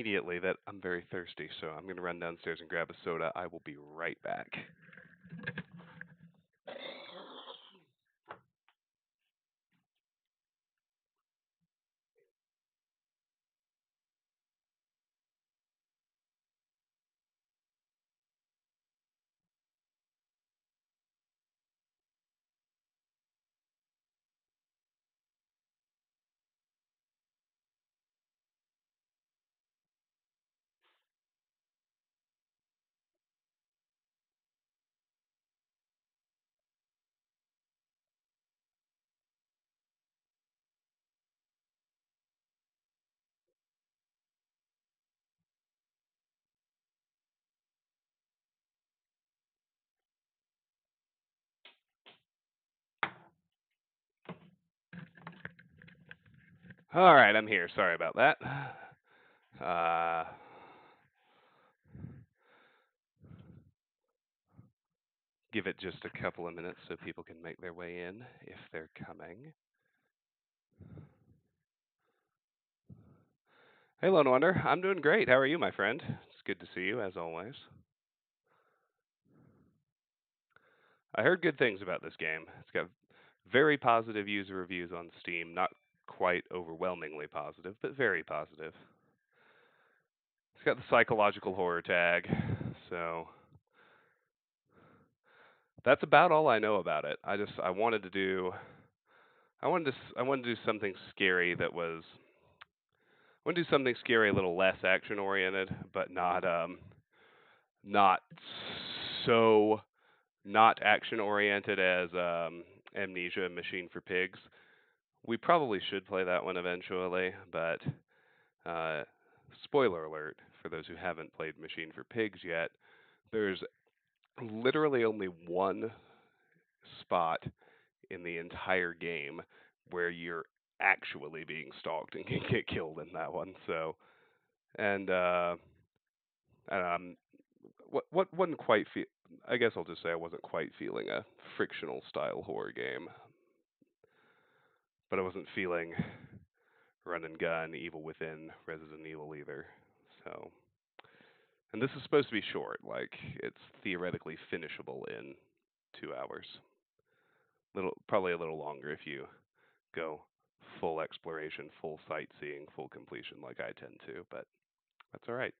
immediately that I'm very thirsty, so I'm going to run downstairs and grab a soda. I will be right back. All right, I'm here. Sorry about that. Give it just a couple of minutes so people can make their way in if they're coming. Hey, Lone Wonder. I'm doing great. How are you, my friend? It's good to see you, as always. I heard good things about this game. It's got very positive user reviews on Steam. Not quite overwhelmingly positive, but very positive. It's got the psychological horror tag, so that's about all I know about it. I wanted to do something scary that was I want to do something scary, a little less action oriented, but not so not action oriented as Amnesia Machine for Pigs. We probably should play that one eventually, but spoiler alert for those who haven't played Machine for Pigs yet, there's literally only one spot in the entire game where you're actually being stalked and can get killed in that one. So, and what wasn't quite I guess I'll just say I wasn't quite feeling a frictional style horror game, but I wasn't feeling run and gun, Evil Within, Resident Evil either. So, and this is supposed to be short, like it's theoretically finishable in 2 hours. Probably a little longer if you go full exploration, full sightseeing, full completion like I tend to, but that's all right.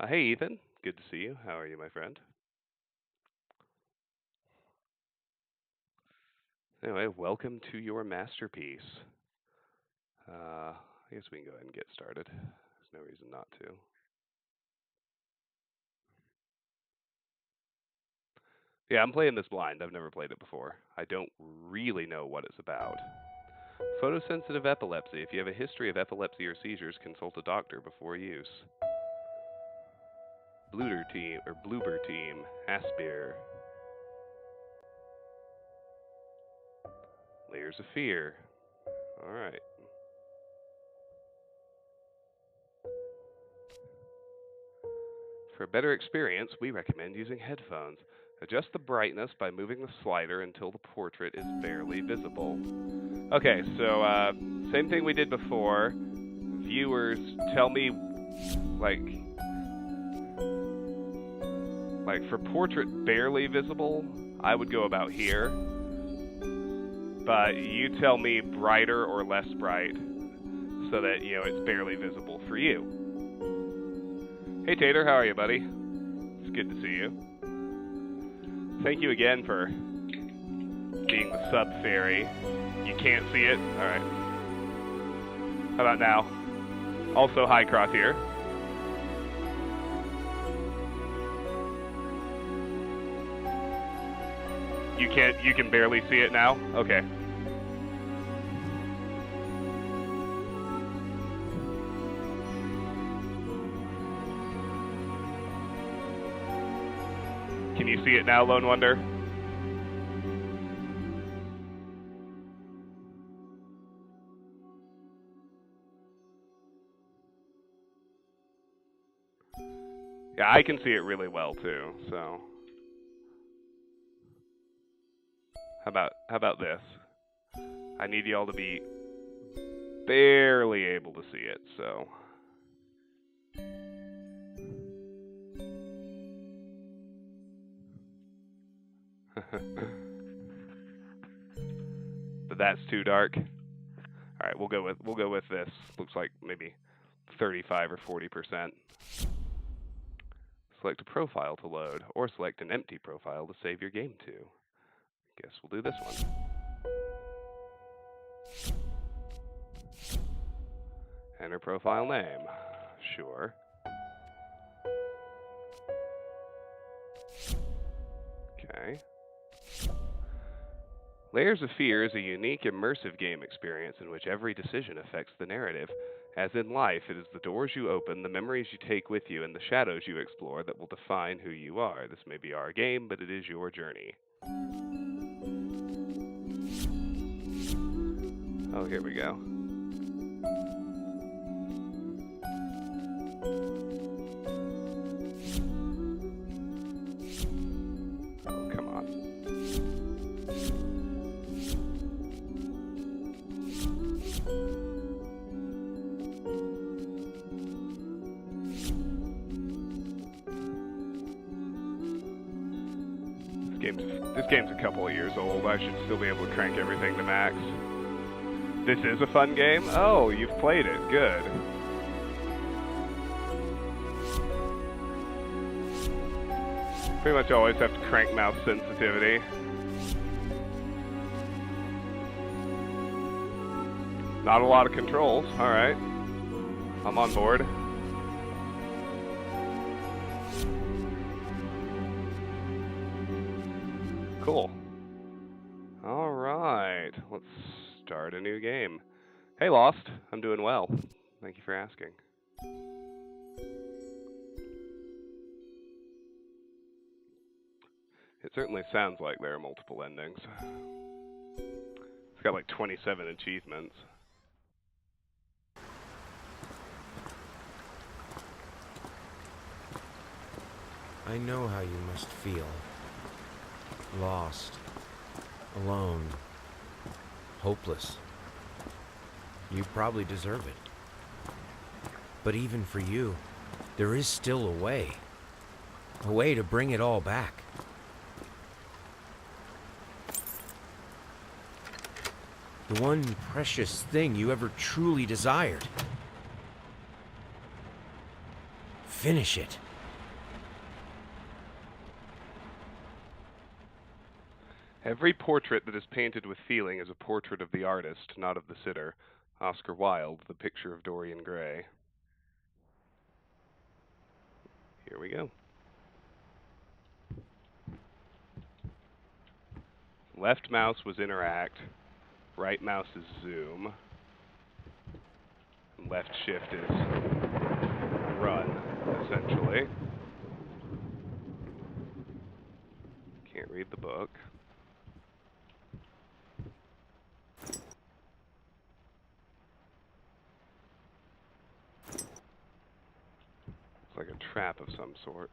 Hey Ethan, good to see you. How are you, my friend? Anyway, welcome to your masterpiece. I guess we can go ahead and get started. There's no reason not to. Yeah, I'm playing this blind. I've never played it before. I don't really know what it's about. Photosensitive epilepsy. If you have a history of epilepsy or seizures, consult a doctor before use. Bloober team, Aspir. Layers of fear. All right. For a better experience, we recommend using headphones. Adjust the brightness by moving the slider until the portrait is barely visible. Okay, so same thing we did before. Viewers, tell me, like for portrait barely visible, I would go about here. But you tell me brighter or less bright, so that it's barely visible for you. Hey Tater, how are you, buddy? It's good to see you. Thank you again for being the sub fairy. You can't see it? Alright. How about now? Also, hi Cross here. You can barely see it now? Okay. Can you see it now, Lone Wonder? Yeah, I can see it really well too, so. How about this? I need y'all to be barely able to see it, so. But that's too dark. All right, we'll go with this. Looks like maybe 35 or 40%. Select a profile to load, or select an empty profile to save your game to. Guess we'll do this one. Enter profile name. Sure. Okay. Layers of Fear is a unique, immersive game experience in which every decision affects the narrative. As in life, it is the doors you open, the memories you take with you, and the shadows you explore that will define who you are. This may be our game, but it is your journey. Oh, here we go. Oh, come on. This game's a couple of years old. I should still be able to crank everything to max. This is a fun game? Oh, you've played it. Good. Pretty much always have to crank mouse sensitivity. Not a lot of controls. Alright. I'm on board. Cool. Alright. Let's start a new game. Hey, Lost. I'm doing well. Thank you for asking. It certainly sounds like there are multiple endings. It's got like 27 achievements. I know how you must feel. Lost. Alone. Hopeless. You probably deserve it. But even for you, there is still a way. A way to bring it all back. The one precious thing you ever truly desired. Finish it. Every portrait that is painted with feeling is a portrait of the artist, not of the sitter. Oscar Wilde, The Picture of Dorian Gray. Here we go. Left mouse was interact. Right mouse is zoom. Left shift is run, essentially. Can't read the book. It's like a trap of some sort.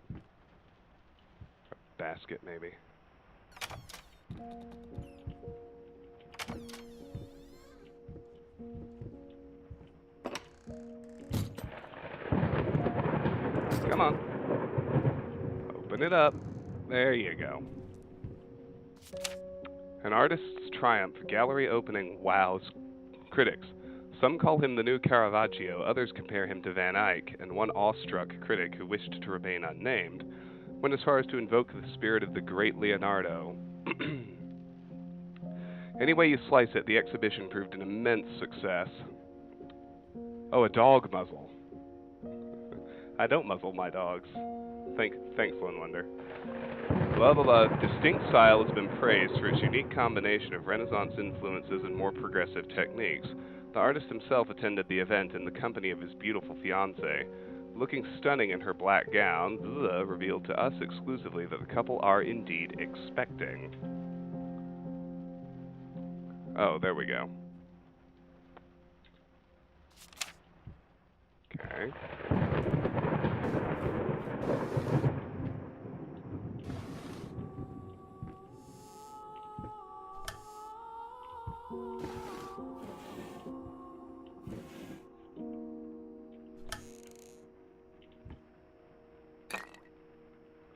A basket, maybe. Come on. Open it up. There you go. An artist's triumph. Gallery opening wows critics. Some call him the new Caravaggio, others compare him to Van Eyck, and one awestruck critic who wished to remain unnamed went as far as to invoke the spirit of the great Leonardo. Any way you slice it, the exhibition proved an immense success. Oh, a dog muzzle. I don't muzzle my dogs. Thanks, Lone Wonder. Blah, blah, blah. Distinct style has been praised for its unique combination of Renaissance influences and more progressive techniques. The artist himself attended the event in the company of his beautiful fiancée. Looking stunning in her black gown, revealed to us exclusively that the couple are indeed expecting. Oh, there we go. Okay.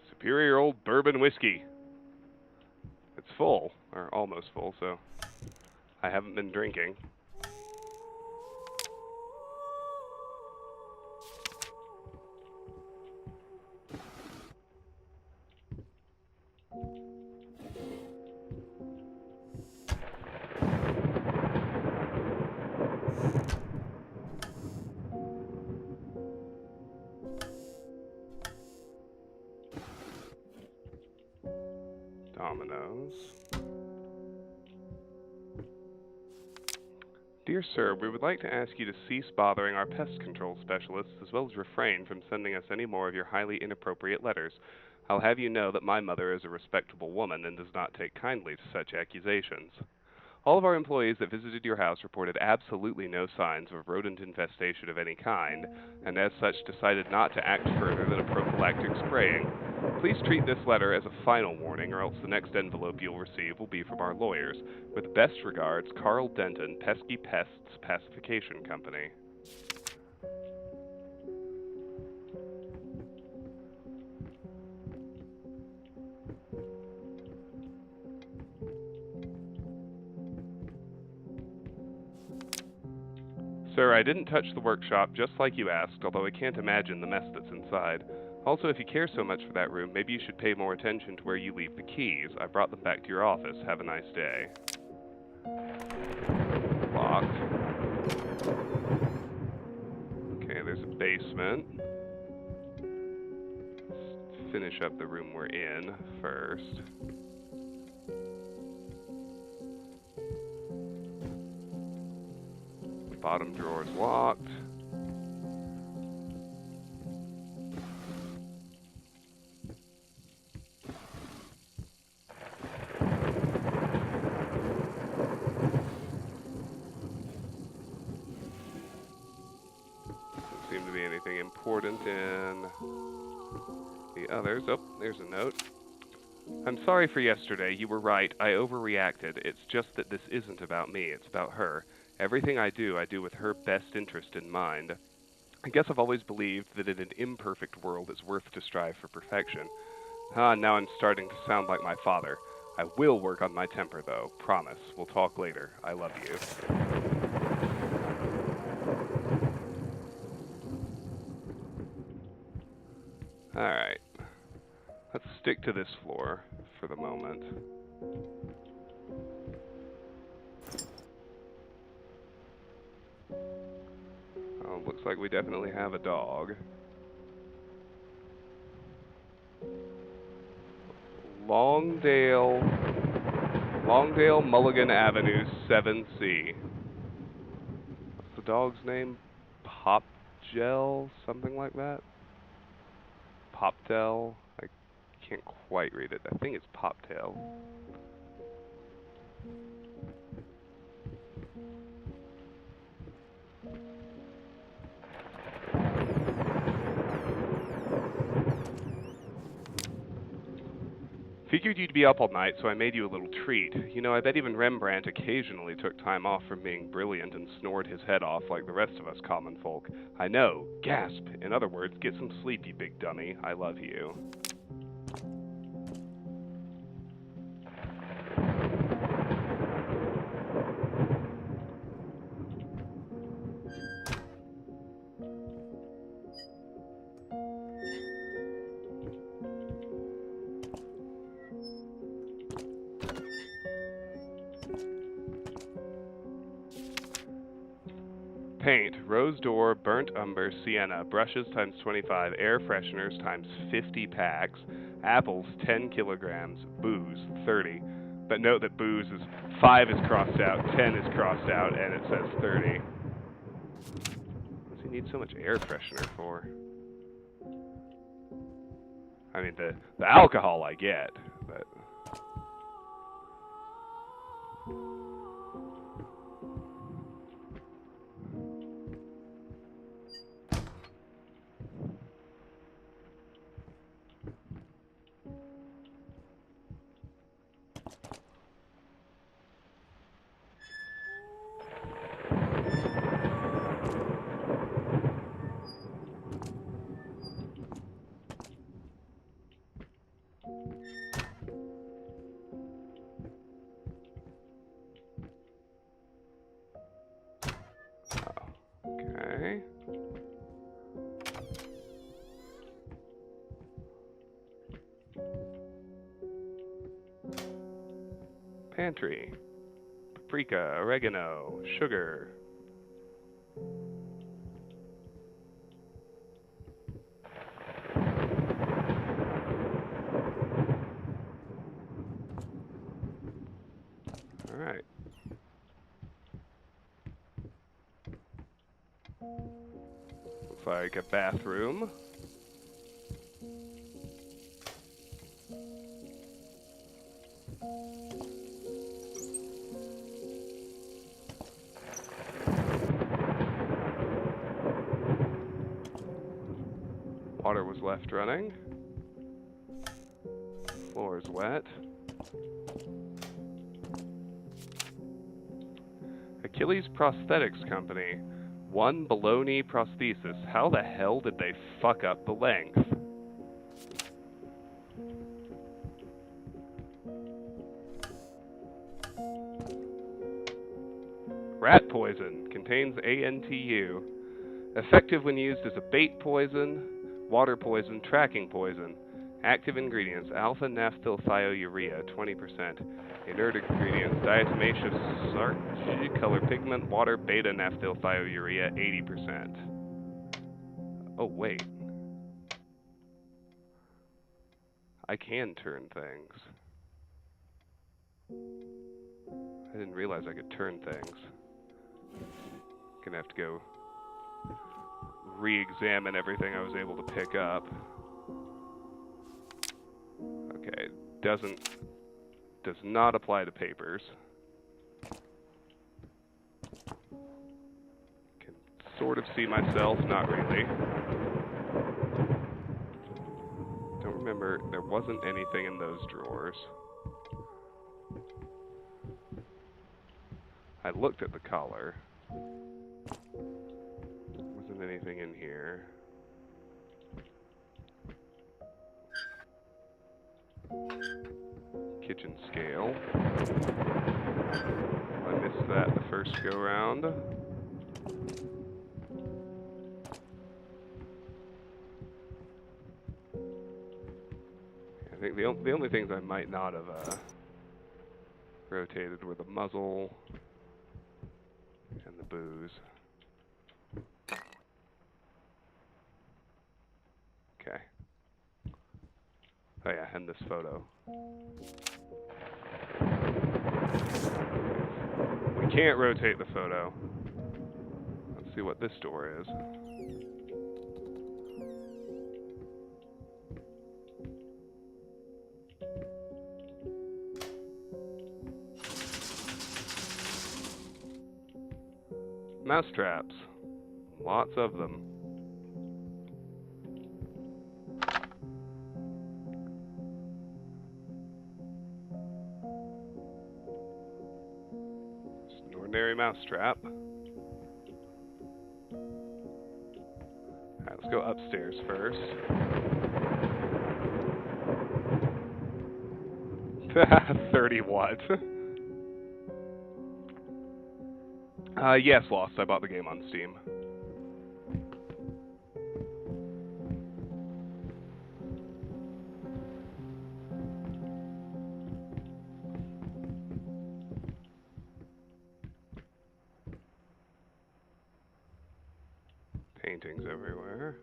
Superior old bourbon whiskey. It's full, or almost full, so I haven't been drinking. Dominoes. Dear sir, we would like to ask you to cease bothering our pest control specialists, as well as refrain from sending us any more of your highly inappropriate letters. I'll have you know that my mother is a respectable woman and does not take kindly to such accusations. All of our employees that visited your house reported absolutely no signs of rodent infestation of any kind, and as such decided not to act further than a prophylactic spraying. Please treat this letter as a final warning, or else the next envelope you'll receive will be from our lawyers. With best regards, Carl Denton, Pesky Pests Pacification Company. Sir, I didn't touch the workshop just like you asked, although I can't imagine the mess that's inside. Also, if you care so much for that room, maybe you should pay more attention to where you leave the keys. I brought them back to your office. Have a nice day. Locked. Okay, there's a basement. Let's finish up the room we're in first. The bottom drawer's locked. Doesn't seem to be anything important in the others. Oh, there's a note. I'm sorry for yesterday. You were right. I overreacted. It's just that this isn't about me. It's about her. Everything I do with her best interest in mind. I guess I've always believed that in an imperfect world it's worth to strive for perfection. Now I'm starting to sound like my father. I will work on my temper, though. Promise. We'll talk later. I love you. Alright. Let's stick to this floor for the moment. Oh, looks like we definitely have a dog. Longdale Mulligan Avenue 7C. What's the dog's name? Popgel? Something like that? Poptel? I can't quite read it. I think it's Poptail. Figured you'd be up all night, so I made you a little treat. You know, I bet even Rembrandt occasionally took time off from being brilliant and snored his head off like the rest of us common folk. I know. Gasp. In other words, get some sleep, you big dummy. I love you. Paint, rose door, burnt umber, sienna, brushes times 25, air fresheners times 50 packs, apples 10 kilograms, booze 30. But note that booze is 5 is crossed out, 10 is crossed out, and it says 30. What does he need so much air freshener for? I mean, the alcohol I get, but... Pantry. Paprika, oregano, sugar. Alright. Looks like a bathroom. Water was left running. Floor is wet. Achilles Prosthetics Company. One baloney prosthesis. How the hell did they fuck up the length? Rat poison. Contains ANTU. Effective when used as a bait poison, water poison, tracking poison. Active ingredients, alpha-naphthylthiourea, 20%. Inert ingredients, diatomaceous starch, color pigment, water, beta-naphthylthiourea, 80%. Oh, wait. I can turn things. I didn't realize I could turn things. Gonna have to go re-examine everything I was able to pick up. Okay, does not apply to papers. Can sort of see myself, not really. Don't remember, there wasn't anything in those drawers. I looked at the collar. Wasn't anything in here. Kitchen scale. I missed that the first go round. I think the only things I might not have rotated were the muzzle and the booze. Okay. Oh yeah, and this photo. We can't rotate the photo. Let's see what this door is. Mousetraps. Lots of them. Just an ordinary mousetrap. Alright, let's go upstairs first. 30 what? Yes, Lost. I bought the game on Steam. Paintings everywhere.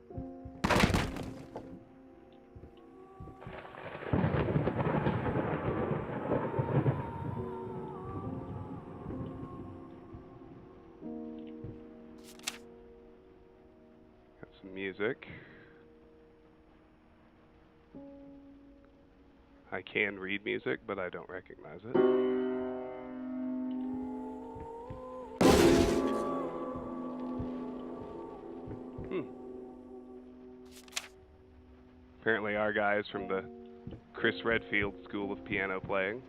Got some music. I can read music, but I don't recognize it. Apparently our guys from the Chris Redfield School of Piano Playing.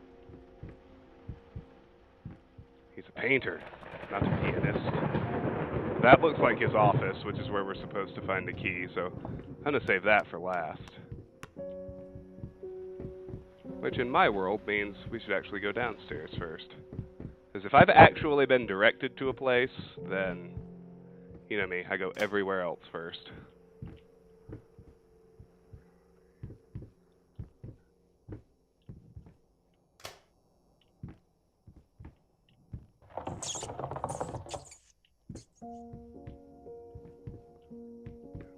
He's a painter, not a pianist. That looks like his office, which is where we're supposed to find the key, so I'm gonna save that for last. Which in my world means we should actually go downstairs first. Because if I've actually been directed to a place, then, you know me, I go everywhere else first.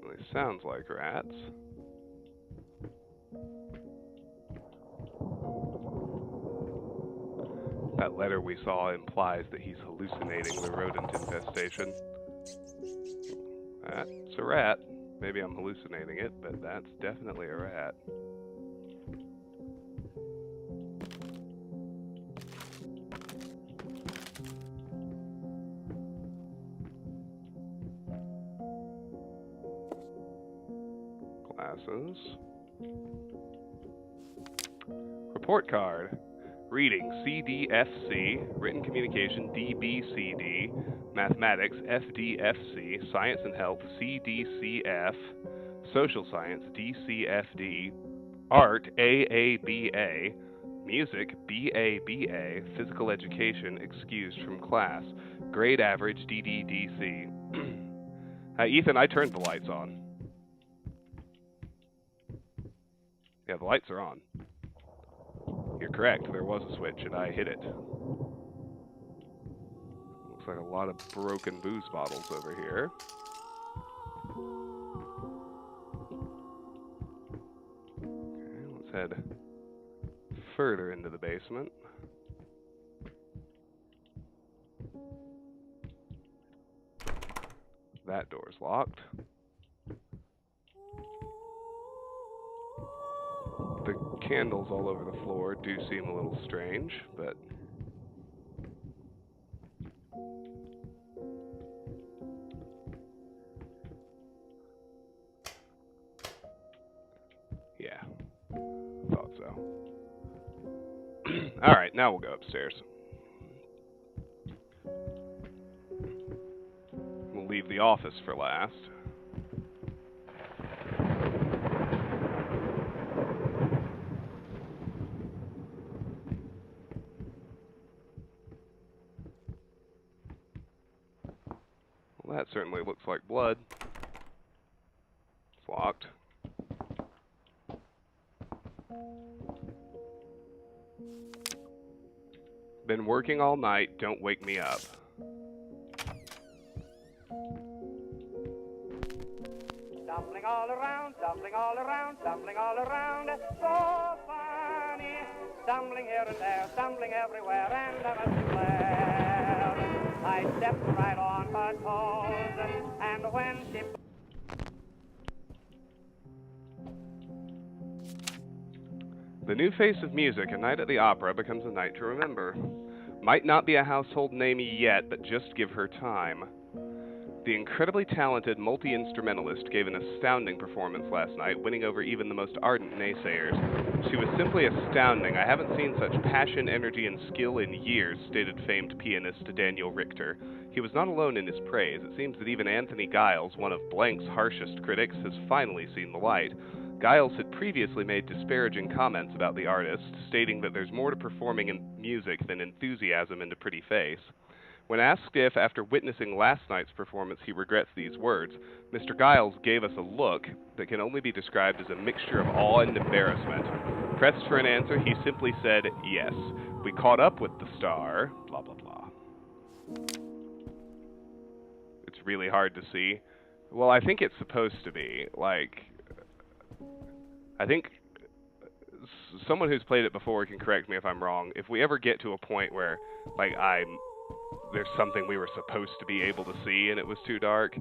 Really sounds like rats. That letter we saw implies that he's hallucinating the rodent infestation. That's a rat. Maybe I'm hallucinating it, but that's definitely a rat. Glasses. Report card. Reading CDFC, Written Communication DBCD, Mathematics FDFC, Science and Health CDCF, Social Science DCFD, Art AABA, Music BABA, Physical Education excused from class, Grade Average DDDC. Ethan, I turned the lights on. Yeah, the lights are on. You're correct, there was a switch and I hit it. Looks like a lot of broken booze bottles over here. Okay, let's head further into the basement. That door's locked. The candles all over the floor do seem a little strange, but yeah, thought so. Alright, now we'll go upstairs. We'll leave the office for last. Well, that certainly looks like blood. It's locked. Been working all night, don't wake me up. Stumbling all around, stumbling all around, stumbling all around, so funny. Stumbling here and there, stumbling everywhere, and I must declare, I stepped right on her toes, and when she... The new face of music, A Night at the Opera, becomes a night to remember. Might not be a household name yet, but just give her time. The incredibly talented multi-instrumentalist gave an astounding performance last night, winning over even the most ardent naysayers. She was simply astounding. I haven't seen such passion, energy, and skill in years, stated famed pianist Daniel Richter. He was not alone in his praise. It seems that even Anthony Giles, one of Blank's harshest critics, has finally seen the light. Giles had previously made disparaging comments about the artist, stating that there's more to performing in music than enthusiasm and a pretty face. When asked if, after witnessing last night's performance, he regrets these words, Mr. Giles gave us a look that can only be described as a mixture of awe and embarrassment. Pressed for an answer, he simply said, yes, we caught up with the star, blah, blah, blah. It's really hard to see. Well, I think it's supposed to be. Like, I think someone who's played it before can correct me if I'm wrong. If we ever get to a point where, like, there's something we were supposed to be able to see and it was too dark.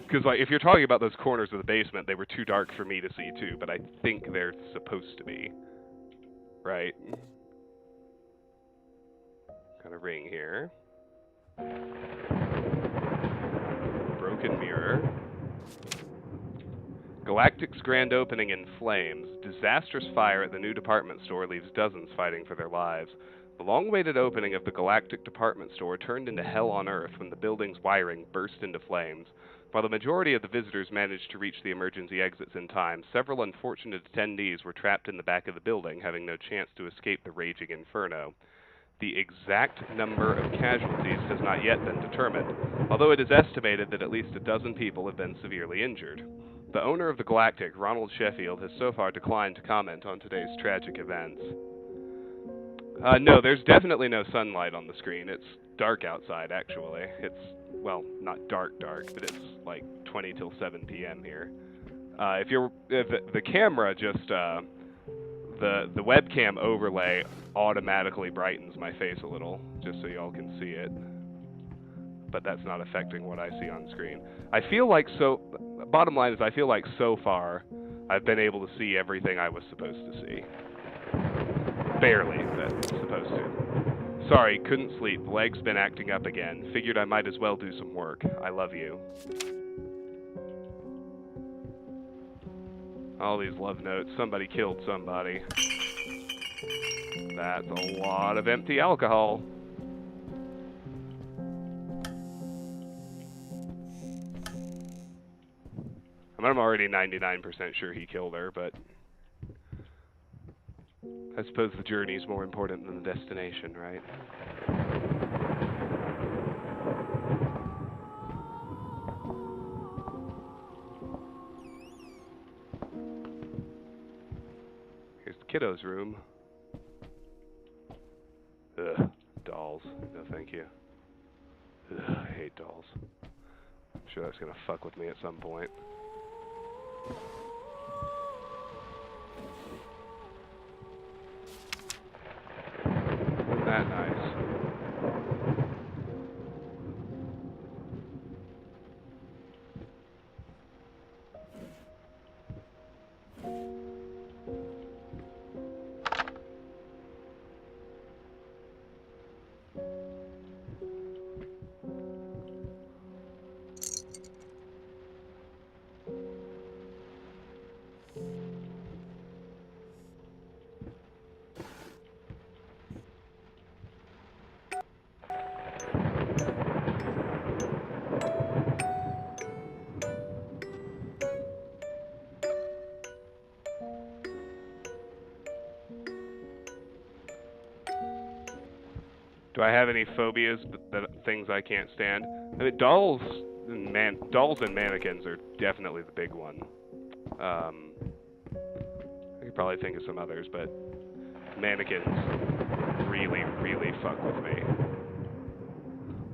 Because, like, if you're talking about those corners of the basement, they were too dark for me to see too, but I think they're supposed to be. Right? Got a ring here. Broken mirror. Galactic's grand opening in flames. Disastrous fire at the new department store leaves dozens fighting for their lives. The long-awaited opening of the Galactic department store turned into hell on Earth when the building's wiring burst into flames. While the majority of the visitors managed to reach the emergency exits in time, several unfortunate attendees were trapped in the back of the building, having no chance to escape the raging inferno. The exact number of casualties has not yet been determined, although it is estimated that at least a dozen people have been severely injured. The owner of the Galactic, Ronald Sheffield, has so far declined to comment on today's tragic events. No, there's definitely no sunlight on the screen. It's dark outside, actually. It's well, not dark, but it's like 20 till 7 p.m. here. If the camera just the webcam overlay automatically brightens my face a little, just so y'all can see it. But that's not affecting what I see on screen. Bottom line is, I feel like so far I've been able to see everything I was supposed to see. Barely, but supposed to. Sorry, couldn't sleep. The leg's been acting up again. Figured I might as well do some work. I love you. All these love notes. Somebody killed somebody. That's a lot of empty alcohol. I mean, I'm already 99% sure he killed her, but I suppose the journey is more important than the destination, right? Here's the kiddo's room. Ugh, dolls. No thank you. Ugh, I hate dolls. I'm sure that's gonna fuck with me at some point. Isn't that nice? Do I have any phobias, things I can't stand? I mean, dolls and mannequins are definitely the big one. I could probably think of some others, but mannequins really, really fuck with me.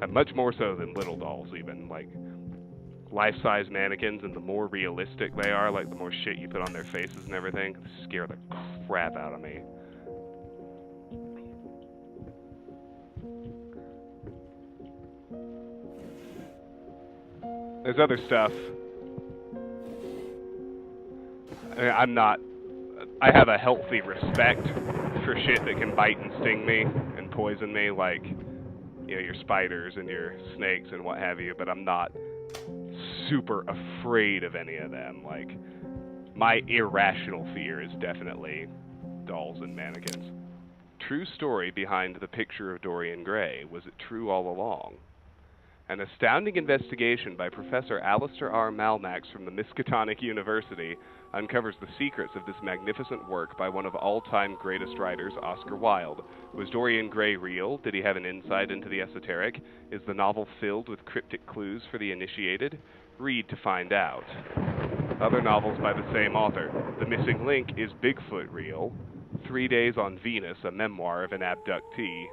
Much more so than little dolls, even. Like, life-size mannequins, and the more realistic they are, like the more shit you put on their faces and everything, scare the crap out of me. There's other stuff. I have a healthy respect for shit that can bite and sting me and poison me, like, you know, your spiders and your snakes and what have you, but I'm not super afraid of any of them. Like, my irrational fear is definitely dolls and mannequins. True story behind the picture of Dorian Gray. Was it true all along? An astounding investigation by Professor Alistair R. Malmax from the Miskatonic University uncovers the secrets of this magnificent work by one of all-time greatest writers, Oscar Wilde. Was Dorian Gray real? Did he have an insight into the esoteric? Is the novel filled with cryptic clues for the initiated? Read to find out. Other novels by the same author. The Missing Link. Is Bigfoot real? 3 Days on Venus, a memoir of an abductee.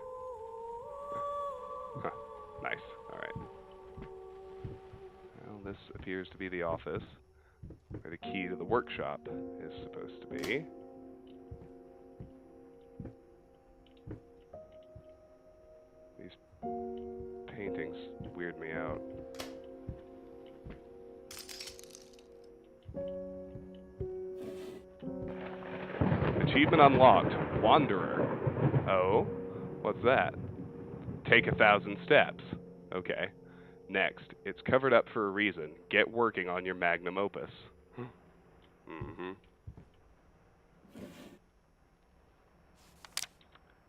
Huh. Nice. Alright. Well, this appears to be the office, where the key to the workshop is supposed to be. These paintings weird me out. Achievement unlocked. Wanderer. Oh? What's that? Take 1,000 steps. Okay. Next, it's covered up for a reason. Get working on your magnum opus. Mm-hmm.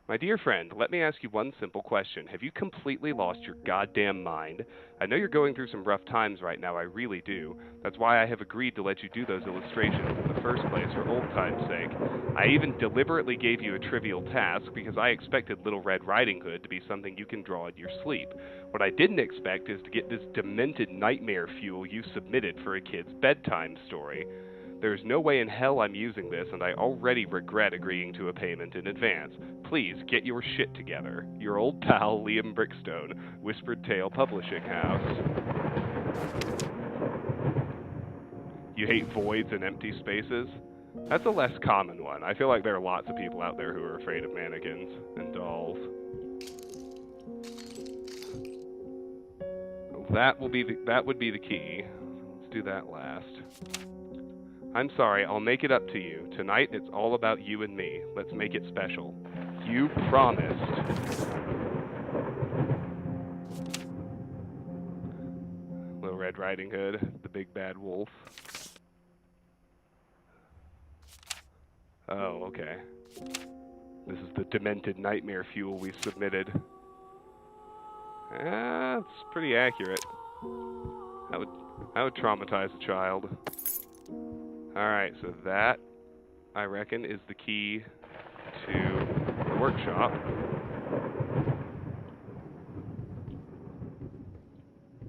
My dear friend, let me ask you one simple question. Have you completely lost your goddamn mind? I know you're going through some rough times right now, I really do. That's why I have agreed to let you do those illustrations in the first place, for old time's sake. I even deliberately gave you a trivial task because I expected Little Red Riding Hood to be something you can draw in your sleep. What I didn't expect is to get this demented nightmare fuel you submitted for a kid's bedtime story. There is no way in hell I'm using this, and I already regret agreeing to a payment in advance. Please, get your shit together. Your old pal, Liam Brickstone, Whispered Tale Publishing House. You hate voids and empty spaces? That's a less common one. I feel like there are lots of people out there who are afraid of mannequins and dolls. That would be the key. Let's do that last. I'm sorry, I'll make it up to you. Tonight it's all about you and me. Let's make it special. You promised. Little Red Riding Hood, the big bad wolf. Oh, okay. This is the demented nightmare fuel we submitted. It's pretty accurate. That would traumatize a child. Alright, so that, I reckon, is the key to the workshop.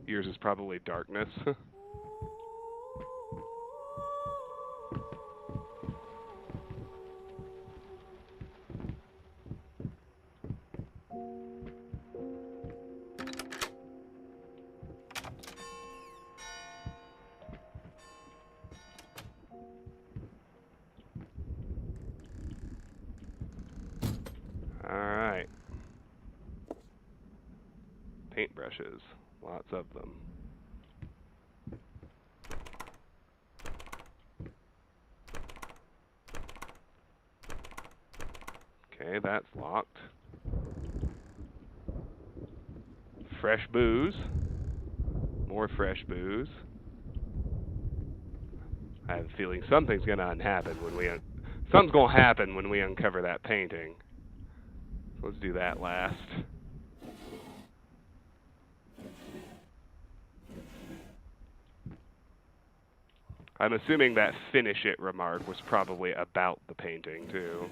Yours is probably darkness. Alright. Paintbrushes. Lots of them. Okay, that's locked. Fresh booze. More fresh booze. I have a feeling something's gonna happen when we something's gonna happen when we uncover that painting. So let's do that last. I'm assuming that finish it remark was probably about the painting too.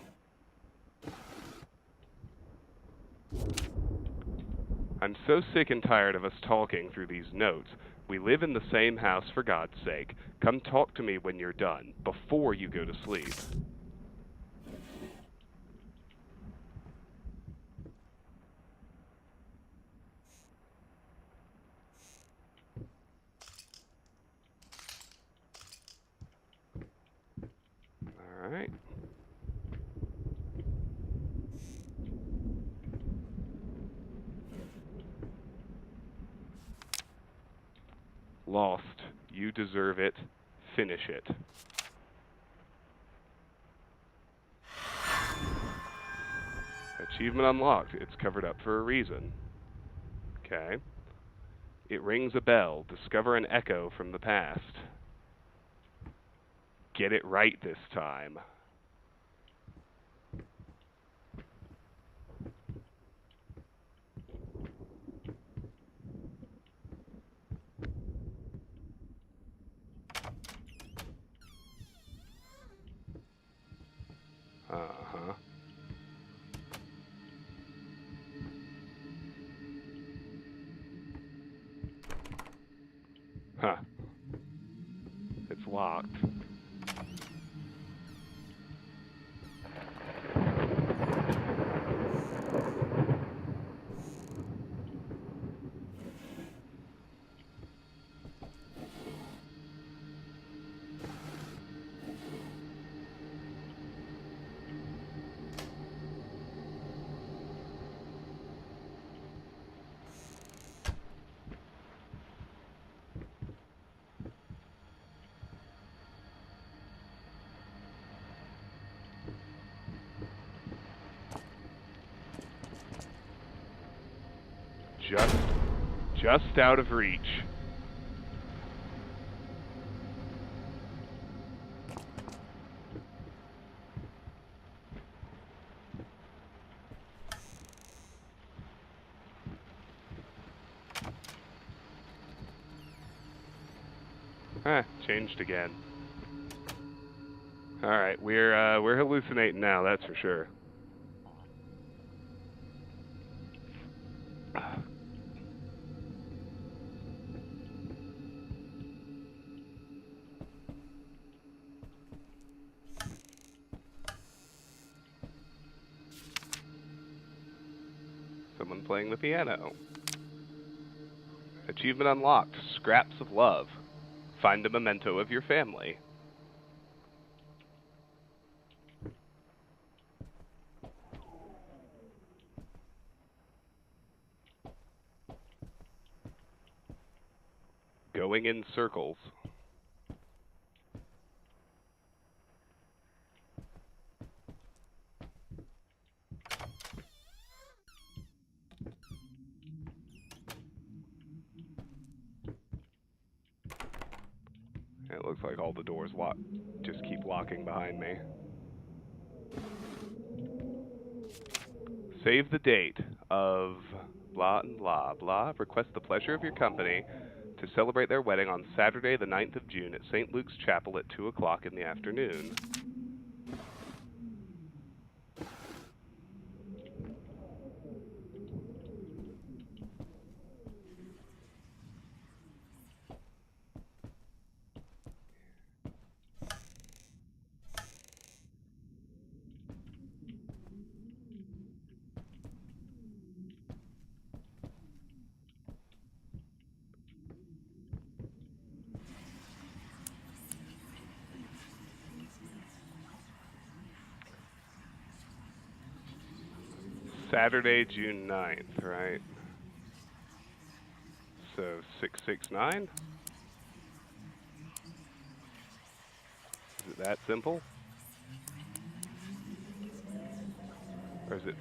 I'm so sick and tired of us talking through these notes. We live in the same house, for God's sake. Come talk to me when you're done, before you go to sleep. All right. Lost. You deserve it. Finish it. Achievement unlocked. It's covered up for a reason. Okay. It rings a bell. Discover an echo from the past. Get it right this time. Uh-huh. Huh. It's locked. Just out of reach. Changed again. All right, we're hallucinating now, that's for sure. playing the piano. Achievement unlocked. Scraps of love. Find a memento of your family. Going in circles. It looks like all the doors just keep locking behind me. Save the date of blah and blah blah. Request the pleasure of your company to celebrate their wedding on Saturday, the 9th of June at St. Luke's Chapel at 2 o'clock in the afternoon. Saturday, June 9th, right? So 669? Is it that simple? Or is it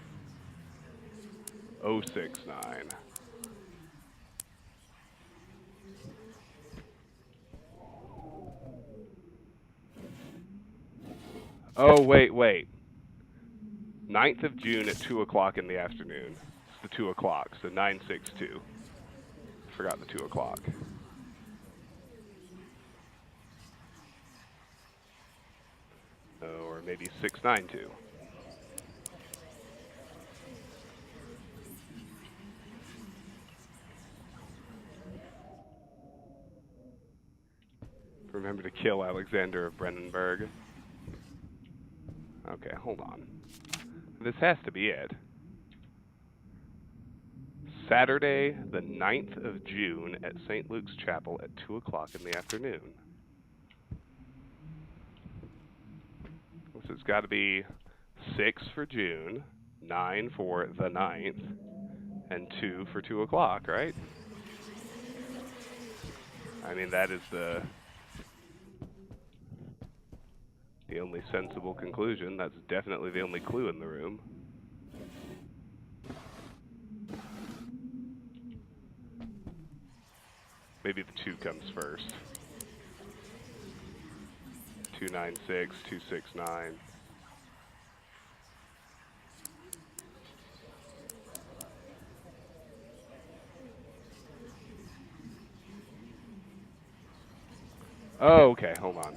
069? Oh, wait. 9th of June at 2 o'clock in the afternoon. It's the 2 o'clock, so 962. Forgot the 2 o'clock. Oh, or maybe 692. Remember to kill Alexander of Brennenburg. Okay, hold on. This has to be it. Saturday, the 9th of June at St. Luke's Chapel at 2 o'clock in the afternoon. So it's got to be 6 for June, 9 for the 9th, and 2 for 2 o'clock, right? I mean, that is the only sensible conclusion. That's definitely the only clue in the room. Maybe the 2 comes first. 296, 269. Oh, okay, hold on.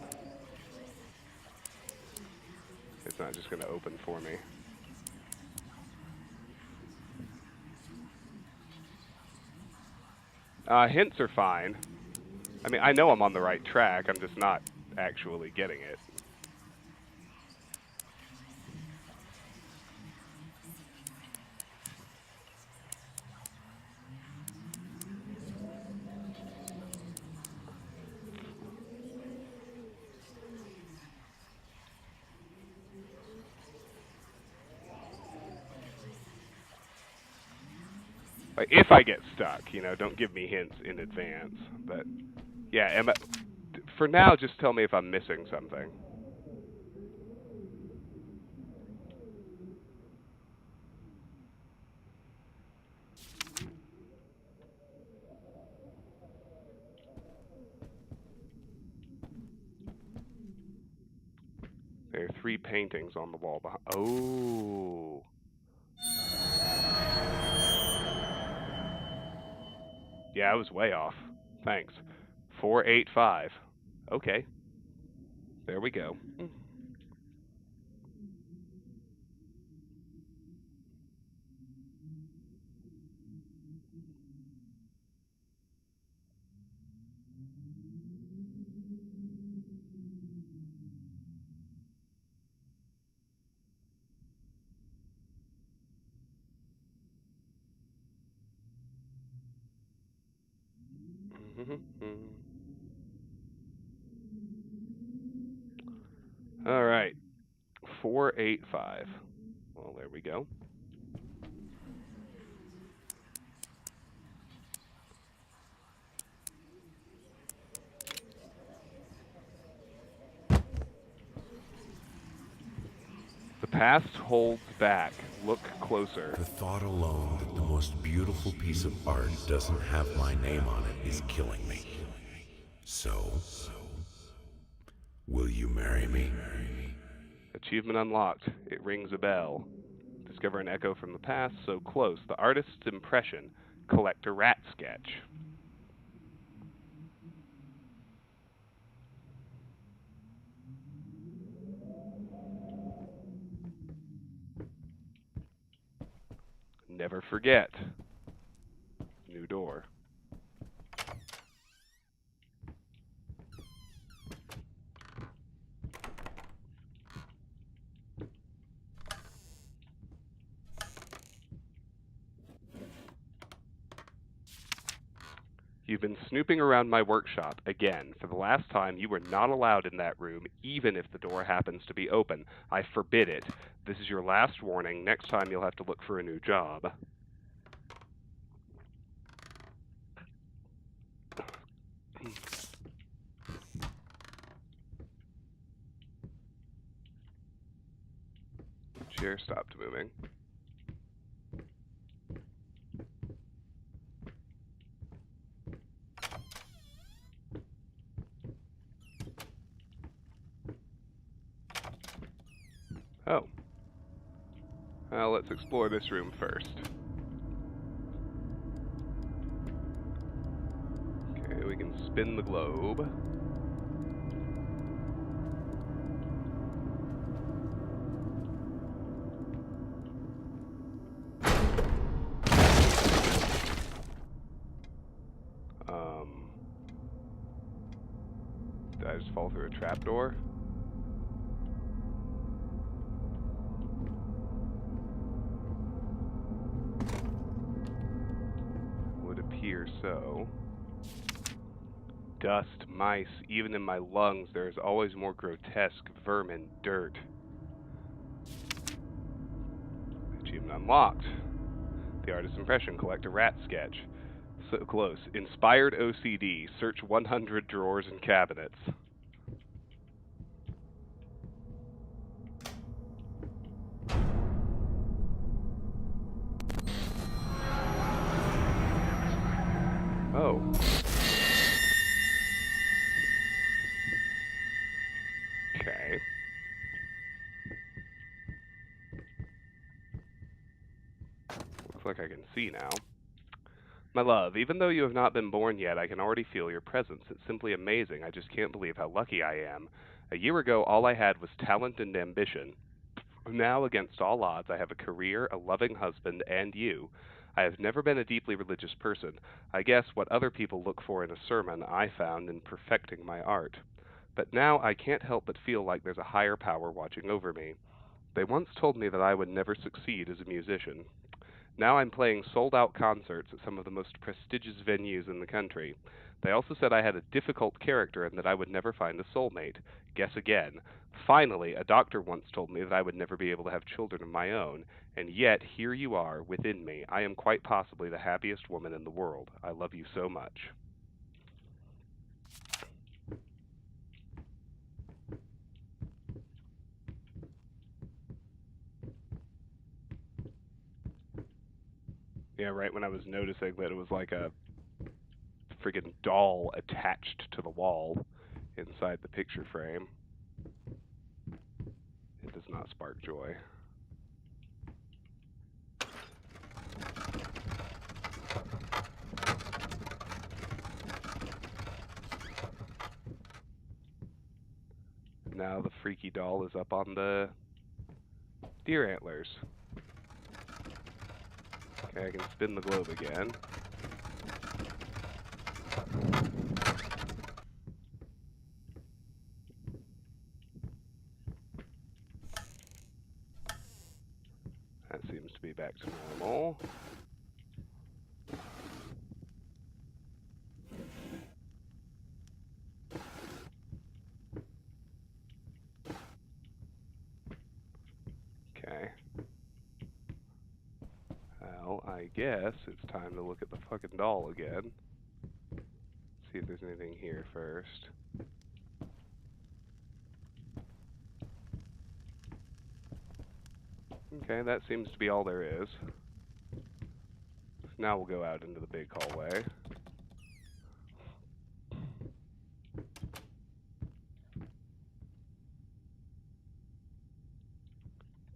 It's not just going to open for me. Hints are fine. I mean, I know I'm on the right track. I'm just not actually getting it. Like, if I get stuck, don't give me hints in advance. But, yeah, for now, just tell me if I'm missing something. There are 3 paintings on the wall behind. Oh. Yeah, I was way off. Thanks. 485. Okay. There we go. All right. 485. Well, there we go. The past holds back. Look closer. The thought alone that the most beautiful piece of art doesn't have my name on it is killing me. So, will you marry me? Achievement unlocked. It rings a bell. Discover an echo from the past so close. The artist's impression. Collect a rat sketch. Never forget. New door. You've been snooping around my workshop again. For the last time, you were not allowed in that room, even if the door happens to be open. I forbid it. This is your last warning. Next time, you'll have to look for a new job. Chair stopped moving. Oh. Well, let's explore this room first. Okay, we can spin the globe. Did I just fall through a trapdoor? Would appear so. Dust, mice, even in my lungs, there is always more grotesque vermin, dirt. Achievement unlocked. The artist's impression, collect a rat sketch. So close. Inspired OCD, search 100 drawers and cabinets. Oh. Okay. Looks like I can see now. My love, even though you have not been born yet, I can already feel your presence. It's simply amazing. I just can't believe how lucky I am. A year ago, all I had was talent and ambition. Now, against all odds, I have a career, a loving husband, and you. I have never been a deeply religious person. I guess what other people look for in a sermon, I found in perfecting my art. But now I can't help but feel like there's a higher power watching over me. They once told me that I would never succeed as a musician. Now I'm playing sold-out concerts at some of the most prestigious venues in the country. They also said I had a difficult character and that I would never find a soulmate. Guess again. Finally, a doctor once told me that I would never be able to have children of my own, and yet here you are, within me. I am quite possibly the happiest woman in the world. I love you so much. Yeah, right when I was noticing that it was like a friggin' doll attached to the wall inside the picture frame. It does not spark joy. Now the freaky doll is up on the deer antlers. Okay, I can spin the globe again. That seems to be back to normal. guess it's time to look at the fucking doll again. See if there's anything here first. Okay, that seems to be all there is. Now we'll go out into the big hallway.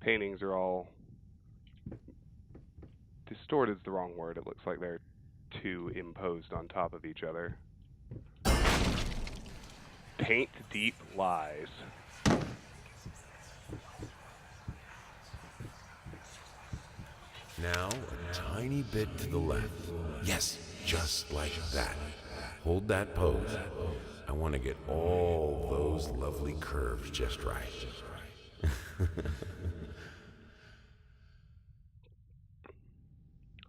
Paintings are all distorted's the wrong word. It looks like they're too imposed on top of each other. Paint deep lies. Now, a tiny bit to the left. Yes, just like that. Hold that pose. I want to get all those lovely curves just right.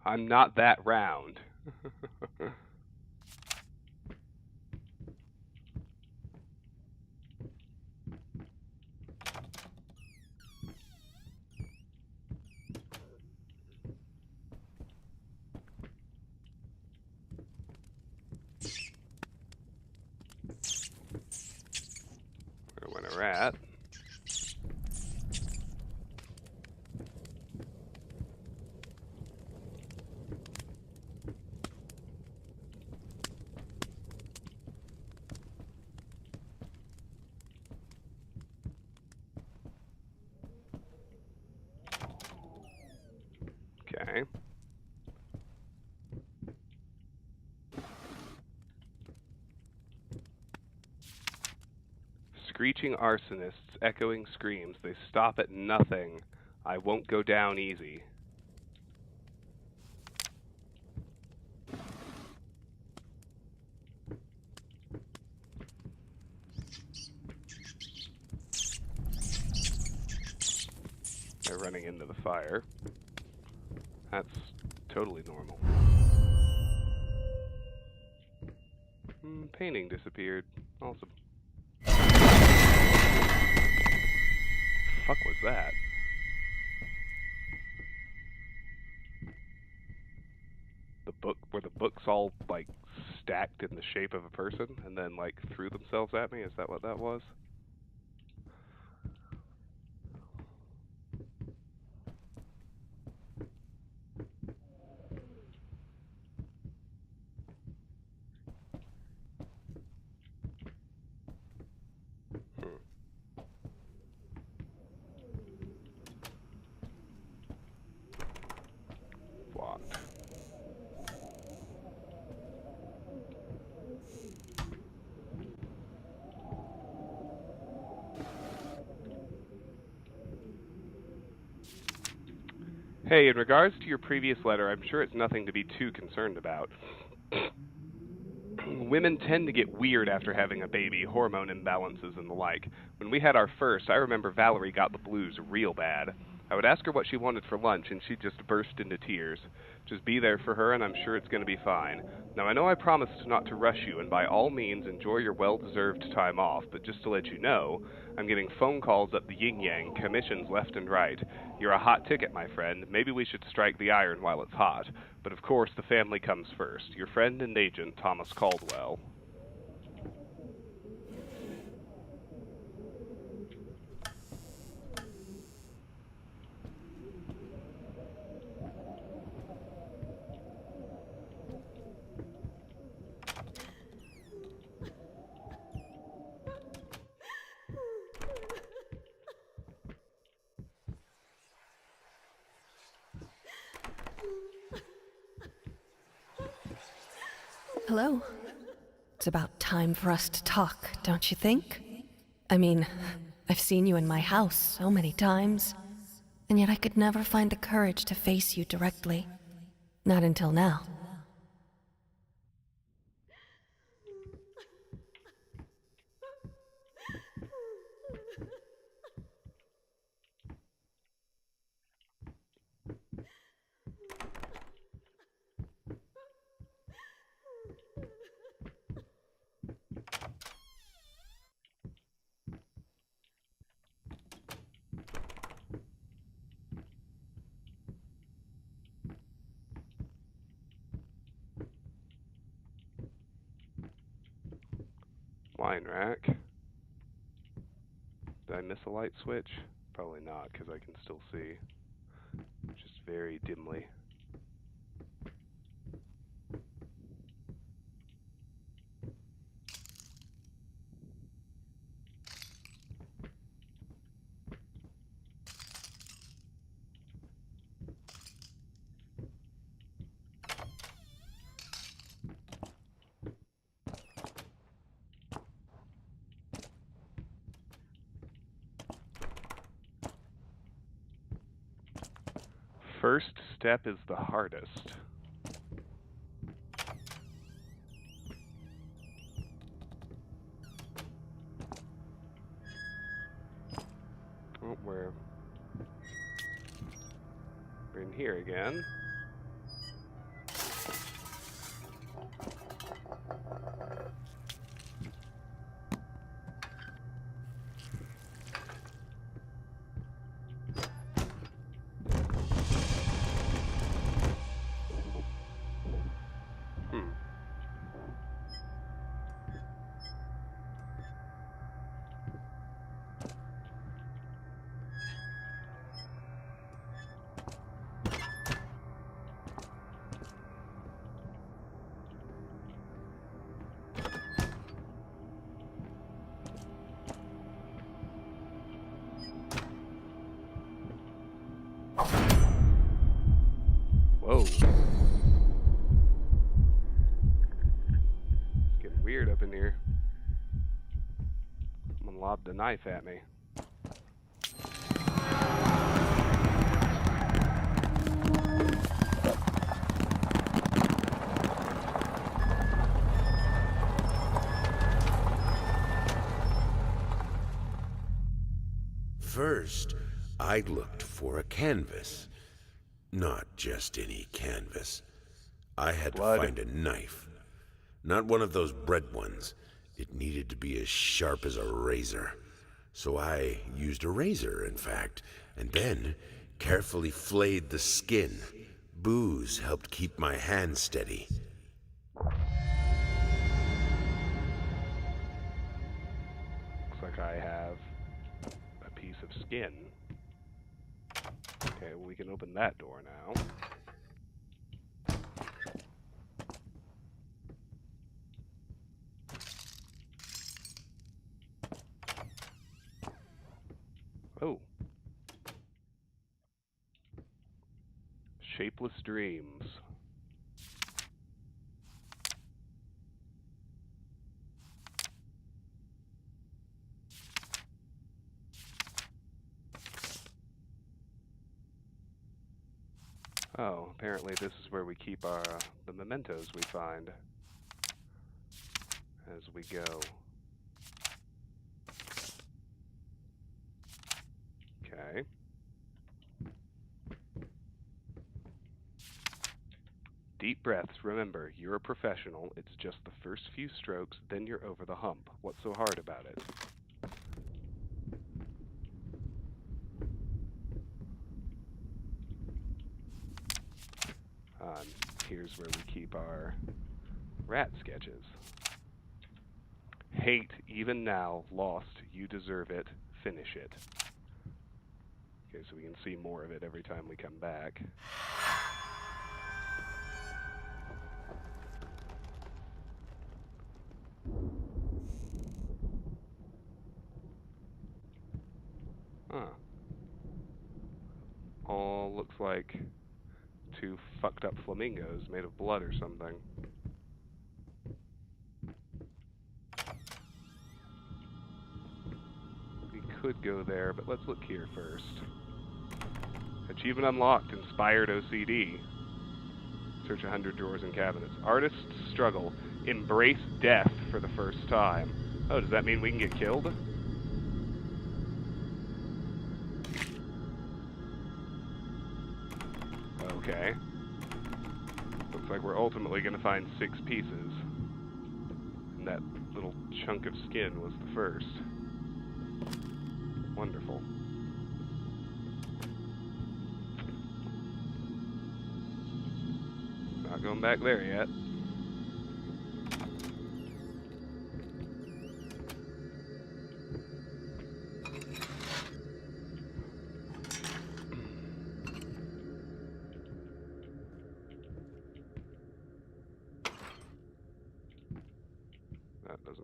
I'm not that round. Where went a rat? Okay. Screeching arsonists, echoing screams. They stop at nothing. I won't go down easy. They're running into the fire. That's totally normal. Painting disappeared. Awesome. Fuck was that? The book, were the books all like stacked in the shape of a person and then like threw themselves at me? Is that what that was? Locked. Hey, in regards to your previous letter, I'm sure it's nothing to be too concerned about. Women tend to get weird after having a baby, hormone imbalances and the like. When we had our first, I remember Valerie got the blues real bad. I would ask her what she wanted for lunch, and she'd just burst into tears. Just be there for her, and I'm sure it's going to be fine. Now, I know I promised not to rush you, and by all means enjoy your well-deserved time off, but just to let you know, I'm getting phone calls up the yin-yang, commissions left and right. You're a hot ticket, my friend. Maybe we should strike the iron while it's hot. But of course, the family comes first. Your friend and agent, Thomas Caldwell. Hello. It's about time for us to talk, don't you think? I mean, I've seen you in my house so many times, and yet I could never find the courage to face you directly. Not until now. wine rack. Did I miss a light switch? Probably not, because I can still see. Just very dimly. First step is the hardest. Oh, we're in here again. Whoa. It's getting weird up in here. Someone lobbed a knife at me. First, I looked for a canvas. Not just any canvas. I had Blood. to find a knife. Not one of those bread ones. It needed to be as sharp as a razor. So I used a razor, in fact, and then carefully flayed the skin. Booze helped keep my hand steady. Looks like I have a piece of skin. Okay, well, we can open that door now. Oh. Shapeless dreams. Oh, apparently this is where we keep our the mementos we find as we go. Okay. Deep breaths. Remember, you're a professional. It's just the first few strokes, then you're over the hump. What's so hard about it? Here's where we keep our rat sketches. Hate, even now, lost, you deserve it, finish it. Okay, so we can see more of it every time we come back. Huh. All looks like two fucked up flamingos made of blood or something. We could go there, but let's look here first. Achievement unlocked, inspired OCD. Search 100 drawers and cabinets. Artist's struggle, embrace death for the first time. Oh, does that mean we can get killed? Okay. Looks like we're ultimately going to find 6 pieces. And that little chunk of skin was the first. Wonderful. Not going back there yet.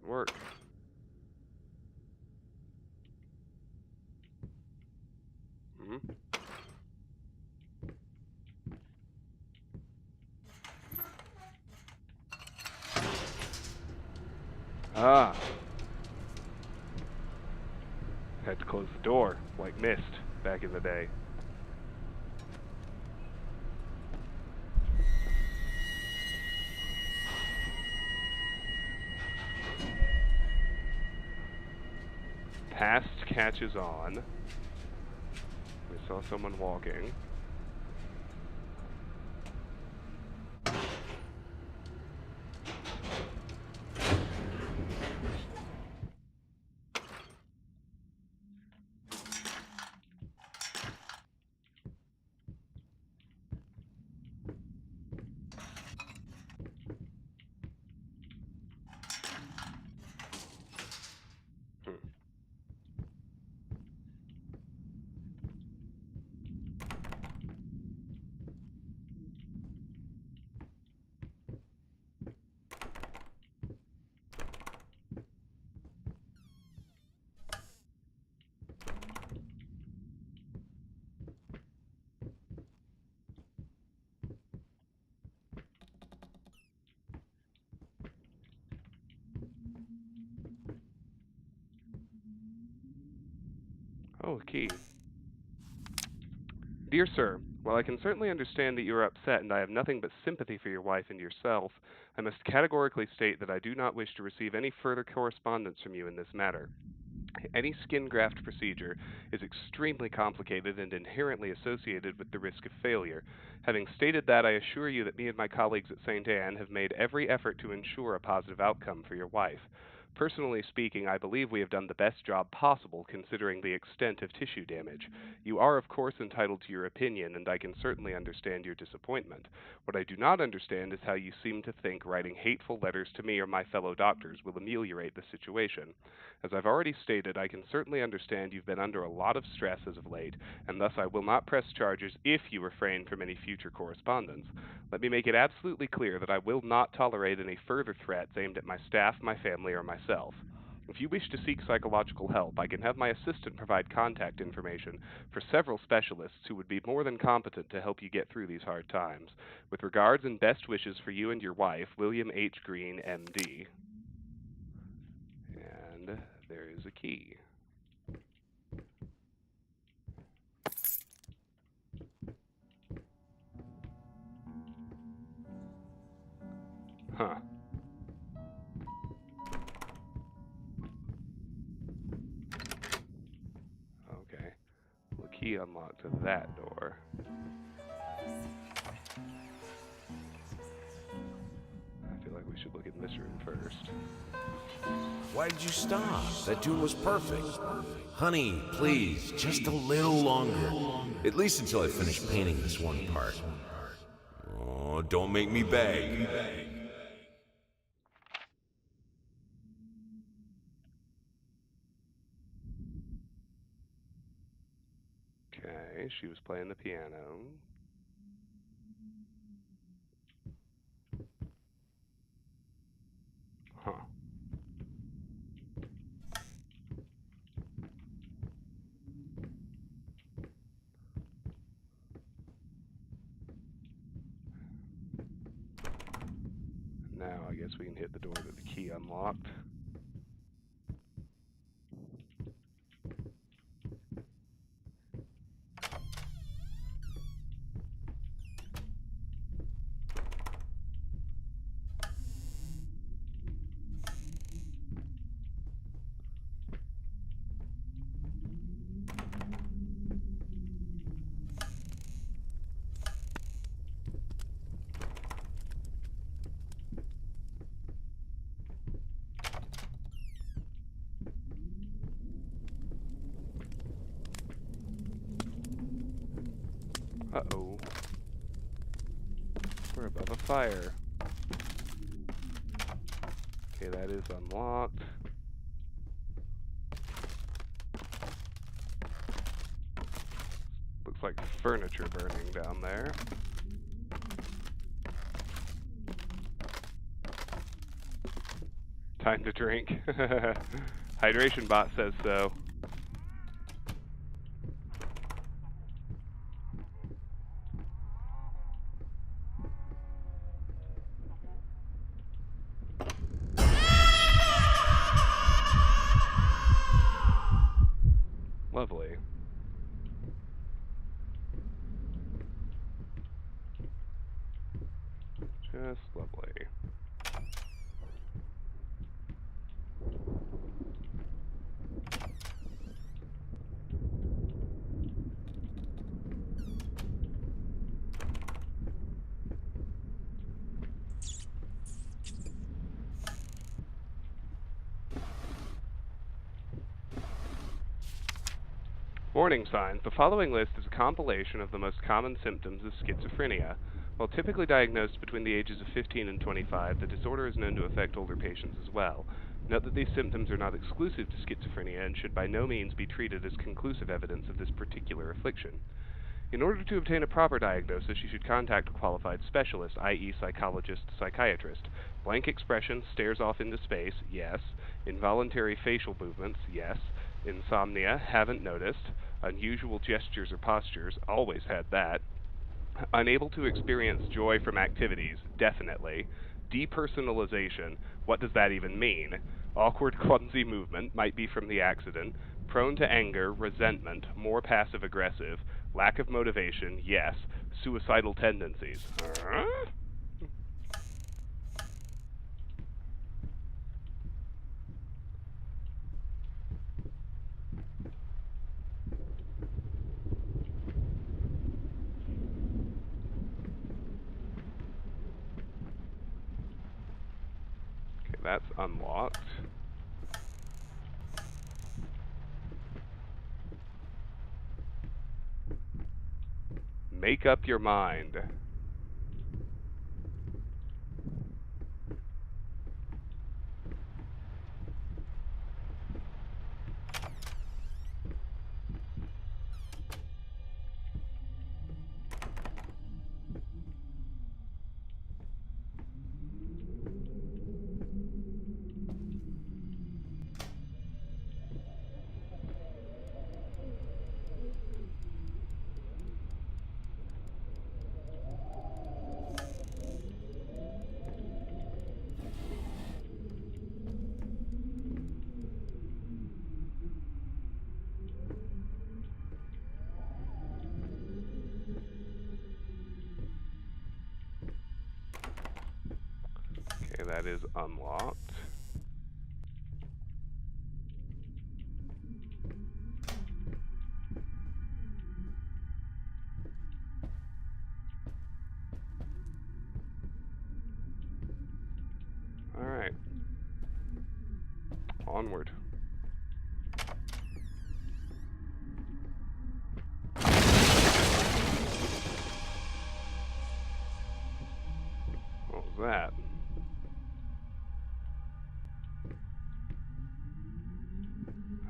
work. Hmm? Ah. Had to close the door, like Myst, back in the day. Past catches on. We saw someone walking. Oh, a key. Dear sir, while I can certainly understand that you are upset and I have nothing but sympathy for your wife and yourself, I must categorically state that I do not wish to receive any further correspondence from you in this matter. Any skin graft procedure is extremely complicated and inherently associated with the risk of failure. Having stated that, I assure you that me and my colleagues at St. Anne have made every effort to ensure a positive outcome for your wife. Personally speaking, I believe we have done the best job possible considering the extent of tissue damage. You are, of course, entitled to your opinion, and I can certainly understand your disappointment. What I do not understand is how you seem to think writing hateful letters to me or my fellow doctors will ameliorate the situation. As I've already stated, I can certainly understand you've been under a lot of stress as of late, and thus I will not press charges if you refrain from any future correspondence. Let me make it absolutely clear that I will not tolerate any further threats aimed at my staff, my family, or myself. If you wish to seek psychological help, I can have my assistant provide contact information for several specialists who would be more than competent to help you get through these hard times. With regards and best wishes for you and your wife, William H. Green, M.D. And there is a key. Huh. Okay. Well, the key unlocked to that door. I feel like we should look in this room first. Why did you stop? That tune was perfect. Honey, please, just a little longer. At least until I finish painting this one part. Oh, don't make me beg. Okay, she was playing the piano. Huh. Now I guess we can hit the door that the key unlocked. Uh-oh. We're above a fire. Okay, that is unlocked. Looks like furniture burning down there. Time to drink. Hydration bot says so. Lovely. Just lovely. Warning signs. The following list is a compilation of the most common symptoms of schizophrenia. While typically diagnosed between the ages of 15 and 25, the disorder is known to affect older patients as well. Note that these symptoms are not exclusive to schizophrenia and should by no means be treated as conclusive evidence of this particular affliction. In order to obtain a proper diagnosis, you should contact a qualified specialist, i.e. psychologist, psychiatrist. Blank expression, stares off into space, yes. Involuntary facial movements, yes. Insomnia, haven't noticed. Unusual gestures or postures, always had that. Unable to experience joy from activities, definitely. Depersonalization, what does that even mean? Awkward, clumsy movement, might be from the accident. Prone to anger, resentment, more passive-aggressive. Lack of motivation, yes. Suicidal tendencies. Okay, that's unlocked. Make up your mind. Okay, that is unlocked. Alright. Onward. What was that?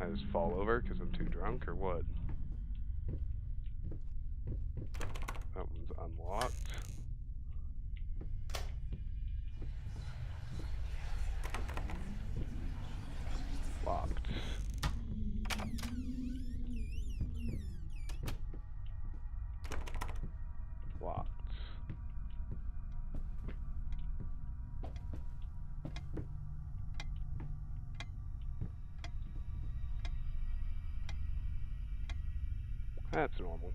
I just fall over because I'm too drunk, or what? That one's unlocked. Locked. Locked. That's normal.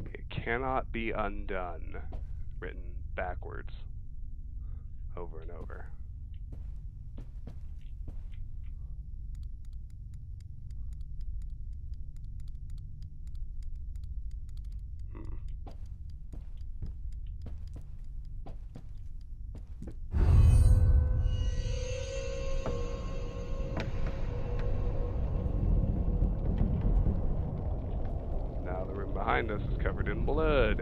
It cannot be undone. Written backwards. Over and over. behind us is covered in blood.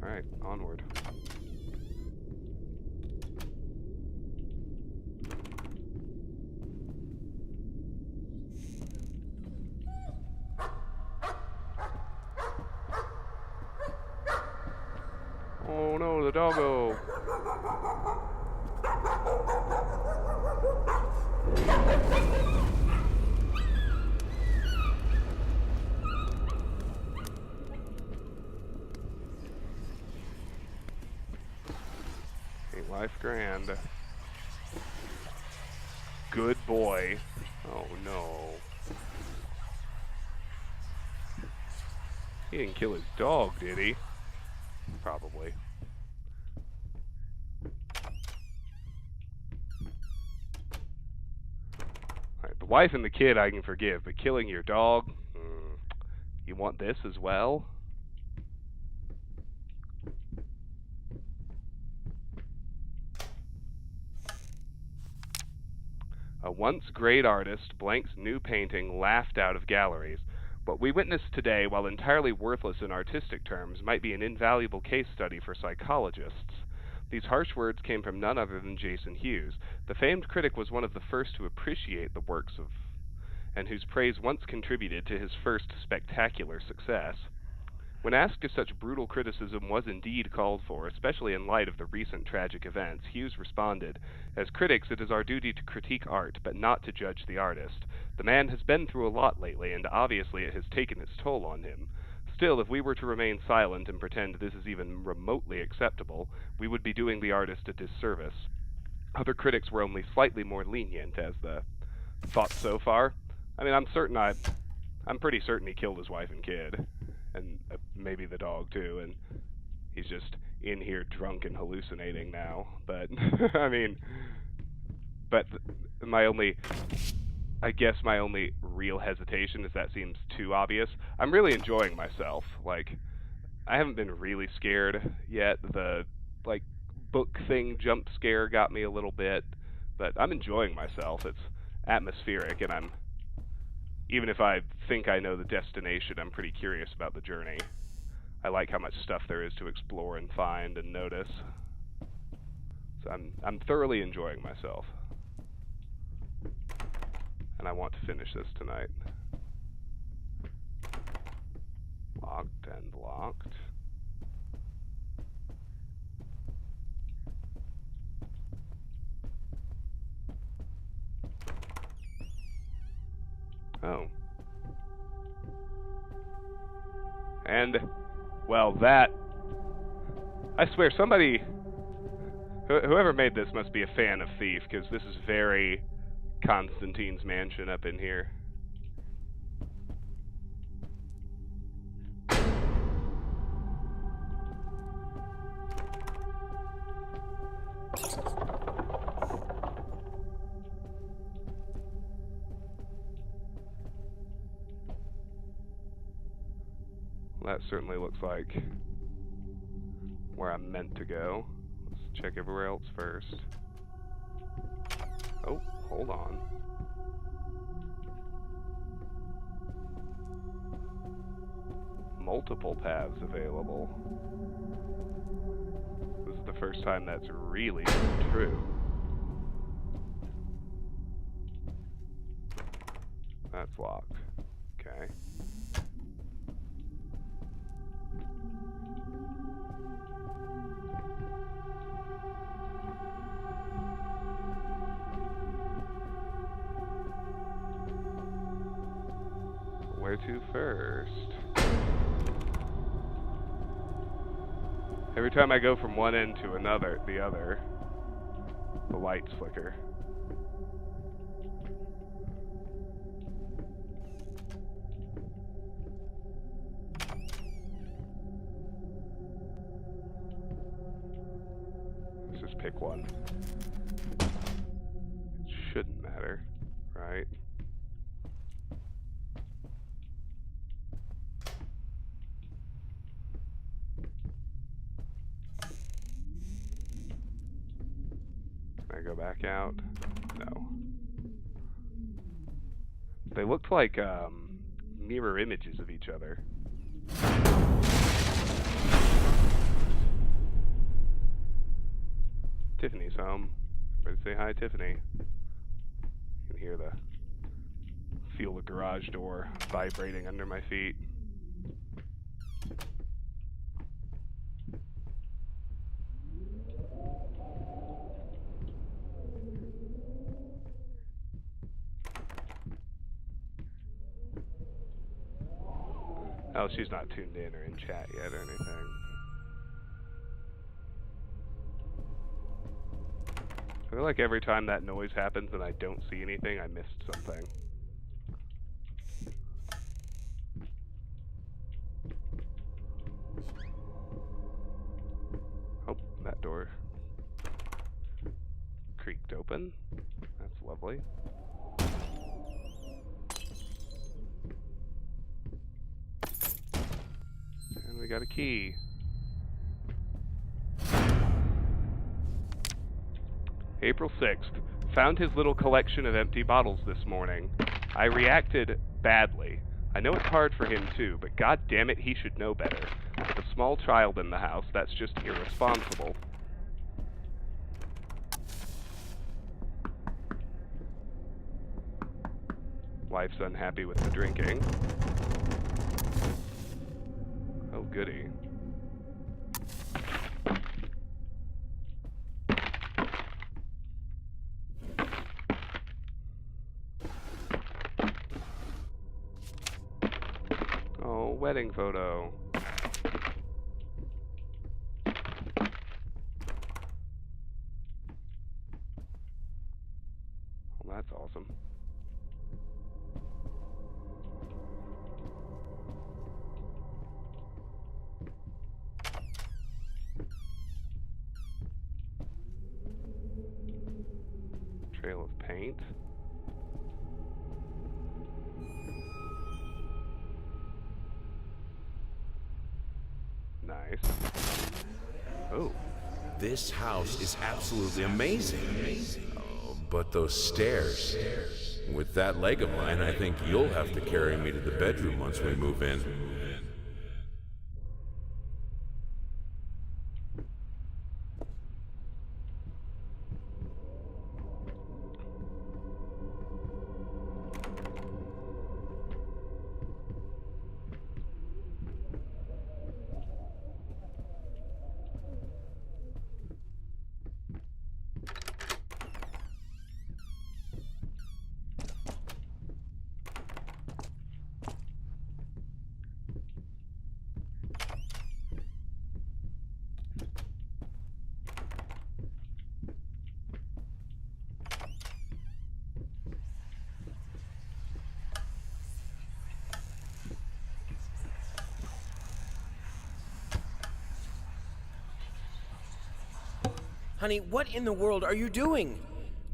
Alright, onward. Oh no, the doggo! Ain't life grand. Good boy. Oh no. He didn't kill his dog, did he? Probably. Alright, the wife and the kid I can forgive, but killing your dog? You want this as well? A once great artist, Blank's new painting laughed out of galleries. What we witnessed today, while entirely worthless in artistic terms, might be an invaluable case study for psychologists. These harsh words came from none other than Jason Hughes. The famed critic was one of the first to appreciate the works of, and whose praise once contributed to his first spectacular success. When asked if such brutal criticism was indeed called for, especially in light of the recent tragic events, Hughes responded, "As critics, it is our duty to critique art, but not to judge the artist. The man has been through a lot lately, and obviously it has taken its toll on him. Still, if we were to remain silent and pretend this is even remotely acceptable, we would be doing the artist a disservice." Other critics were only slightly more lenient, as the thoughts so far. I mean, I'm pretty certain he killed his wife and kid. And maybe the dog too, and he's just in here drunk and hallucinating now. But I mean, but my only real hesitation is that seems too obvious. I'm really enjoying myself. Like, I haven't been really scared yet. The like book thing jump scare got me a little bit, but I'm enjoying myself. It's atmospheric, and even if I think I know the destination, I'm pretty curious about the journey. I like how much stuff there is to explore and find and notice. So I'm thoroughly enjoying myself. And I want to finish this tonight. Locked and locked. Oh. And, well, that... I swear, somebody... Whoever made this must be a fan of Thief, because this is very Constantine's mansion up in here. That certainly looks like where I'm meant to go. Let's check everywhere else first. Oh, hold on. Multiple paths available. This is the first time that's really true. That's locked. Okay. Where to first? Every time I go from one end to the other, the lights flicker. Let's just pick one. It shouldn't matter, right? I go back out? No. They looked like mirror images of each other. Tiffany's home. Everybody say hi, Tiffany. You can feel the garage door vibrating under my feet. Oh, she's not tuned in or in chat yet or anything. I feel like every time that noise happens and I don't see anything, I missed something. Oh, that door creaked open. That's lovely. And we got a key. April 6th. Found his little collection of empty bottles this morning. I reacted badly. I know it's hard for him too, but god damn it, he should know better. With a small child in the house, that's just irresponsible. Wife's unhappy with the drinking. Oh, goody. Oh, wedding photo. Well, that's awesome. Trail of paint. Nice. Oh. This house is absolutely amazing. Oh, but those stairs. With that leg of mine, I think you'll have to carry me to the bedroom once we move in. Honey, what in the world are you doing?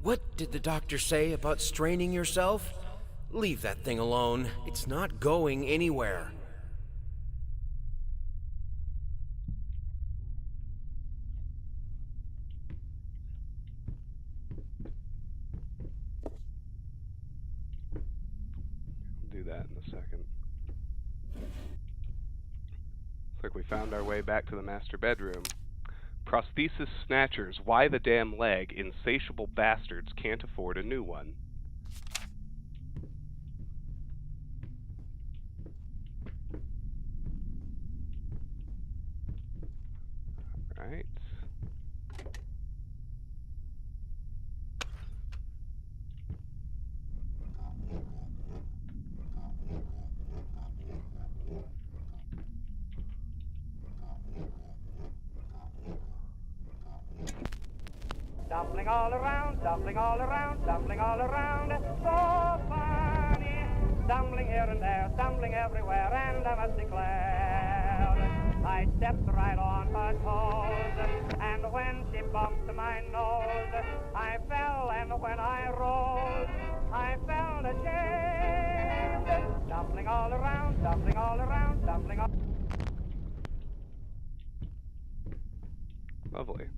What did the doctor say about straining yourself? Leave that thing alone. It's not going anywhere. I'll do that in a second. Looks like we found our way back to the master bedroom. Prosthesis snatchers, why the damn leg? Insatiable bastards can't afford a new one. Alright. Stumbling all around, stumbling all around, stumbling all around, so funny. Stumbling here and there, stumbling everywhere, and I must declare, I stepped right on her toes, and when she bumped my nose, I fell, and when I rose, I felt ashamed. Stumbling all around, stumbling all around, stumbling all... Lovely.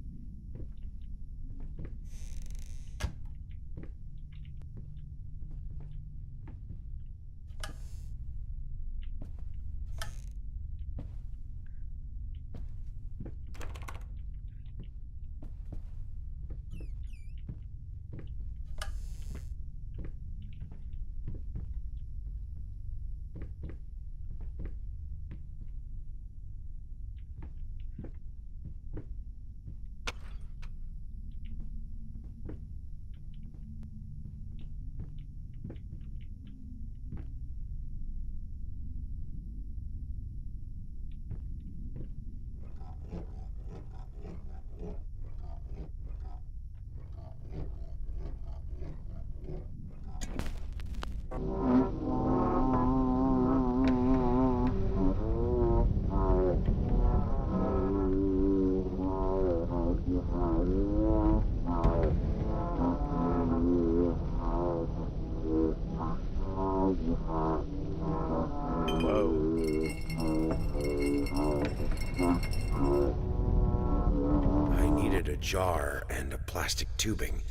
needed a jar and a plastic tubing.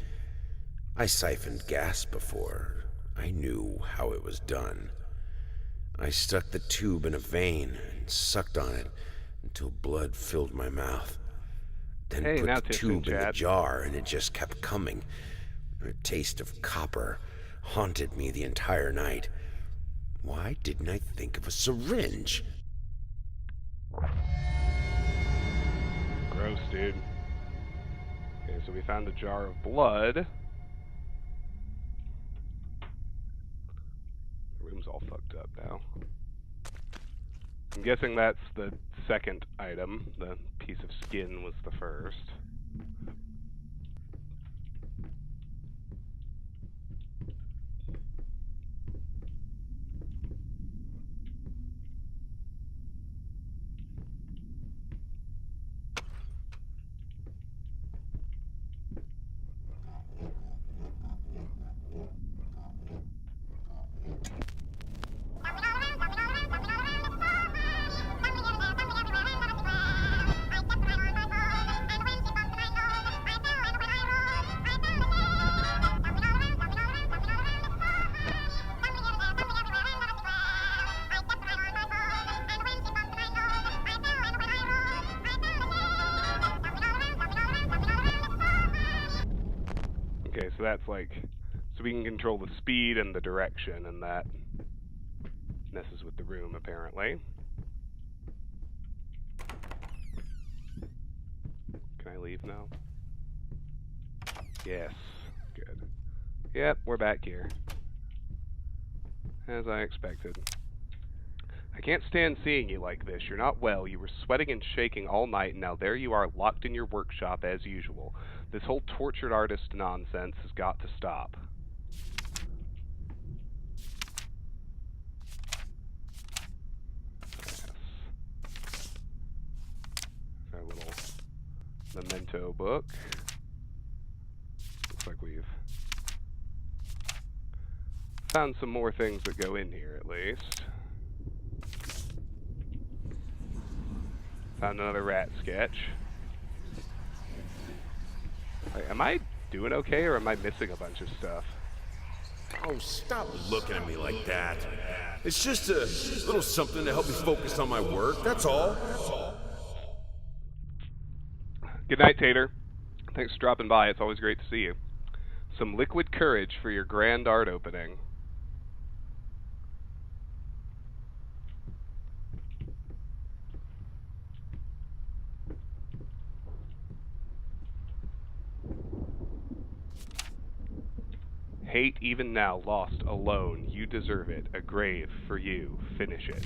I siphoned gas before. I knew how it was done. I stuck the tube in a vein and sucked on it until blood filled my mouth. Then Hey, now put the Tiffany tube in the chat. jar and it just kept coming. A taste of copper haunted me the entire night. Why didn't I think of a syringe? Gross, dude. Okay, so we found a jar of blood. The room's all fucked up now. I'm guessing that's the second item. The piece of skin was the first. Okay, so that's like, so we can control the speed and the direction, and that messes with the room, apparently. Can I leave now? Yes. Good. Yep, we're back here. As I expected. I can't stand seeing you like this. You're not well. You were sweating and shaking all night, and now there you are, locked in your workshop as usual. This whole tortured artist nonsense has got to stop. Yes. Our little memento book. Looks like we've found some more things that go in here, at least. Found another rat sketch. Like, am I doing okay, or am I missing a bunch of stuff? Oh, stop looking at me like that. It's just a little something to help me focus on my work, that's all. Good night, Tater. Thanks for dropping by. It's always great to see you. Some liquid courage for your grand art opening. Hate even now, lost, alone. You deserve it. A grave for you. Finish it.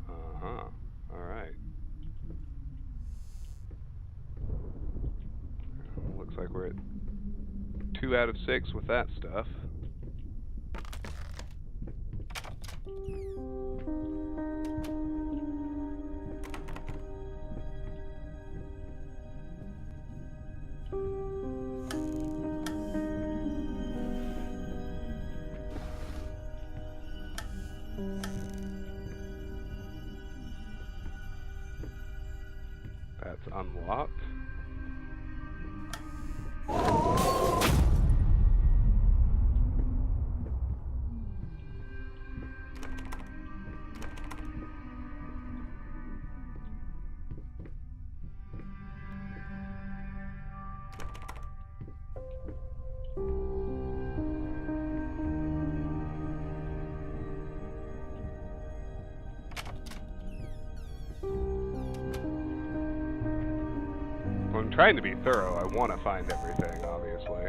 Uh-huh. Alright. Looks like we're at 2 out of 6 with that stuff. That's unlocked. Well, I'm trying to be thorough. I want to find everything, obviously.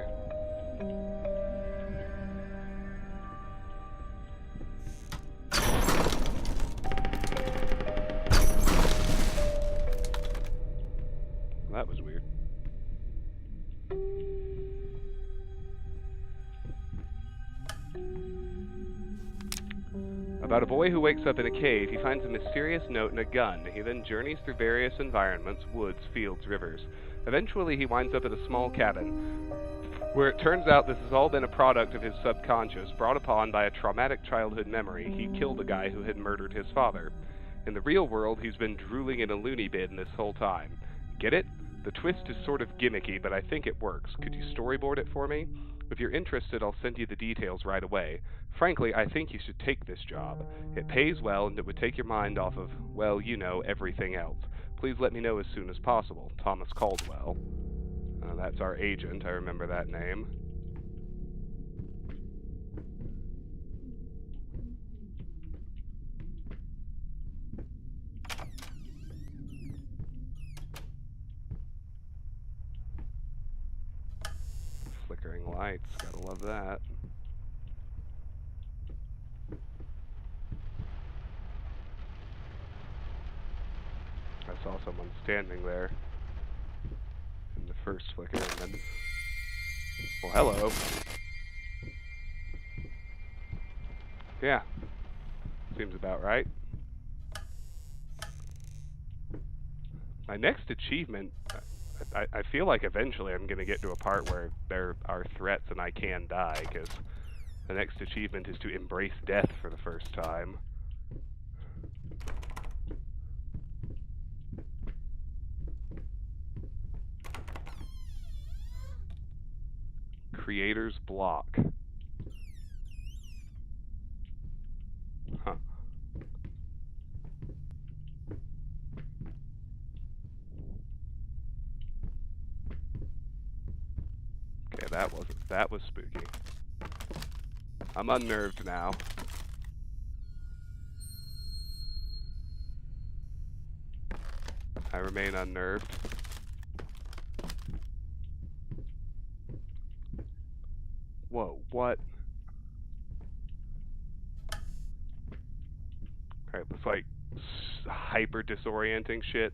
That was weird. About a boy who wakes up in a cave, he finds a mysterious note and a gun. He then journeys through various environments, woods, fields, rivers. Eventually, he winds up at a small cabin. Where it turns out this has all been a product of his subconscious, brought upon by a traumatic childhood memory. He killed a guy who had murdered his father. In the real world, he's been drooling in a loony bin this whole time. Get it? The twist is sort of gimmicky, but I think it works. Could you storyboard it for me? If you're interested, I'll send you the details right away. Frankly, I think you should take this job. It pays well, and it would take your mind off of, well, you know, everything else. Please let me know as soon as possible. Thomas Caldwell. That's our agent. I remember that name. Flickering lights. Gotta love that. I saw someone standing there in the first flicker, and then... Well, hello. Yeah. Seems about right. My next achievement... I feel like eventually I'm going to get to a part where there are threats and I can die, because the next achievement is to embrace death for the first time. Creator's block. Huh. Okay, that was spooky. I'm unnerved now. I remain unnerved. Whoa, what? Alright, looks like hyper disorienting shit.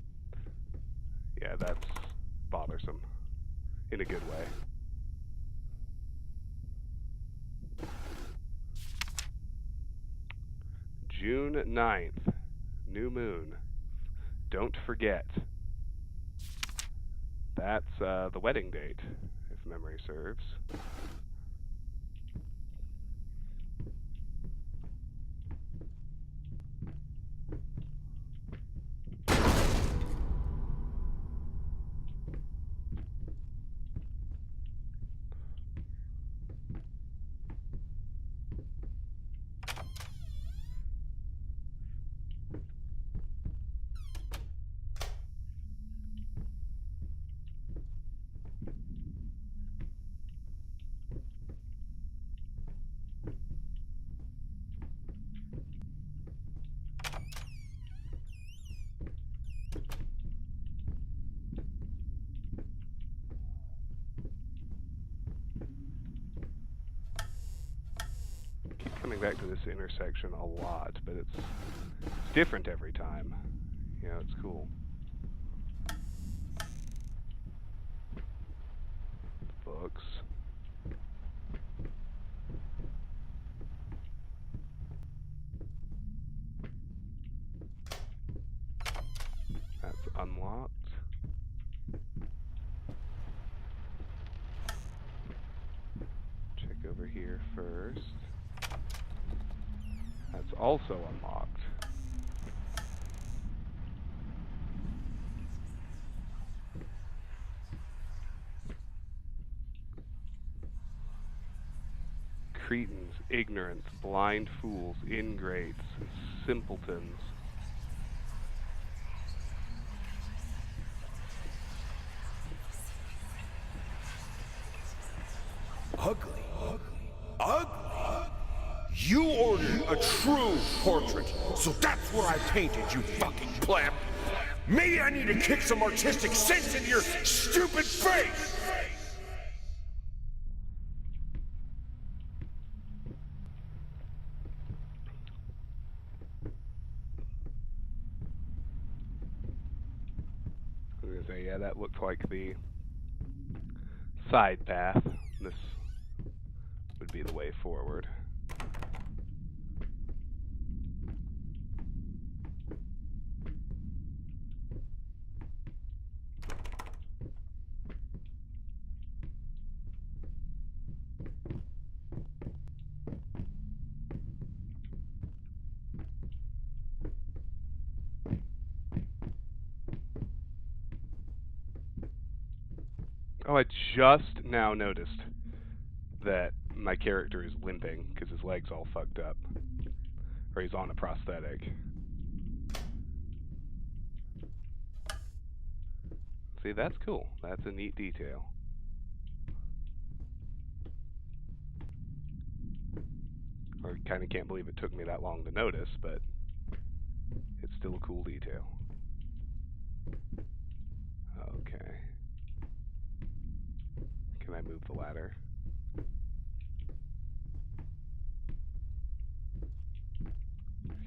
Yeah, that's bothersome. In a good way. June 9th. New moon. Don't forget. That's the wedding date, if memory serves. Coming back to this intersection a lot, but it's different every time. You know, it's cool. Books. That's unlocked. Check over here first. That's also unlocked. Cretins, ignorance, blind fools, ingrates, simpletons. Ugly. Ugly? You ordered a true portrait, so that's what I painted, you fucking pleb. Maybe I need to kick some artistic sense into your stupid face! I was gonna say, yeah, that looked like the side path. This would be the way forward. Oh, I just now noticed that my character is limping because his leg's all fucked up. Or he's on a prosthetic. See, that's cool. That's a neat detail. I kind of can't believe it took me that long to notice, but it's still a cool detail. Okay. Can I move the ladder?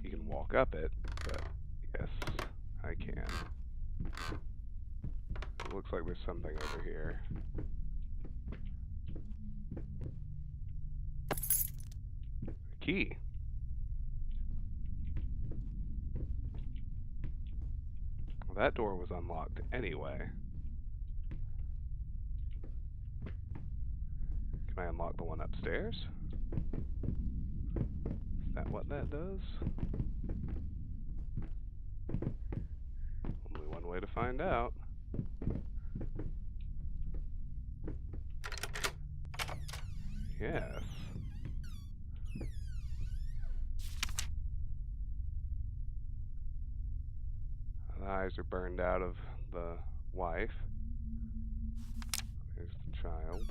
You can walk up it, but yes, I can. It looks like there's something over here. A key. Well, that door was unlocked anyway. Can I unlock the one upstairs? Is that what that does? Only one way to find out. Yes. The eyes are burned out of the wife. There's the child.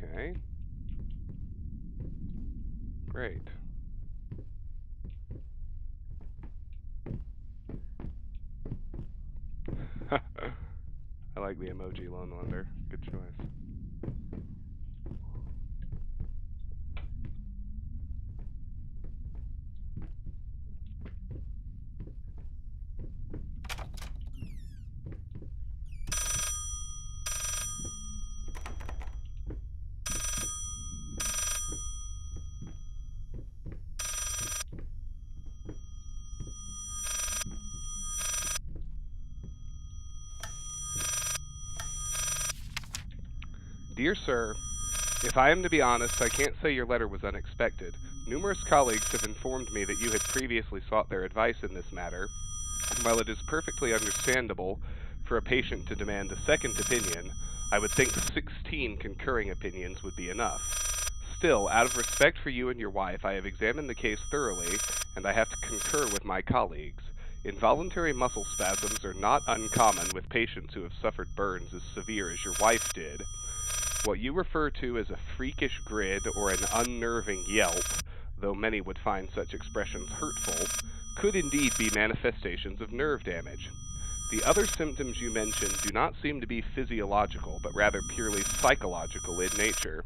Okay. Great. I like the emoji Lone Wonder. Good choice. Dear Sir, if I am to be honest, I can't say your letter was unexpected. Numerous colleagues have informed me that you had previously sought their advice in this matter, and while it is perfectly understandable for a patient to demand a second opinion, I would think 16 concurring opinions would be enough. Still, out of respect for you and your wife, I have examined the case thoroughly, and I have to concur with my colleagues. Involuntary muscle spasms are not uncommon with patients who have suffered burns as severe as your wife did. What you refer to as a freakish grid or an unnerving yelp, though many would find such expressions hurtful, could indeed be manifestations of nerve damage. The other symptoms you mentioned do not seem to be physiological, but rather purely psychological in nature.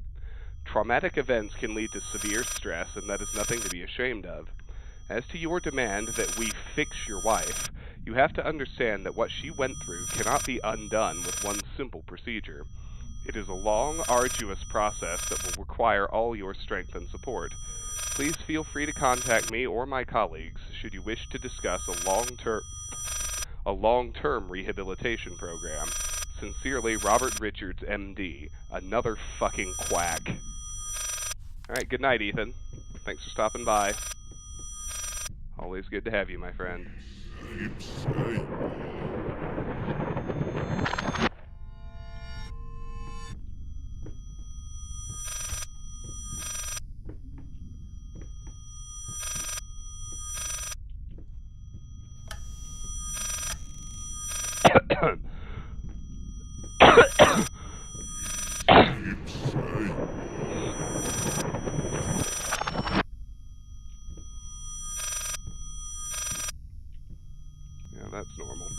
Traumatic events can lead to severe stress, and that is nothing to be ashamed of. As to your demand that we fix your wife, you have to understand that what she went through cannot be undone with one simple procedure. It is a long, arduous process that will require all your strength and support. Please feel free to contact me or my colleagues should you wish to discuss a long-term rehabilitation program. Sincerely, Robert Richards, MD. Another fucking quack. Alright, good night, Ethan. Thanks for stopping by. Always good to have you, my friend. Yeah, that's normal.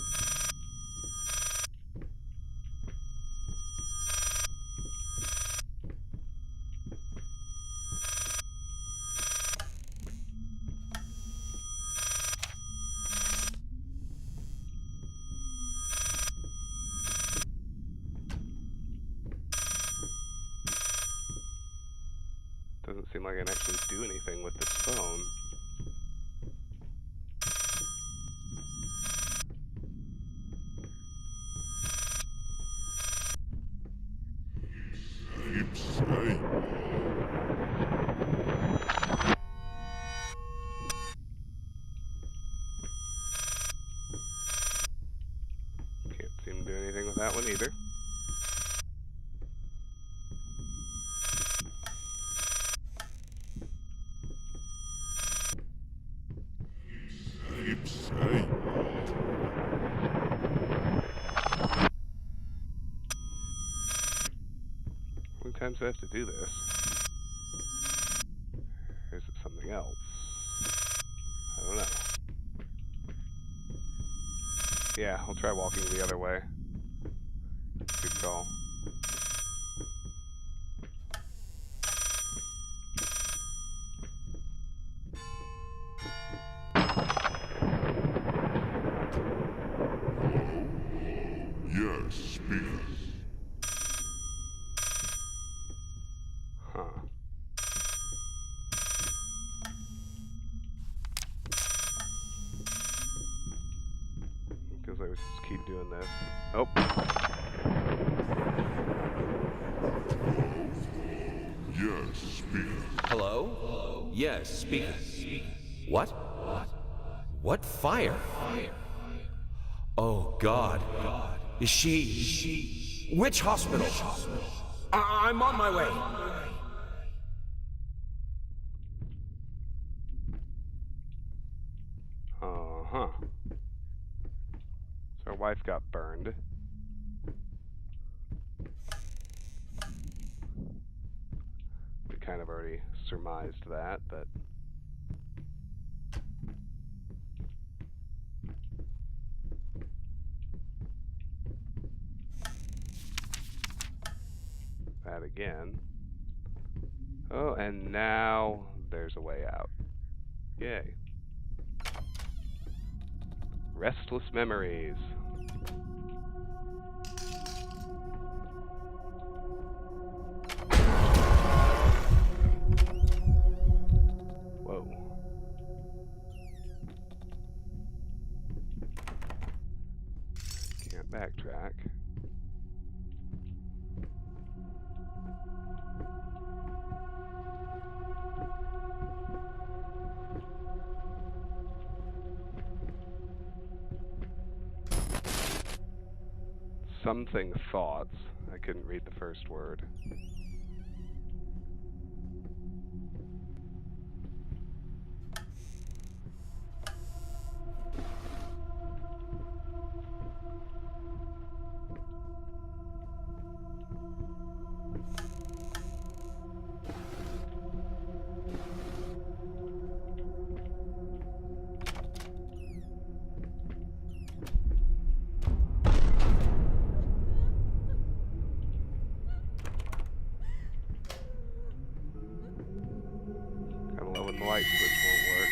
Doesn't seem like I can actually do anything with this phone. Can't seem to do anything that one either. How many times do I have to do this? Or is it something else? I don't know. Yeah, I'll try walking the other way. Good call. Yes, speaking. Huh. Because I was just keep doing this. Oh. Yes, speaking. Hello? Yes, speaking. What? What fire? Oh, God. Is she... Which hospital? I'm on my way. Uh-huh. So our wife got burned. We kind of already surmised that, but... that again. Oh, and now there's a way out. Yay. Restless memories. Whoa. Can't backtrack. Something thoughts. I couldn't read the first word. Kinda low when the light switch won't work.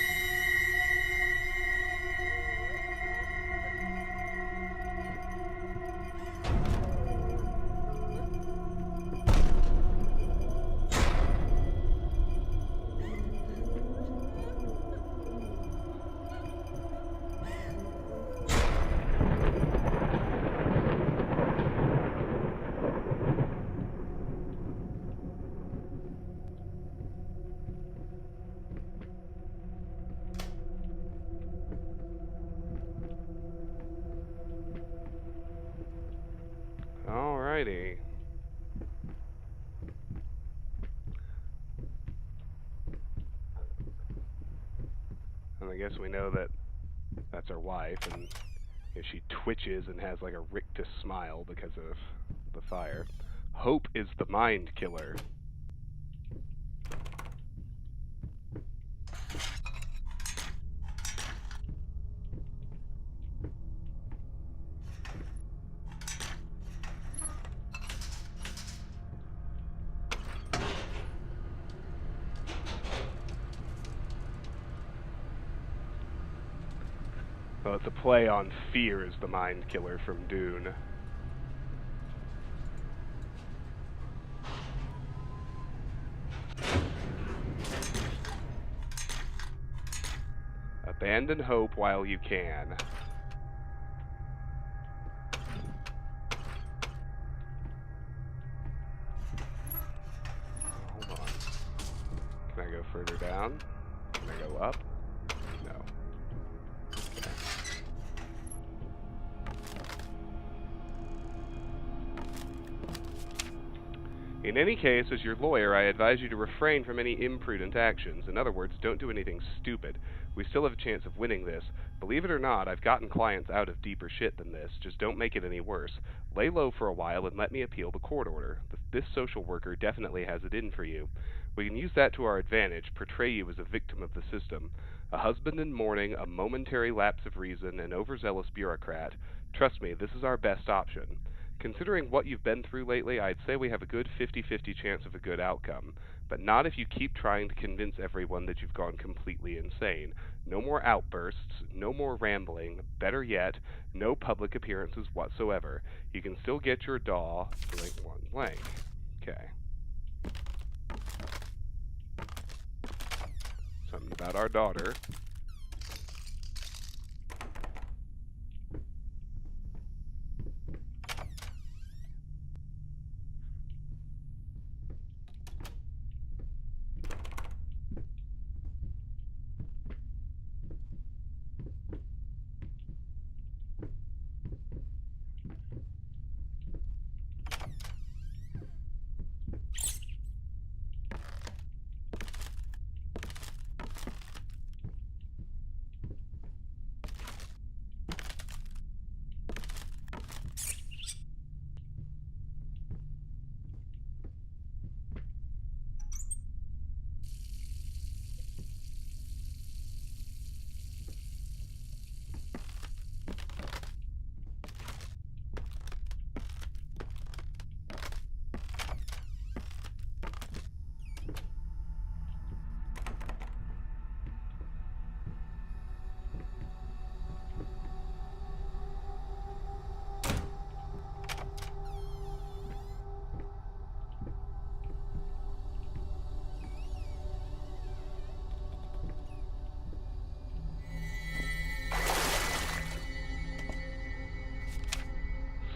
Alrighty. And I guess we know that that's our wife, and if she twitches and has like a rictus smile because of the fire. Hope is the mind killer. Well, it's a play on Fear is the mind killer from Dune. Abandon hope while you can. Hold on. Can I go further down? Can I go up? No. Okay. In any case, as your lawyer, I advise you to refrain from any imprudent actions. In other words, don't do anything stupid. We still have a chance of winning this. Believe it or not, I've gotten clients out of deeper shit than this. Just don't make it any worse. Lay low for a while and let me appeal the court order. This social worker definitely has it in for you. We can use that to our advantage, portray you as a victim of the system. A husband in mourning, a momentary lapse of reason, an overzealous bureaucrat. Trust me, this is our best option. Considering what you've been through lately, I'd say we have a good 50-50 chance of a good outcome. But not if you keep trying to convince everyone that you've gone completely insane. No more outbursts, no more rambling, better yet, no public appearances whatsoever. You can still get your DAW blank. Okay. Something about our daughter.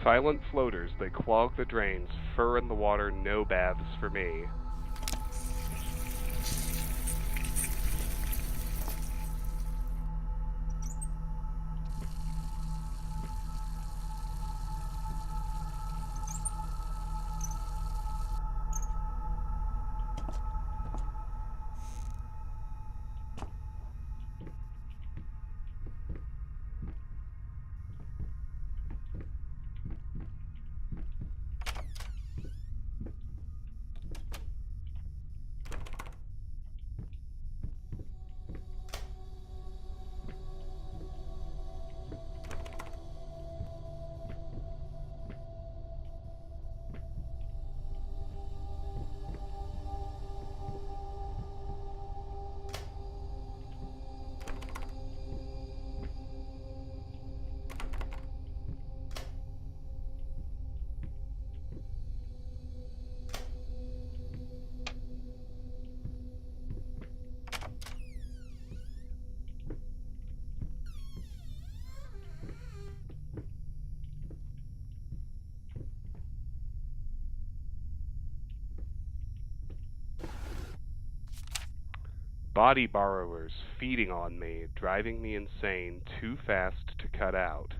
Silent floaters, they clog the drains, fur in the water, no baths for me. Body borrowers feeding on me, driving me insane, too fast to cut out.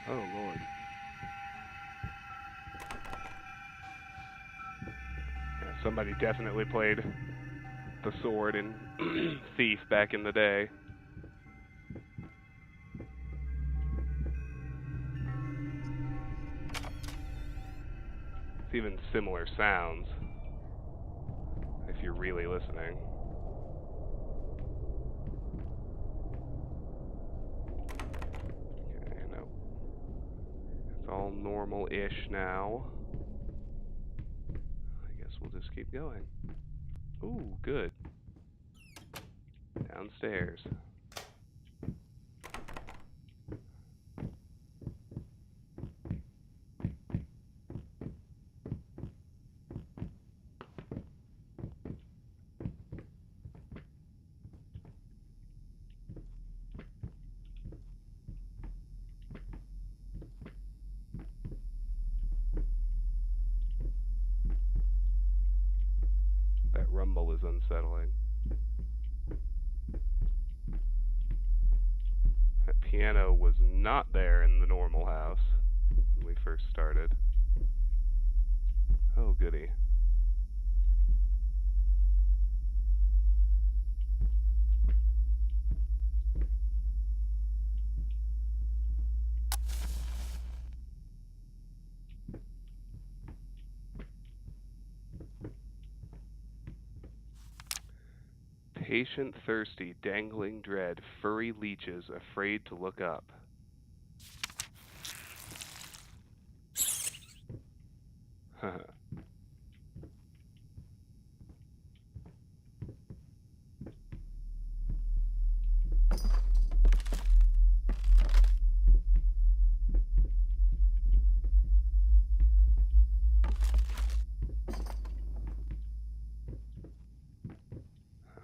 Oh, Lord. Yeah, somebody definitely played the sword in Thief back in the day. It's even similar sounds, if you're really listening. All normal-ish now. I guess we'll just keep going. Ooh, good. Downstairs. rumble is unsettling. That piano was not there in the normal house when we first started. Oh, goody. Patient, thirsty, dangling dread, furry leeches, afraid to look up.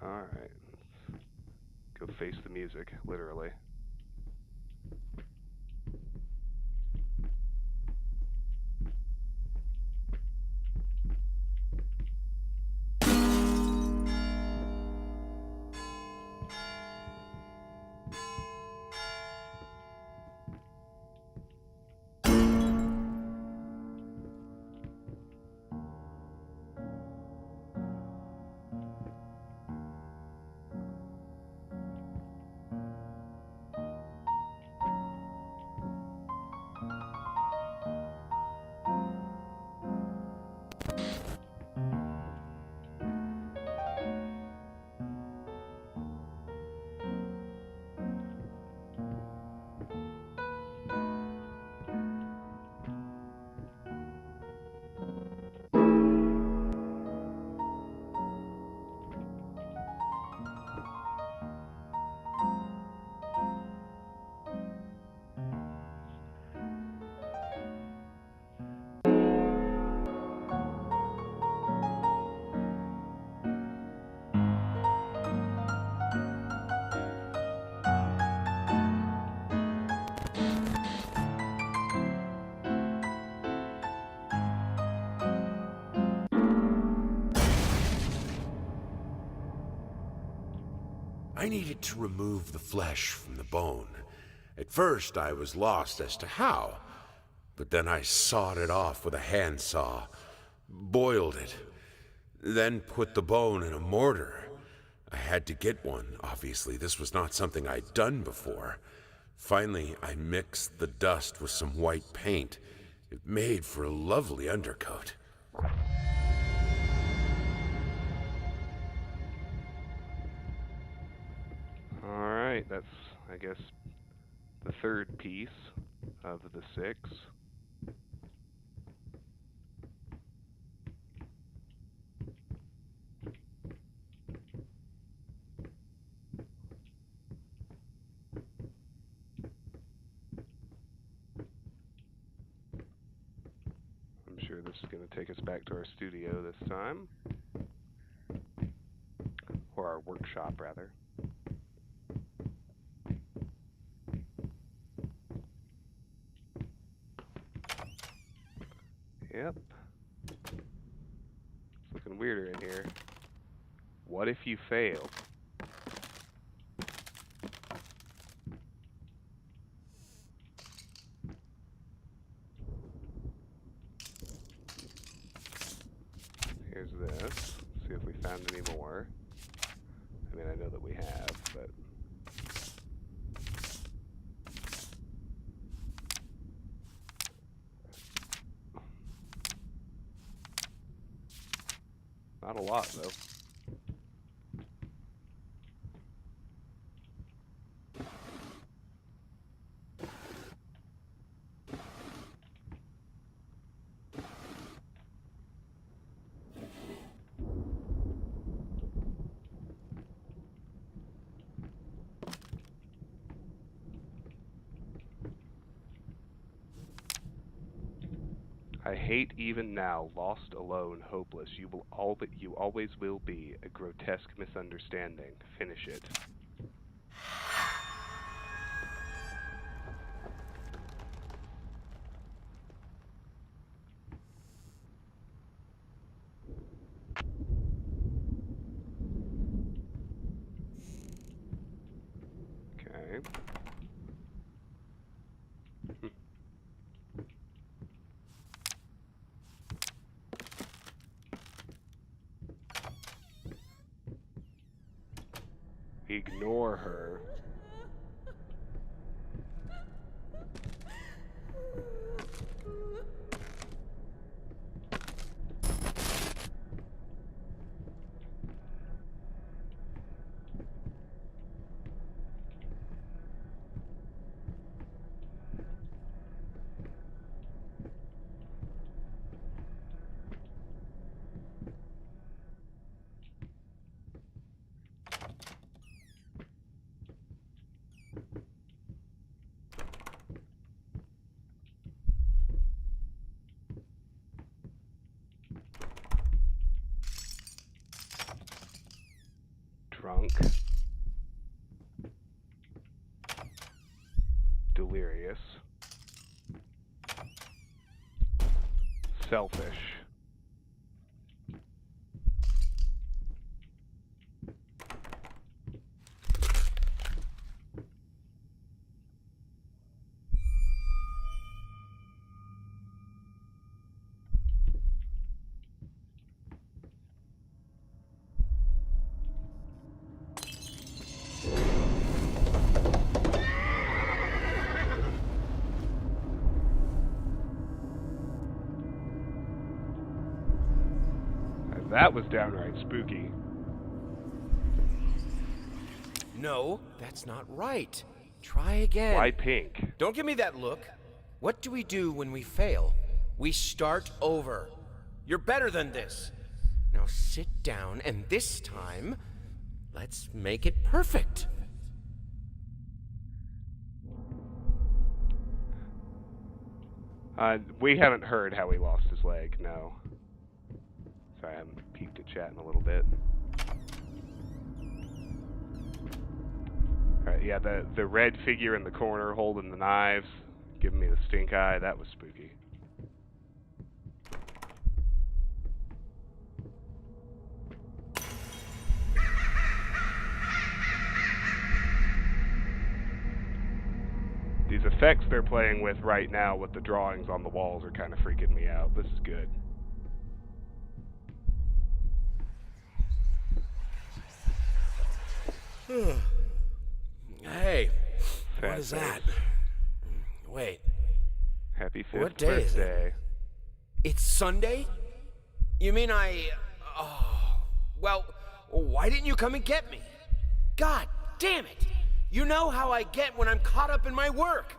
Alright. Go face the music, literally. I needed to remove the flesh from the bone. At first, I was lost as to how, but then I sawed it off with a handsaw, boiled it, then put the bone in a mortar. I had to get one, obviously. This was not something I'd done before. Finally, I mixed the dust with some white paint. It made for a lovely undercoat. Alright, that's, I guess, the third piece of the 6. I'm sure this is going to take us back to our studio this time. Or our workshop, rather. Yep. It's looking weirder in here. What if you failed? Here's this. See if we found any more. I mean, I know that we have, but... not a lot, though. I hate even now, lost, alone, hopeless. You always will be a grotesque misunderstanding. Finish it. Ignore her. Drunk. Delirious. Selfish. That was downright spooky. No, that's not right. Try again. Why pink? Don't give me that look. What do we do when we fail? We start over. You're better than this. Now sit down, and this time, let's make it perfect. We haven't heard how he lost his leg, no. Sorry, I haven't peeked at chat in a little bit. Alright, yeah, the red figure in the corner holding the knives, giving me the stink eye, that was spooky. These effects they're playing with right now with the drawings on the walls are kind of freaking me out. This is good. Hey, Fat what is face. that? Wait, Happy 5th What day is it? birthday. it's Sunday? You mean Oh, well, why didn't you come and get me? God damn it! You know how I get when I'm caught up in my work.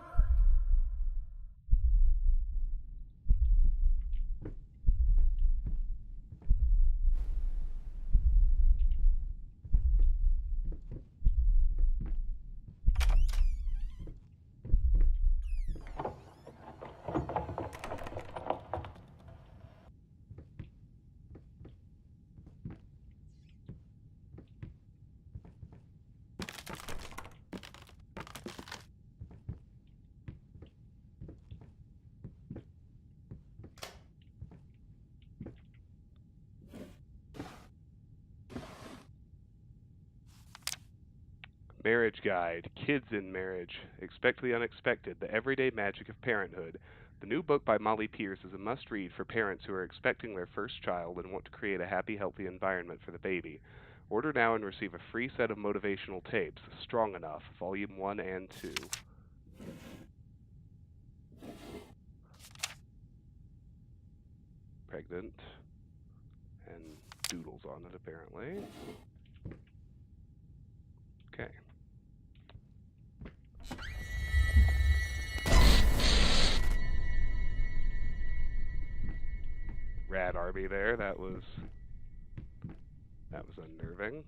Marriage Guide, Kids in Marriage, Expect the Unexpected, The Everyday Magic of Parenthood. The new book by Molly Pierce is a must-read for parents who are expecting their first child and want to create a happy, healthy environment for the baby. Order now and receive a free set of motivational tapes, Strong Enough, Volume 1 and 2. Pregnant. And doodles on it, apparently. Okay. Rad Arby there, that was unnerving.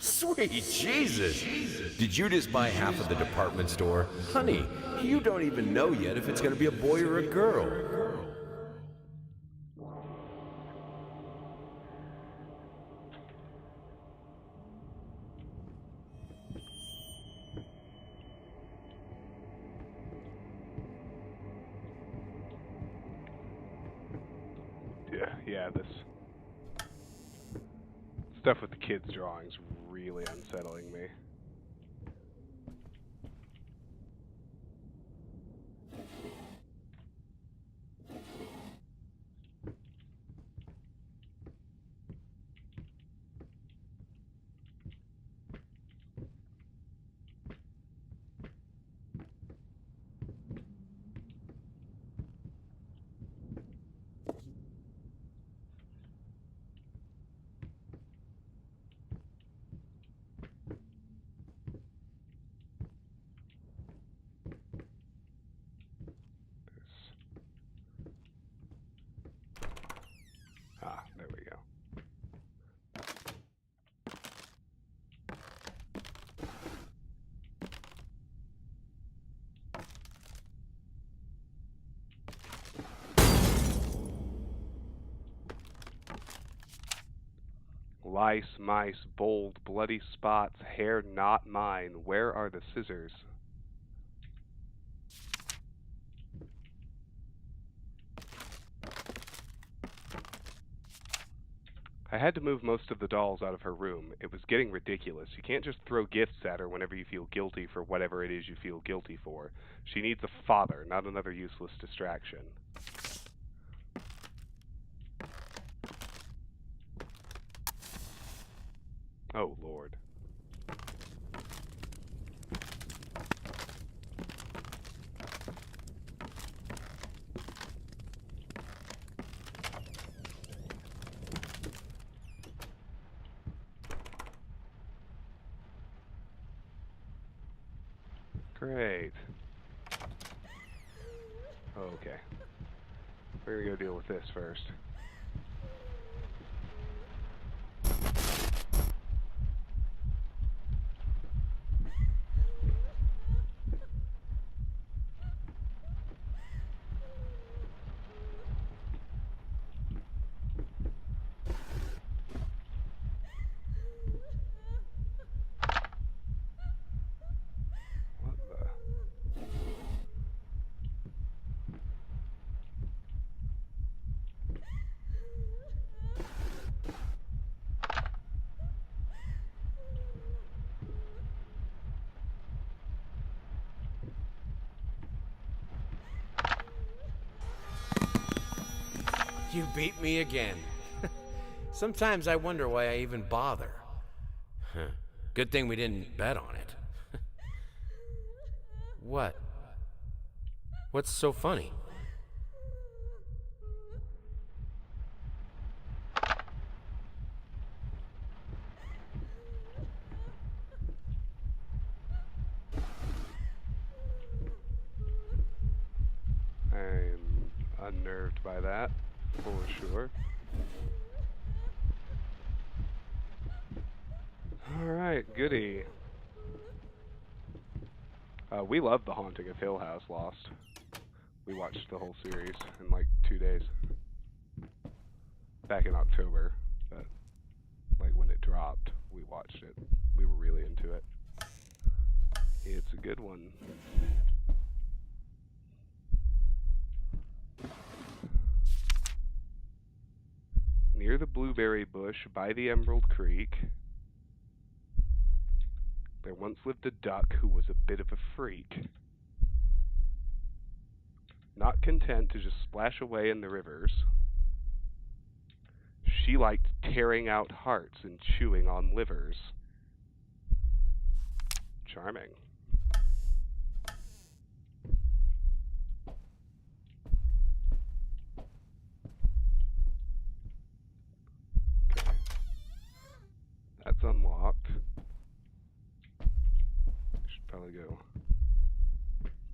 Sweet Jesus! Did you just buy half of the department store? Honey, you don't even know yet if it's gonna be a boy or a girl. Yeah, this stuff with the kids' drawings really unsettling me. There we go. Lice, mice, bold, bloody spots, hair not mine. Where are the scissors? I had to move most of the dolls out of her room. It was getting ridiculous. You can't just throw gifts at her whenever you feel guilty for whatever it is you feel guilty for. She needs a father, not another useless distraction. Oh, Lord. Great. Okay. We're gonna go deal with this first. What the? You beat me again. Sometimes I wonder why I even bother. Good thing we didn't bet on it. What? What's so funny? I'm unnerved by that, for sure. Alright, goody. We love The Haunting of Hill House Lost. We watched the whole series in like 2 days. Back in October, but like when it dropped, we watched it. We were really into it. It's a good one. Near the blueberry bush by the Emerald Creek, there once lived a duck who was a bit of a freak. Not content to just splash away in the rivers, she liked tearing out hearts and chewing on livers. Charming. Okay. That's unlocked. Should probably go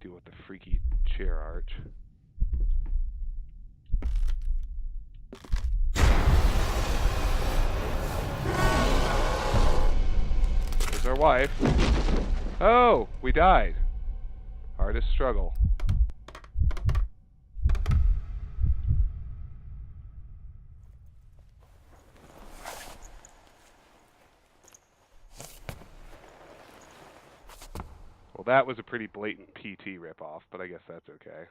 deal with the freaky chair arch. There's our wife. Oh, we died. Hardest struggle. Well, that was a pretty blatant PT ripoff, but I guess that's okay.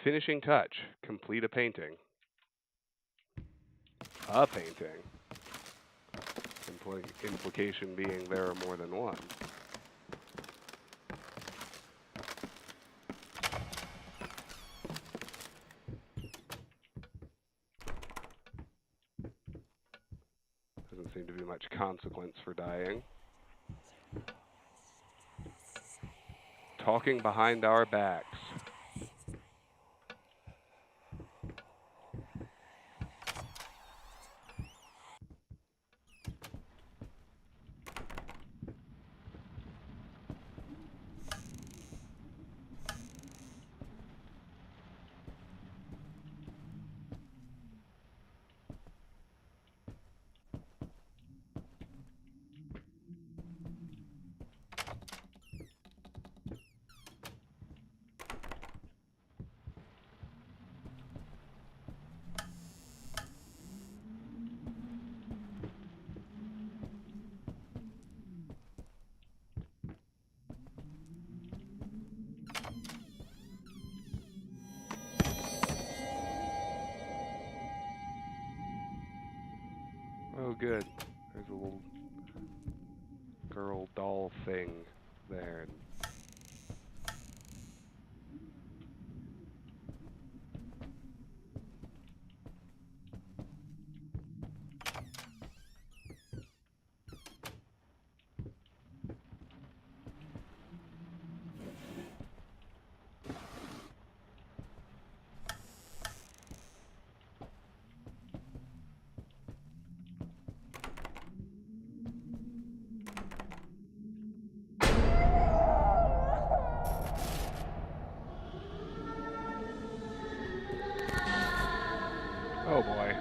Finishing touch. Complete a painting. a painting. Implication being there are more than one. Doesn't seem to be much consequence for dying. Talking behind our backs. Oh, good. There's a little girl doll thing there. Oh boy.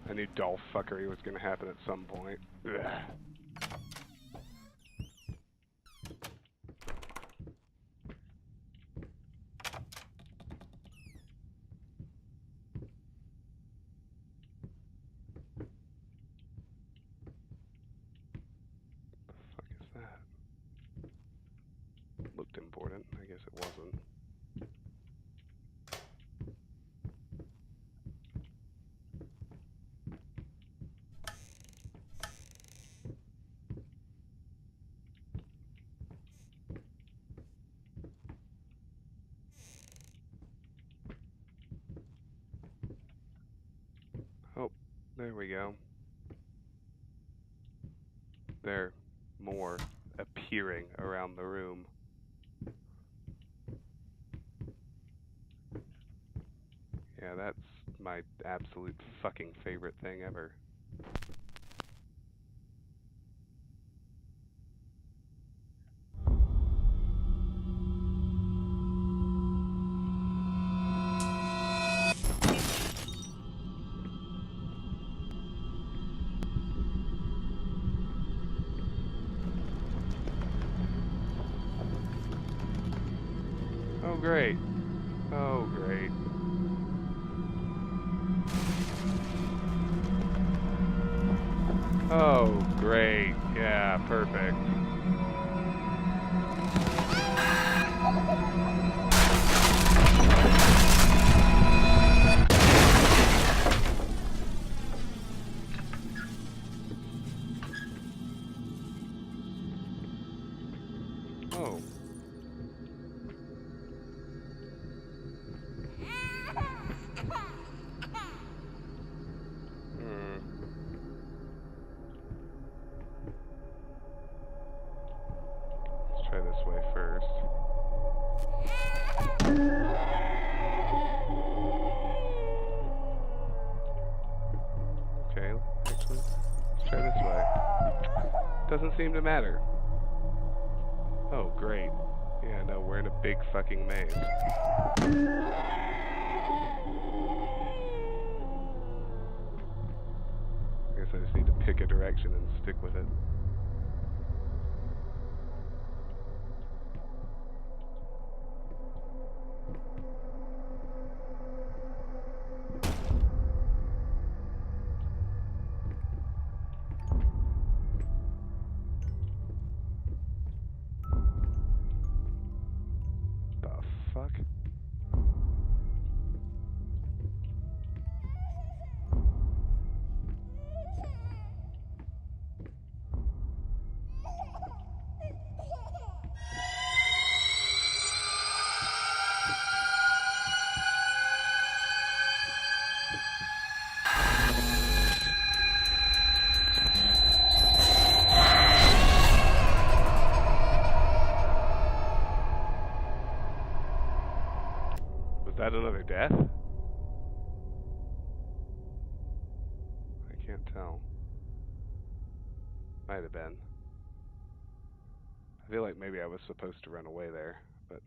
I knew doll fuckery was gonna happen at some point. Ugh. Looked important. I guess it wasn't. Oh, there we go. There, more appearing around the room. Yeah, that's my absolute fucking favorite thing ever. Oh, great. Oh, great. Oh, great. Yeah, perfect. Oh. Let's try this way first. Okay, actually, let's try this way. Doesn't seem to matter. Oh, great. Yeah, no, we're in a big fucking maze. I guess I just need to pick a direction and stick with it. fuck? Was that another death? I can't tell. Might have been. I feel like maybe I was supposed to run away there, but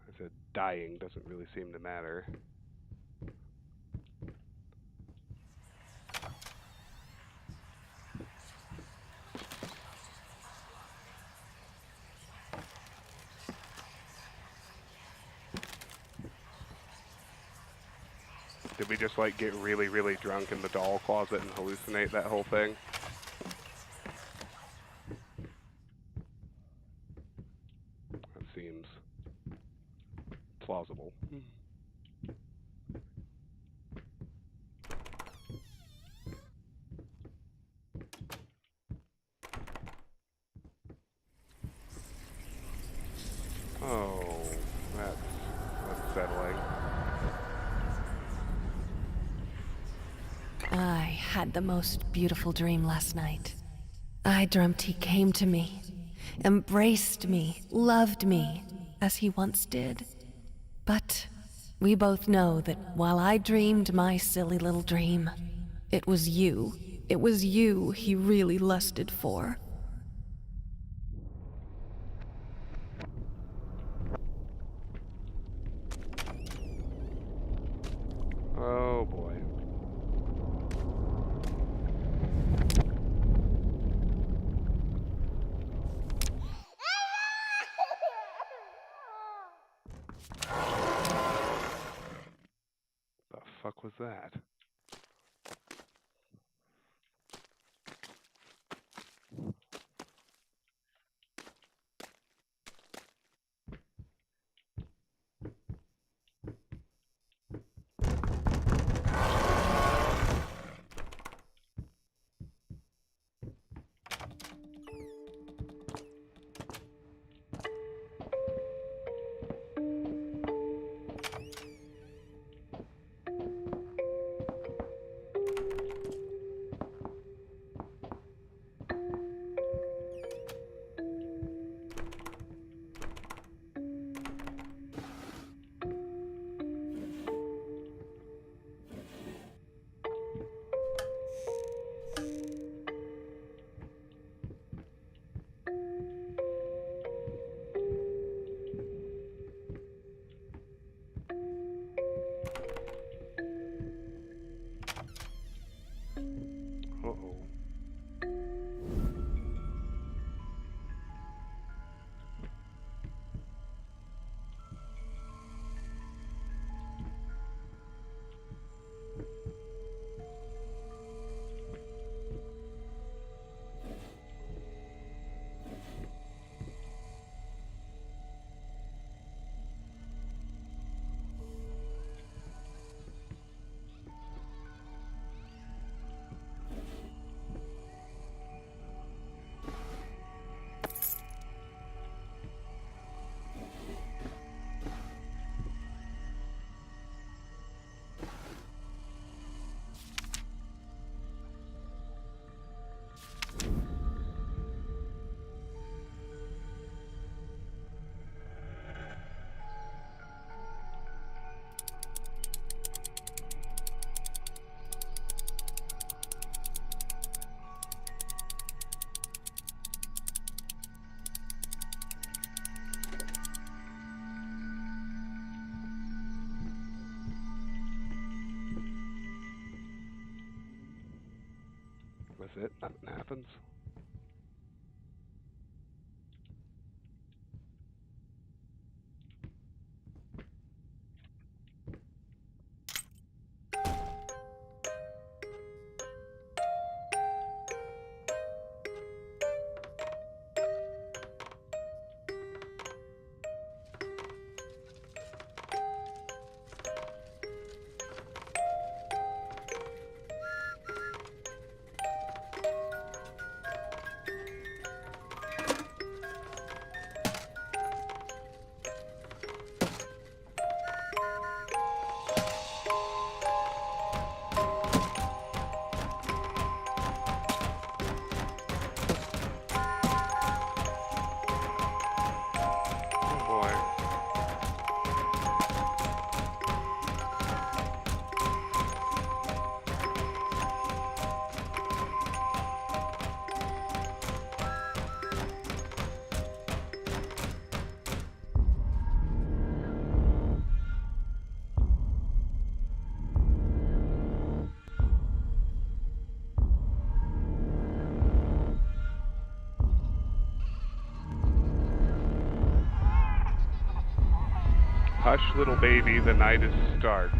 I said dying doesn't really seem to matter. Did we just like get really, really drunk in the doll closet and hallucinate that whole thing? That seems plausible. Oh, that's unsettling. I had the most beautiful dream last night. I dreamt he came to me, embraced me, loved me, as he once did. But we both know that while I dreamed my silly little dream, it was you he really lusted for. Oh boy. The fuck was that? Uh-oh. Was it? Nothing happens? Hush, little baby, the night is stark.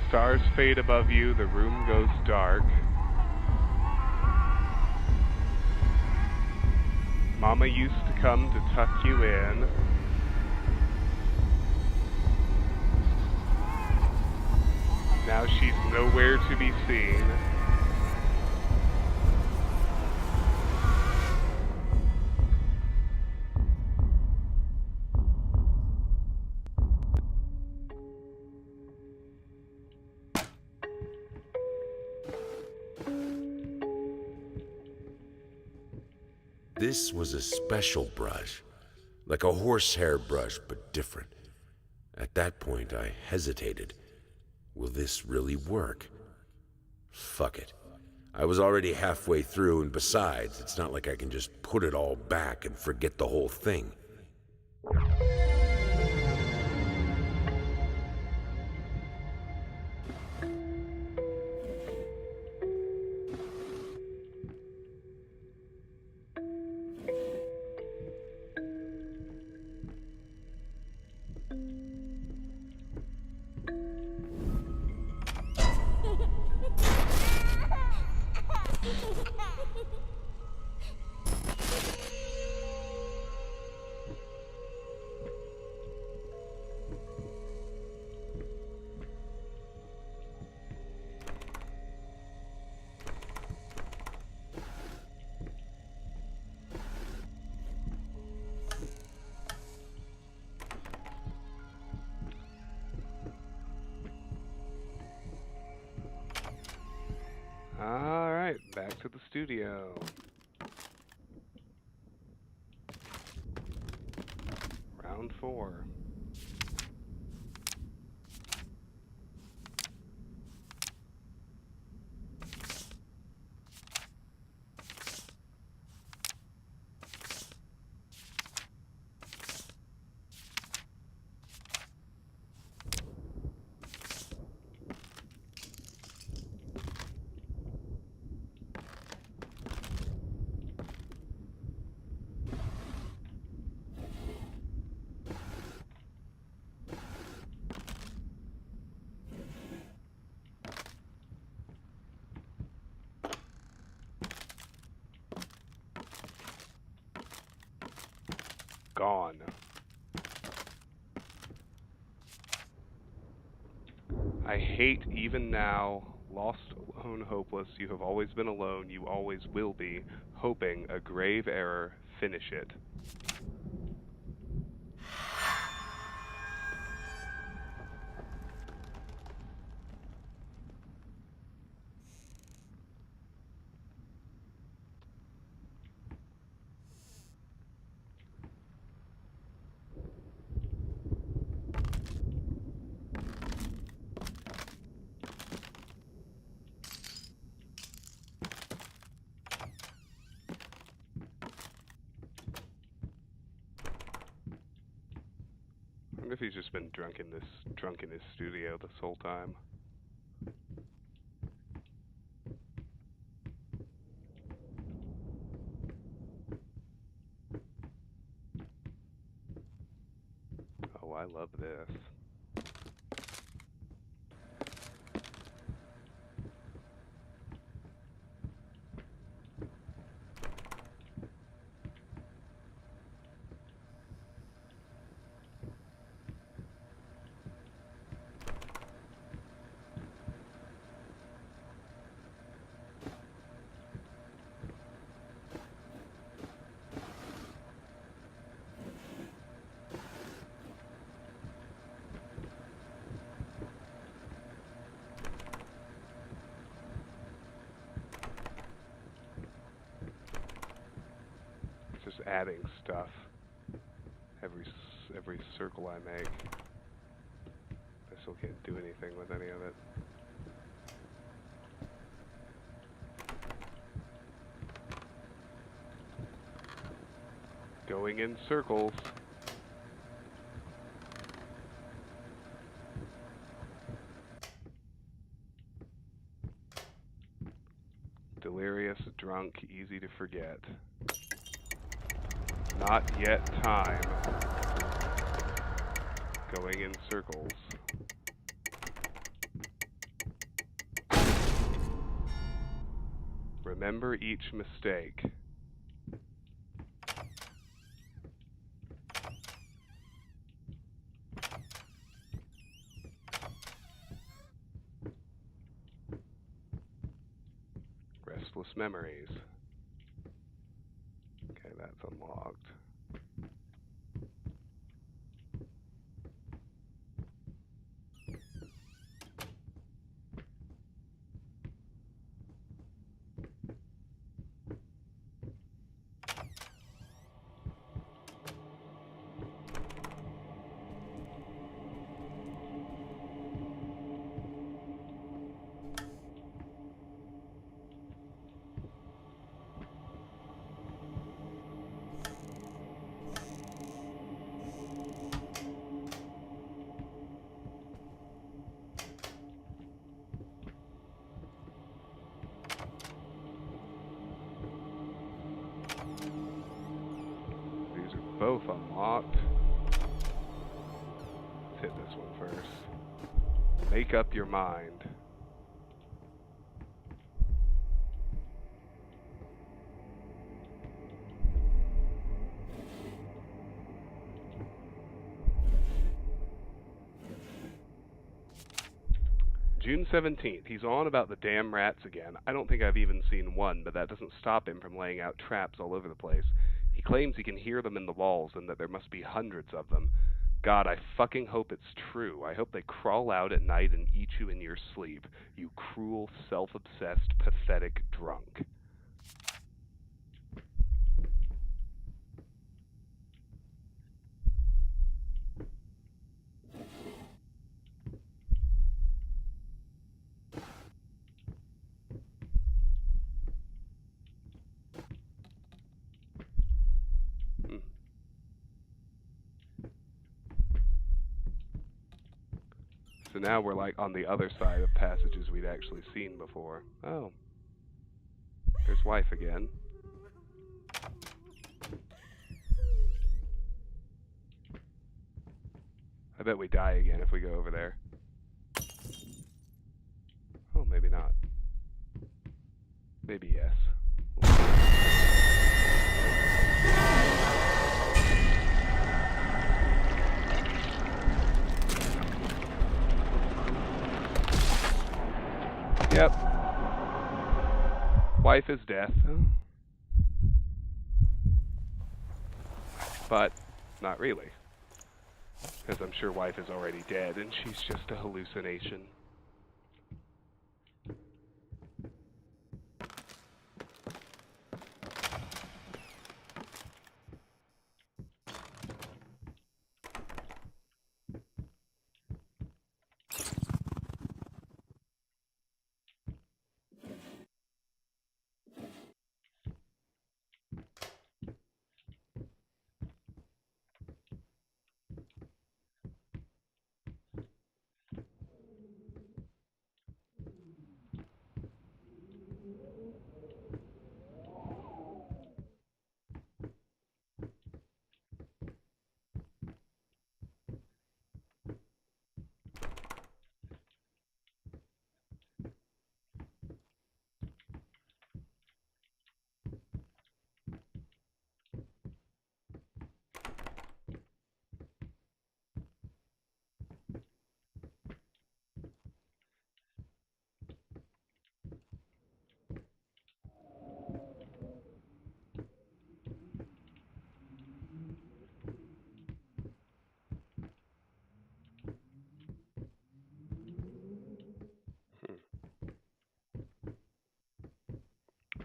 Stars fade above you, the room goes dark. Mama used to come to tuck you in. Now she's nowhere to be seen. This was a special brush, like a horsehair brush, but different. At that point, I hesitated. Will this really work? Fuck it. I was already halfway through, and besides, it's not like I can just put it all back and forget the whole thing. Alright, back to the studio. Round 4. Gone. I hate even now, lost, alone, hopeless, you have always been alone, you always will be, hoping a grave error, finish it. I wonder if he's just been drunk in his studio this whole time. Oh, I love this. Just adding stuff every circle I make. I still can't do anything with any of it. Going in circles. Delirious, drunk, easy to forget. Not yet time. Going in circles. Remember each mistake. Restless memories. Okay, that's unlocked. These are both unlocked. Let's hit this one first. Make up your mind. June 17th. He's on about the damn rats again. I don't think I've even seen one, but that doesn't stop him from laying out traps all over the place. He claims he can hear them in the walls and that there must be hundreds of them. God, I fucking hope it's true. I hope they crawl out at night and eat you in your sleep, you cruel, self-obsessed, pathetic drunk. So now we're like on the other side of passages we'd actually seen before. Oh. There's wife again. I bet we die again if we go over there. Oh, maybe not. Maybe yes. Yep. Wife is death. But not really. Because I'm sure wife is already dead and she's just a hallucination.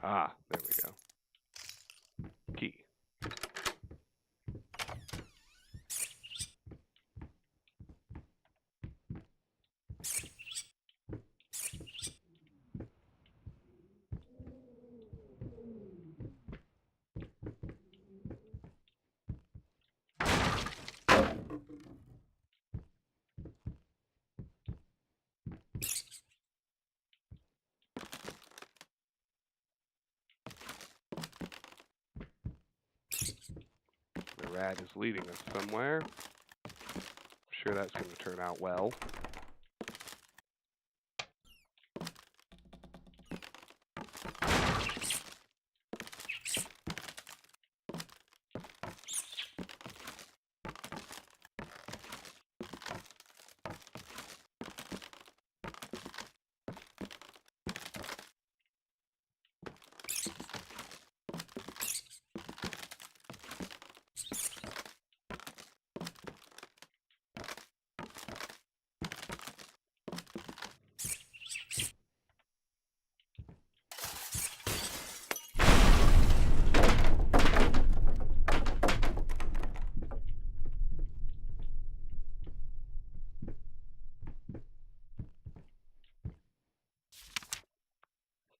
Ah, there we go. Key. rat is leading us somewhere. I'm sure that's going to turn out well.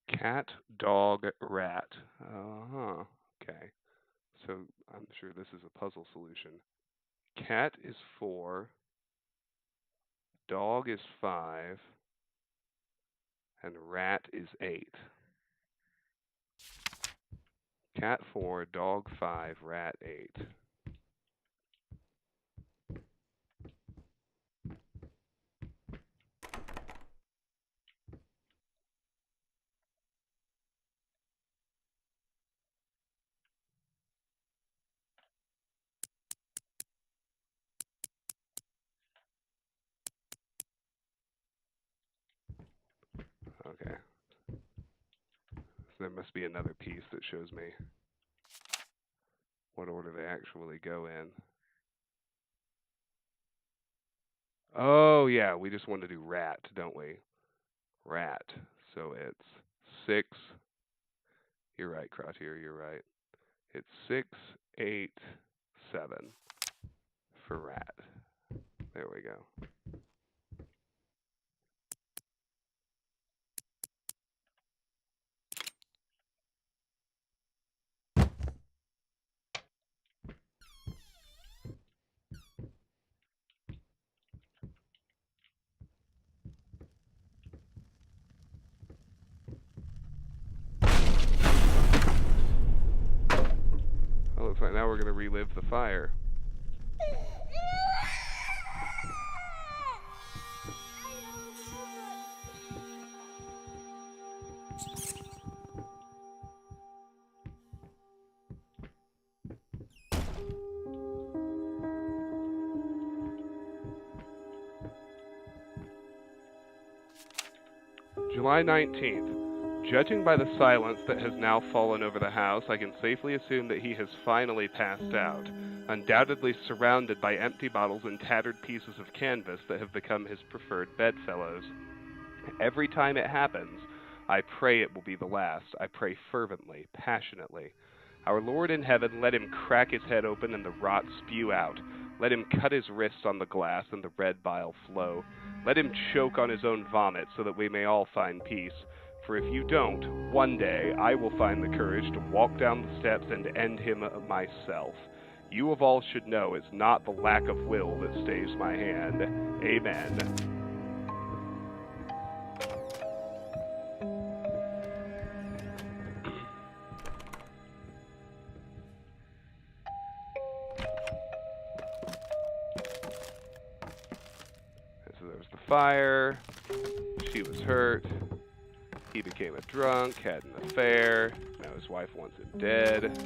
Cat, dog, rat. Uh-huh. Okay. So I'm sure this is a puzzle solution. Cat is 4, dog is 5, and rat is 8. Cat 4, dog 5, rat 8. Okay. So there must be another piece that shows me what order they actually go in. Oh, yeah, we just want to do rat, don't we? Rat. So it's 6. You're right, Krautier, you're right. It's 6, 8, 7 for rat. There we go. Oh, looks like now we're going to relive the fire. July 19th. Judging by the silence that has now fallen over the house, I can safely assume that he has finally passed out, undoubtedly surrounded by empty bottles and tattered pieces of canvas that have become his preferred bedfellows. Every time it happens, I pray it will be the last. I pray fervently, passionately. Our Lord in heaven, let him crack his head open and the rot spew out. Let him cut his wrists on the glass and the red bile flow. Let him choke on his own vomit so that we may all find peace. For if you don't, one day I will find the courage to walk down the steps and end him myself. You of all should know it's not the lack of will that stays my hand. Amen. So there was the fire. She was hurt. He became a drunk, had an affair. Now his wife wants him dead.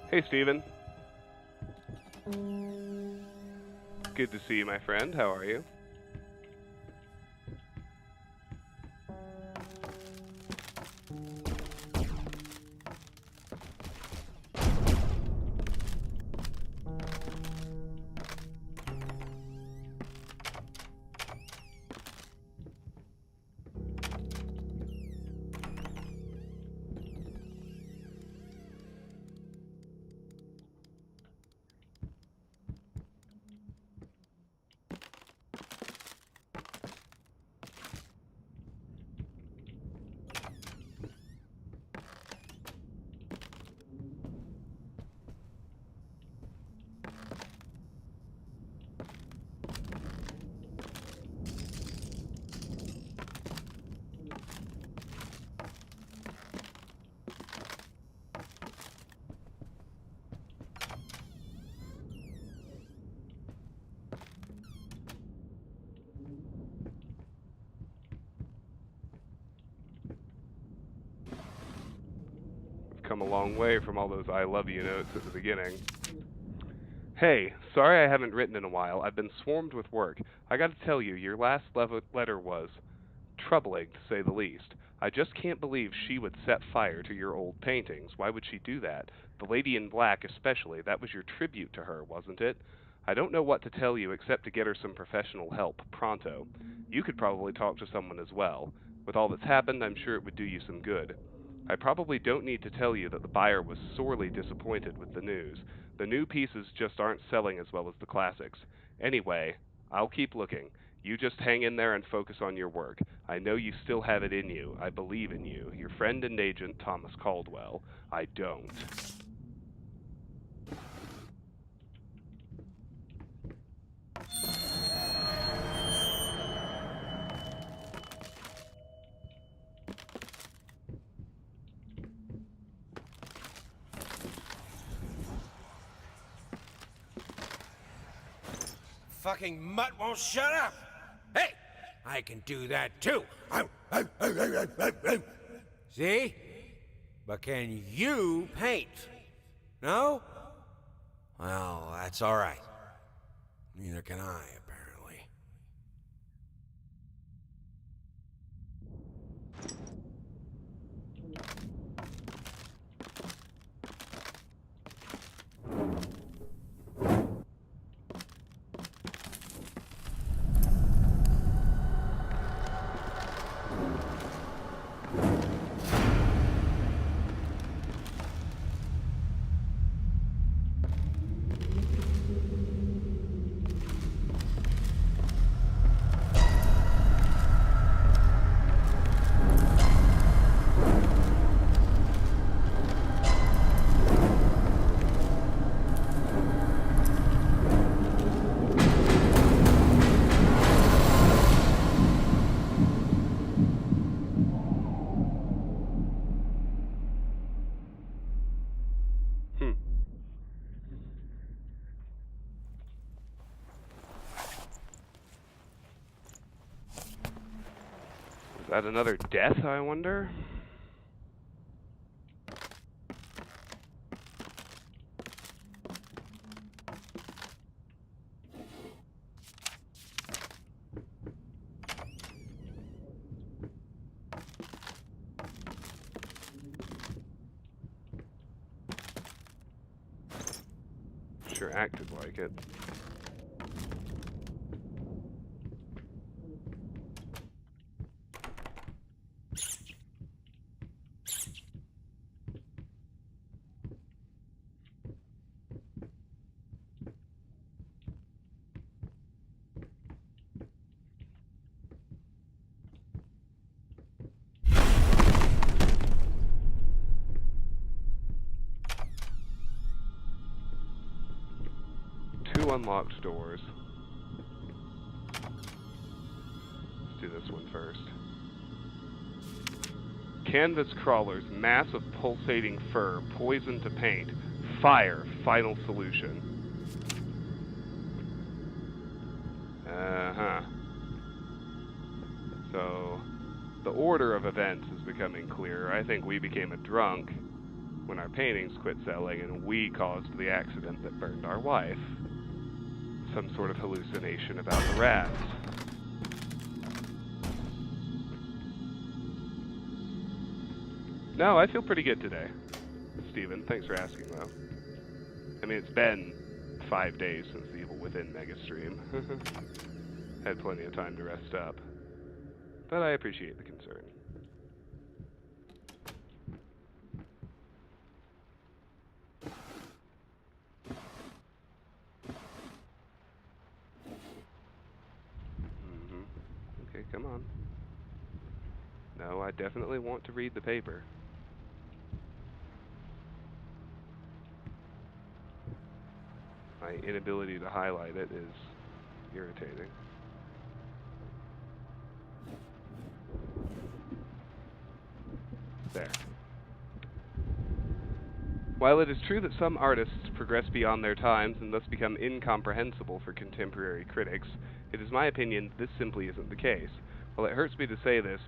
Hey, Steven. Good to see you, my friend. How are you? come a long way from all those I love you notes at the beginning. Hey, sorry I haven't written in a while. I've been swarmed with work. I gotta tell you, your last letter was troubling, to say the least. I just can't believe she would set fire to your old paintings. Why would she do that? The Lady in Black especially. That was your tribute to her, wasn't it? I don't know what to tell you except to get her some professional help, pronto. You could probably talk to someone as well. With all that's happened, I'm sure it would do you some good. I probably don't need to tell you that the buyer was sorely disappointed with the news. The new pieces just aren't selling as well as the classics. Anyway, I'll keep looking. You just hang in there and focus on your work. I know you still have it in you. I believe in you. Your friend and agent, Thomas Caldwell. I don't. Fucking mutt won't shut up! Hey! I can do that too! See? But can you paint? No? Well, that's alright. Neither can I, apparently. Is that another death, I wonder? Sure acted like it. Two unlocked doors. Let's do this one first. Canvas crawlers, mass of pulsating fur, poison to paint, fire, final solution. So, the order of events is becoming clearer. I think we became a drunk when our paintings quit selling and we caused the accident that burned our wife. Some sort of hallucination about the rats. No, I feel pretty good today, Steven. Thanks for asking, though. I mean, it's been 5 days since the Evil Within mega stream. Had plenty of time to rest up. But I appreciate the concern. Okay, come on. No, I definitely want to read the paper. My inability to highlight it is irritating. There. While it is true that some artists progress beyond their times and thus become incomprehensible for contemporary critics, it is my opinion this simply isn't the case. While it hurts me to say this,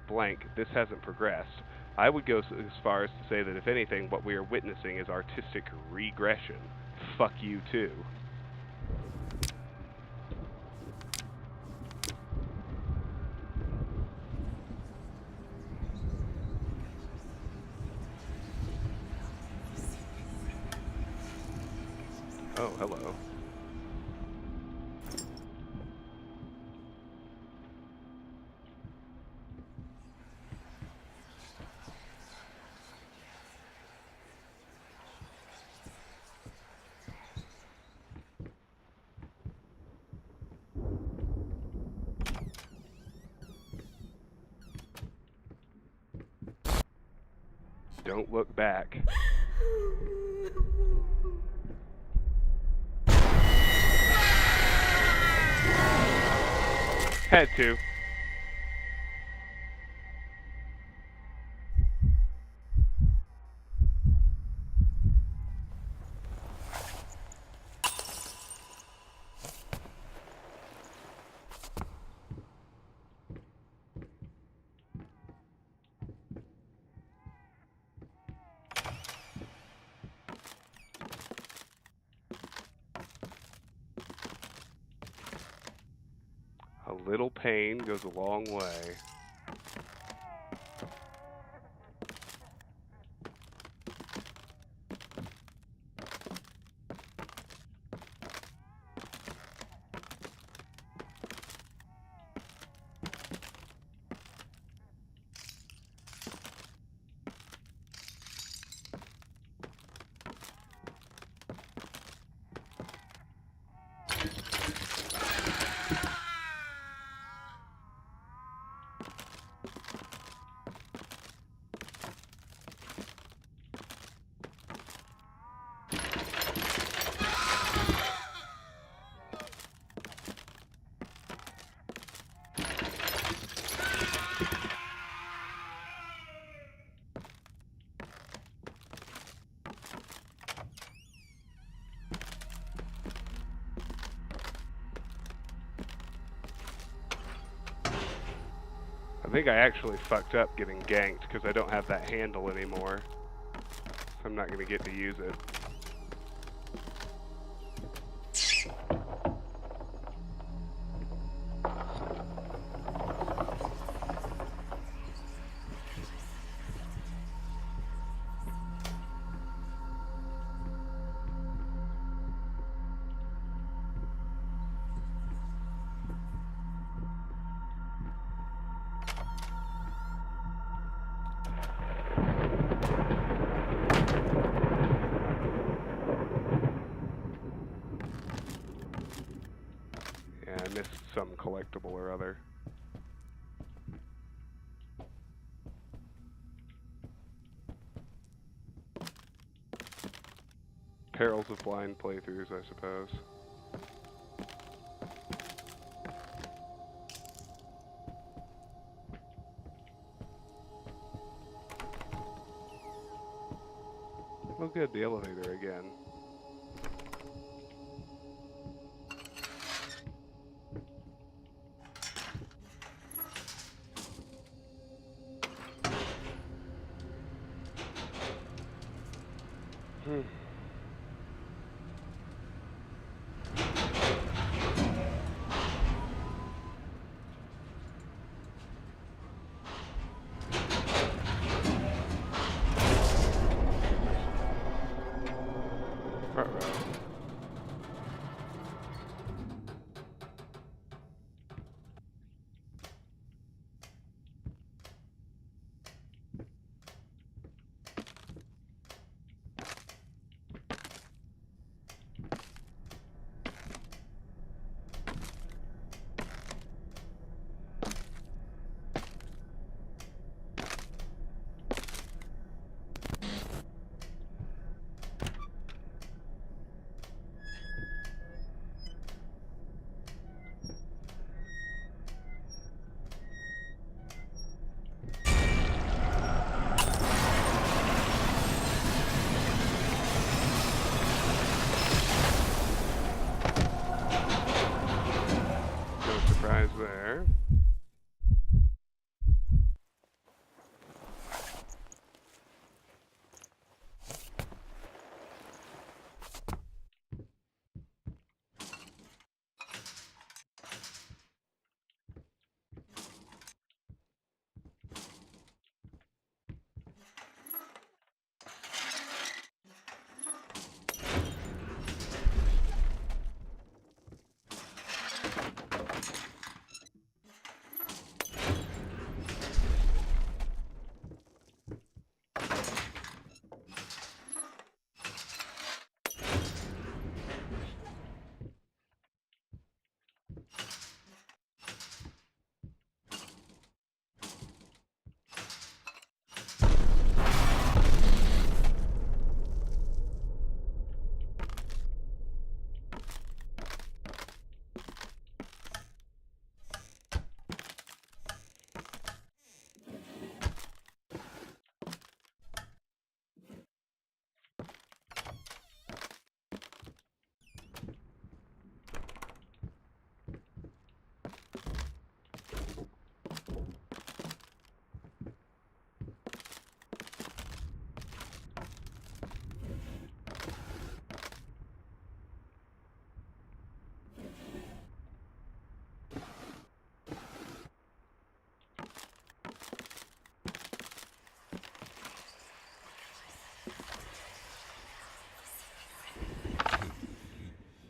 this hasn't progressed. I would go as far as to say that, if anything, what we are witnessing is artistic regression. Fuck you, too. Oh, hello. Don't look back. Had to. A little pain goes a long way. I think I actually fucked up getting ganked because I don't have that handle anymore. So I'm not going to get to use it. I missed some collectible or other. Perils of blind playthroughs, I suppose. Oh good, the elevator again. There.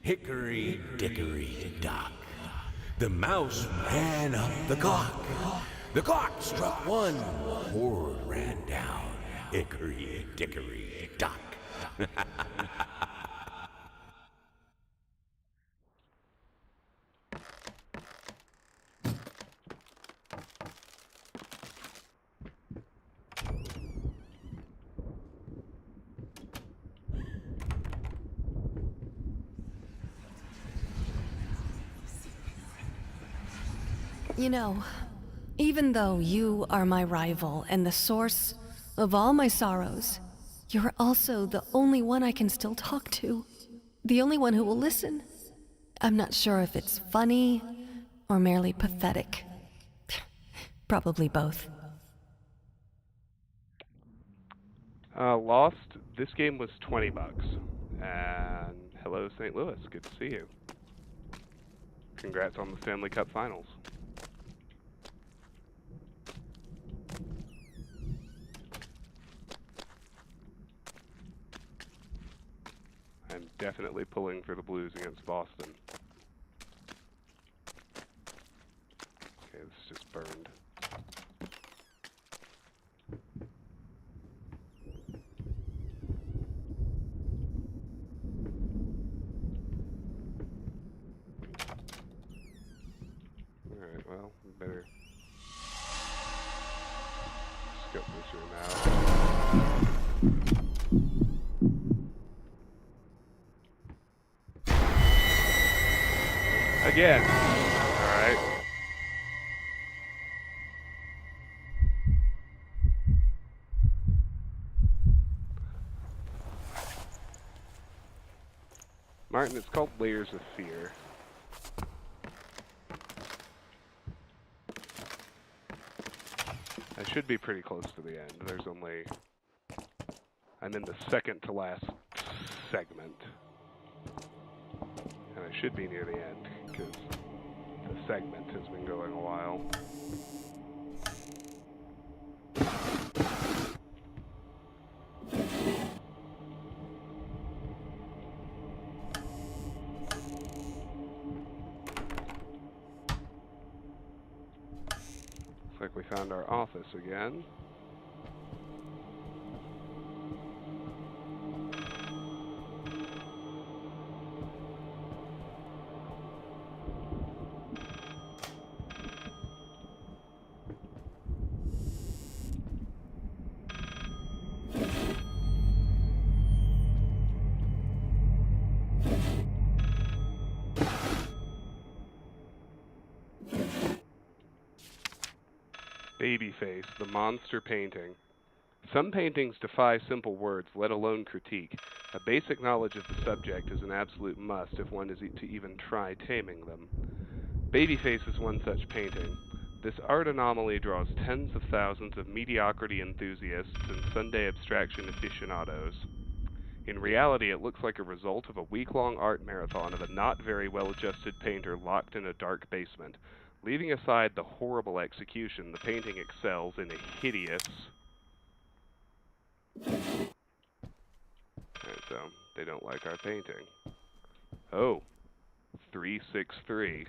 Hickory dickory dock. The mouse ran up the clock. The clock struck one. Horde ran down. Hickory dickory dock. You know, even though you are my rival and the source of all my sorrows, you're also the only one I can still talk to. The only one who will listen. I'm not sure if it's funny or merely pathetic. Probably both. Lost, this game was $20. And hello, St. Louis. Good to see you. Congrats on the Stanley Cup Finals. I'm definitely pulling for the Blues against Boston. Okay, this just burned. Alright, well, we better scope this room out. Again. Alright. Martin, it's called Layers of Fear. I should be pretty close to the end. There's only... I'm in the second to last segment. And I should be near the end, because the segment has been going a while. Looks like we found our office again. Babyface, the monster painting. Some paintings defy simple words, let alone critique. A basic knowledge of the subject is an absolute must if one is to even try taming them. Babyface is one such painting. This art anomaly draws tens of thousands of mediocrity enthusiasts and Sunday abstraction aficionados. In reality, it looks like a result of a week-long art marathon of a not very well-adjusted painter locked in a dark basement. Leaving aside the horrible execution, the painting excels in a hideous... Alright, so they don't like our painting. Oh, 363.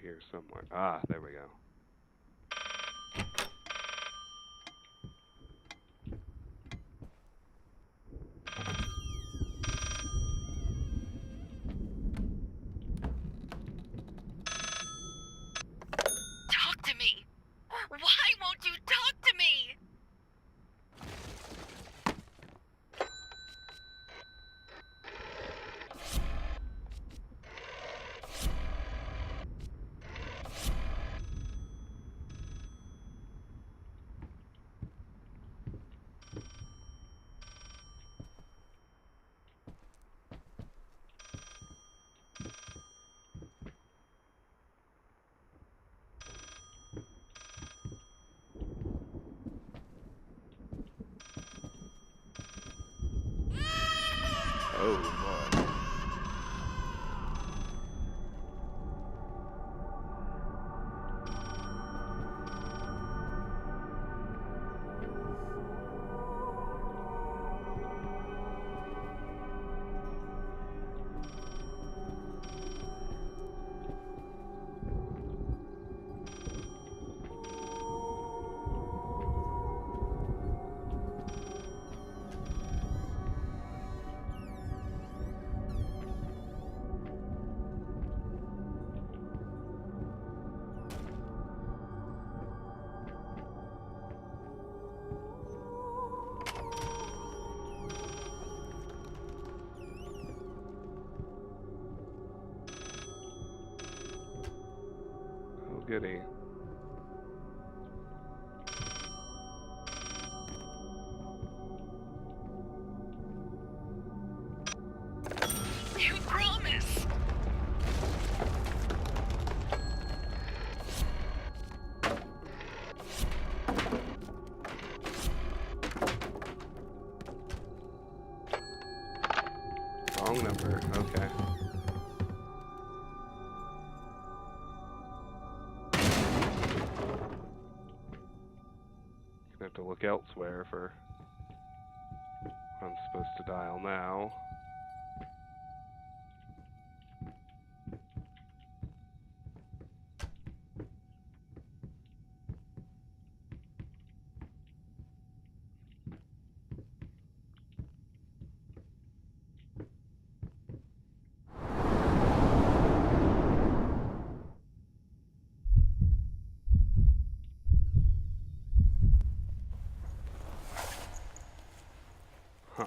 Here somewhere. Ah, there we go. Talk to me! Why won't you talk to me? Oh boy. Oh goody. You promise. Wrong number. Okay. Gonna have to look elsewhere for what I'm supposed to dial now. Huh.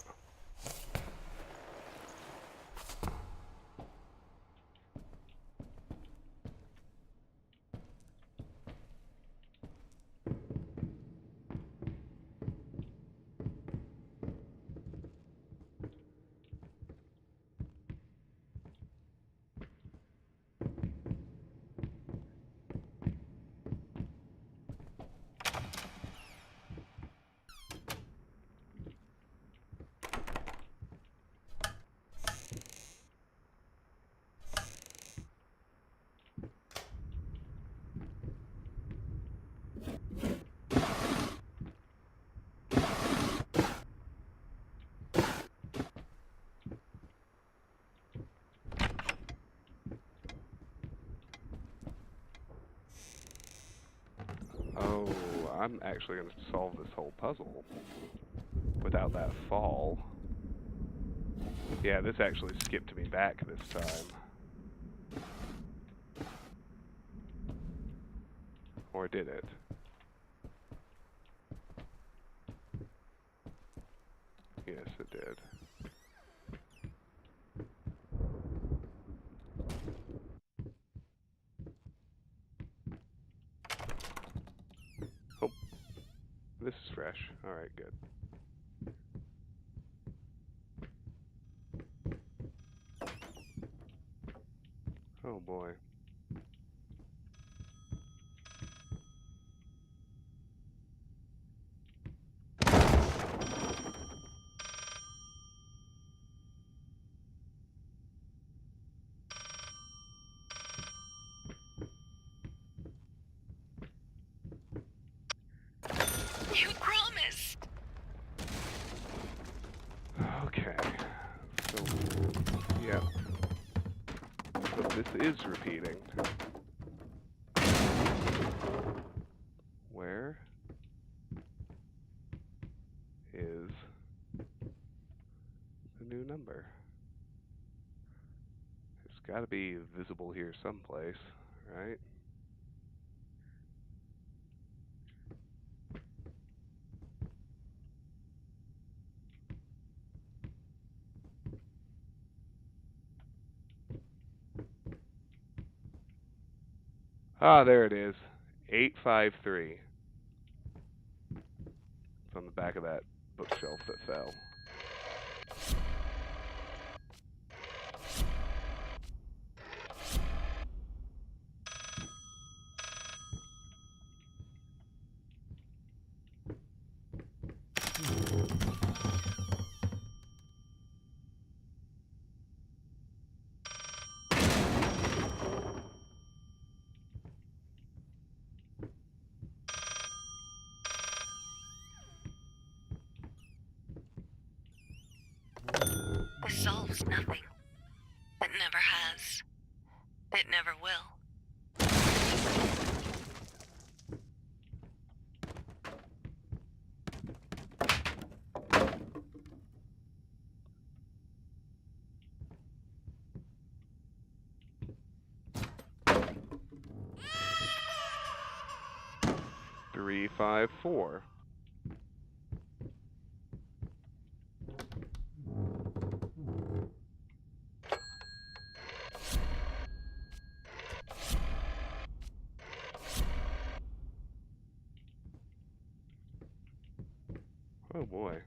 Oh, I'm actually going to solve this whole puzzle without that fall. Yeah, this actually skipped me back this time. Or did it? Yes, it did. Oh, this is fresh. Alright, good. Oh boy. You promised. Okay. So, yeah. So this is repeating. Where is the new number? It's got to be visible here someplace, right? Ah, there it is. 853. It's on the back of that bookshelf that fell. This solves nothing. It never has. It never will. Three, 5, 4. Oh boy.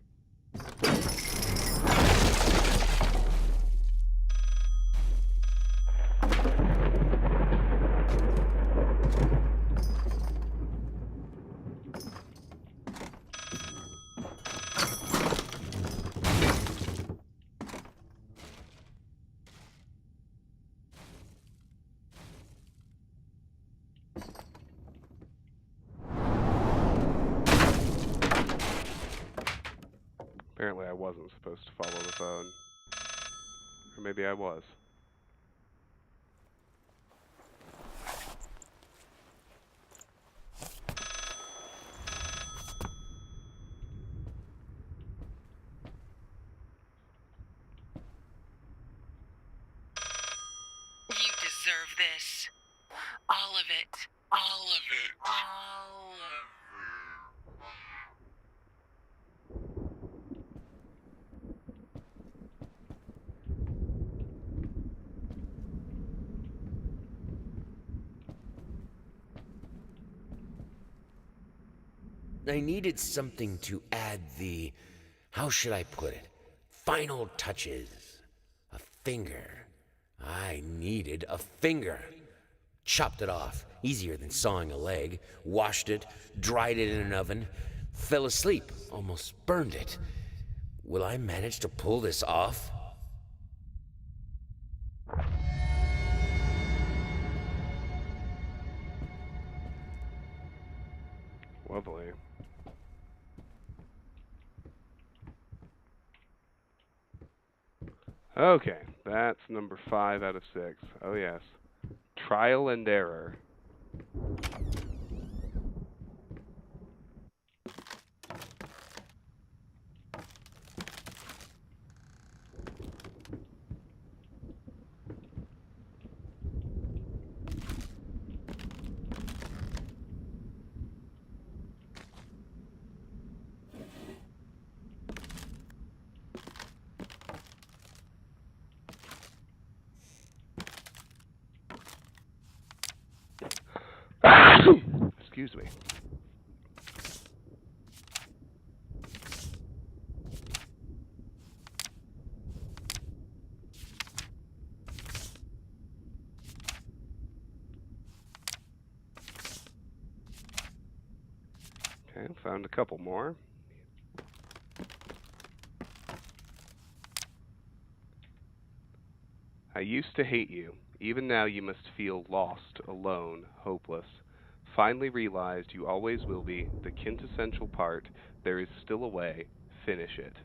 Apparently I wasn't supposed to follow the phone. Or maybe I was. You deserve this. All of it. All of it. All of it. I needed something to add the, how should I put it, final touches. A finger. I needed a finger. Chopped it off, easier than sawing a leg, washed it, dried it in an oven, fell asleep, almost burned it. Will I manage to pull this off? Lovely. Okay, that's number 5 out of 6. Oh yes. Trial and error. Excuse me. Okay, found a couple more. I used to hate you. Even now you must feel lost, alone, hopeless. Finally realized you always will be the quintessential part. There is still a way. Finish it.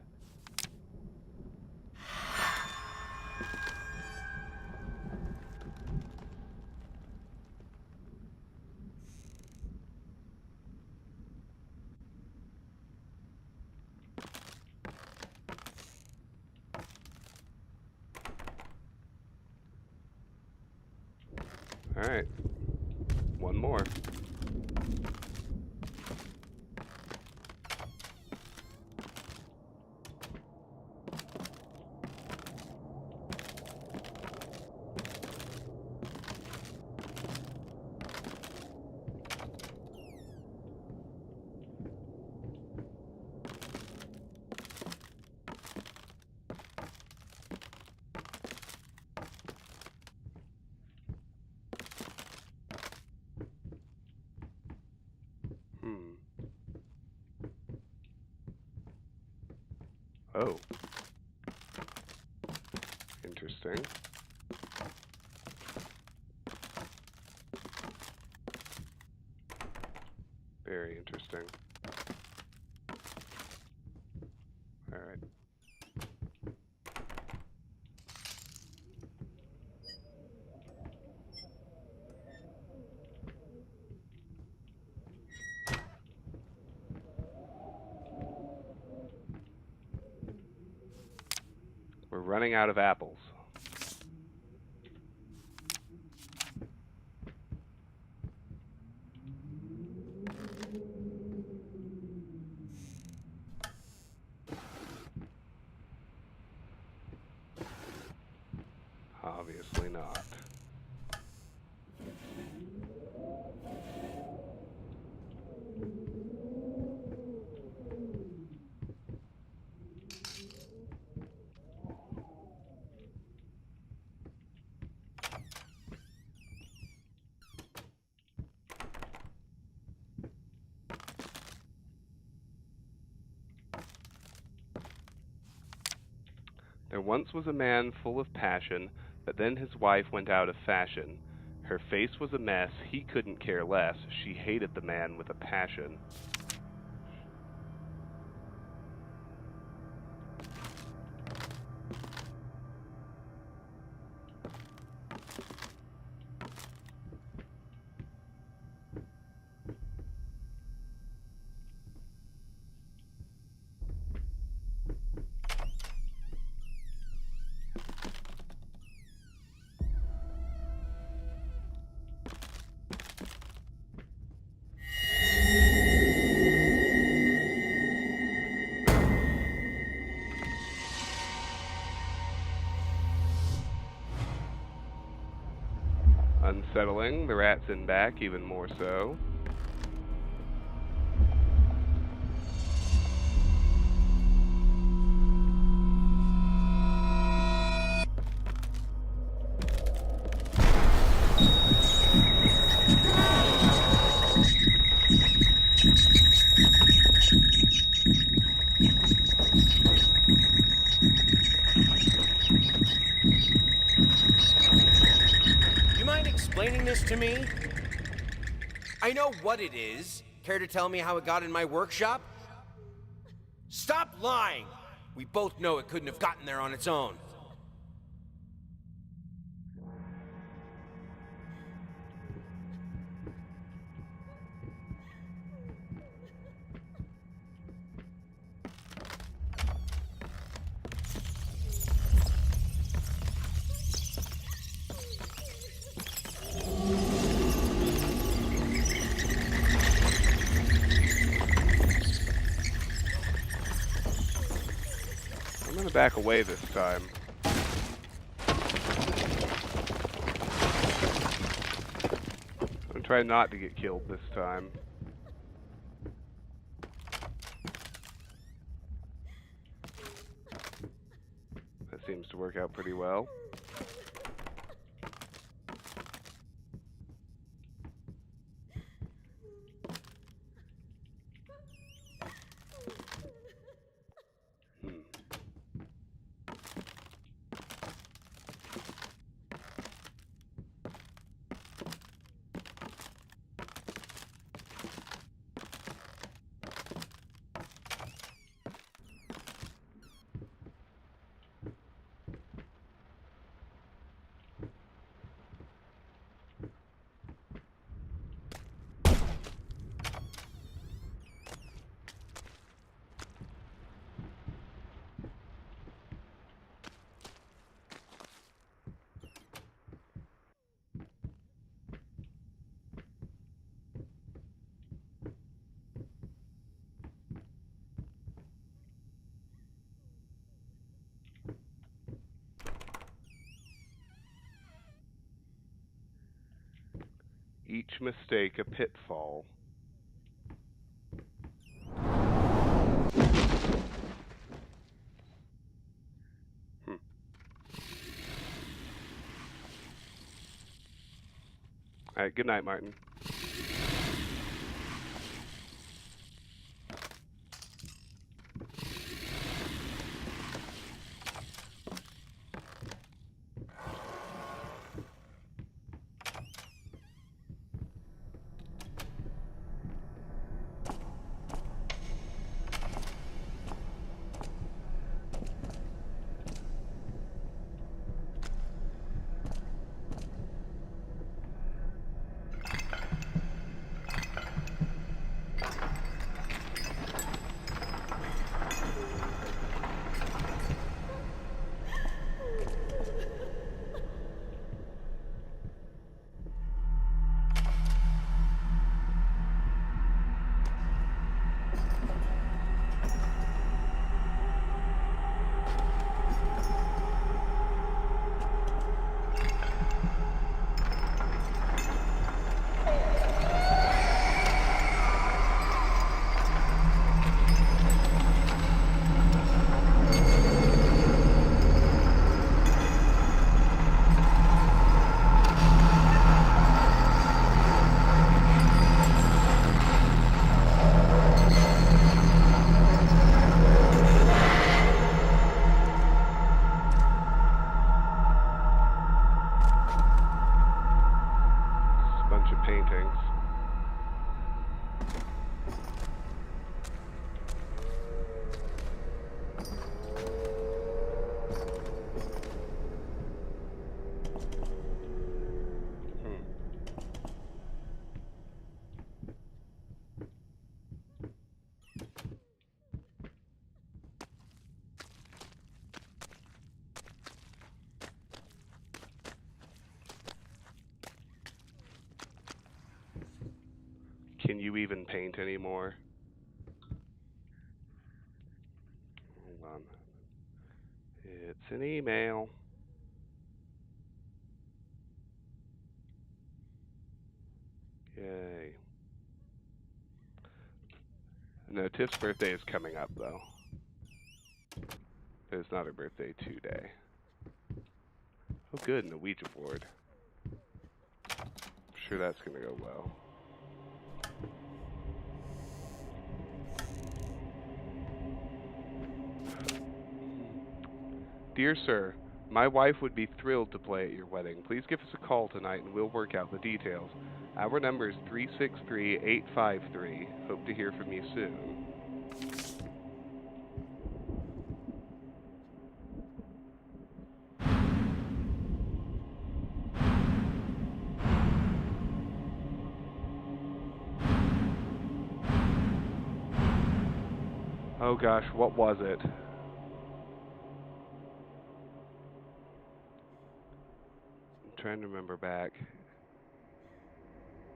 All right. One more. Oh. Interesting. Very interesting. All right. We're running out of apples. Obviously not. There once was a man full of passion, but then his wife went out of fashion. Her face was a mess, he couldn't care less. She hated the man with a passion. Unsettling, the rat's in back, even more so. You mind explaining this to me? I know what it is. Care to tell me how it got in my workshop? Stop lying! We both know it couldn't have gotten there on its own. I'm gonna back away this time. I'm gonna try not to get killed this time. That seems to work out pretty well. Each mistake a pitfall. Alright, good night, Martin. paintings. Can you even paint anymore? Hold on. It's an email. Yay. No, Tiff's birthday is coming up, though. But it's not her birthday today. Oh, good, and a Ouija board. I'm sure that's going to go well. Dear sir, my wife would be thrilled to play at your wedding. Please give us a call tonight and we'll work out the details. Our number is 363-853. Hope to hear from you soon. Oh gosh, what was it? I'm trying to remember back.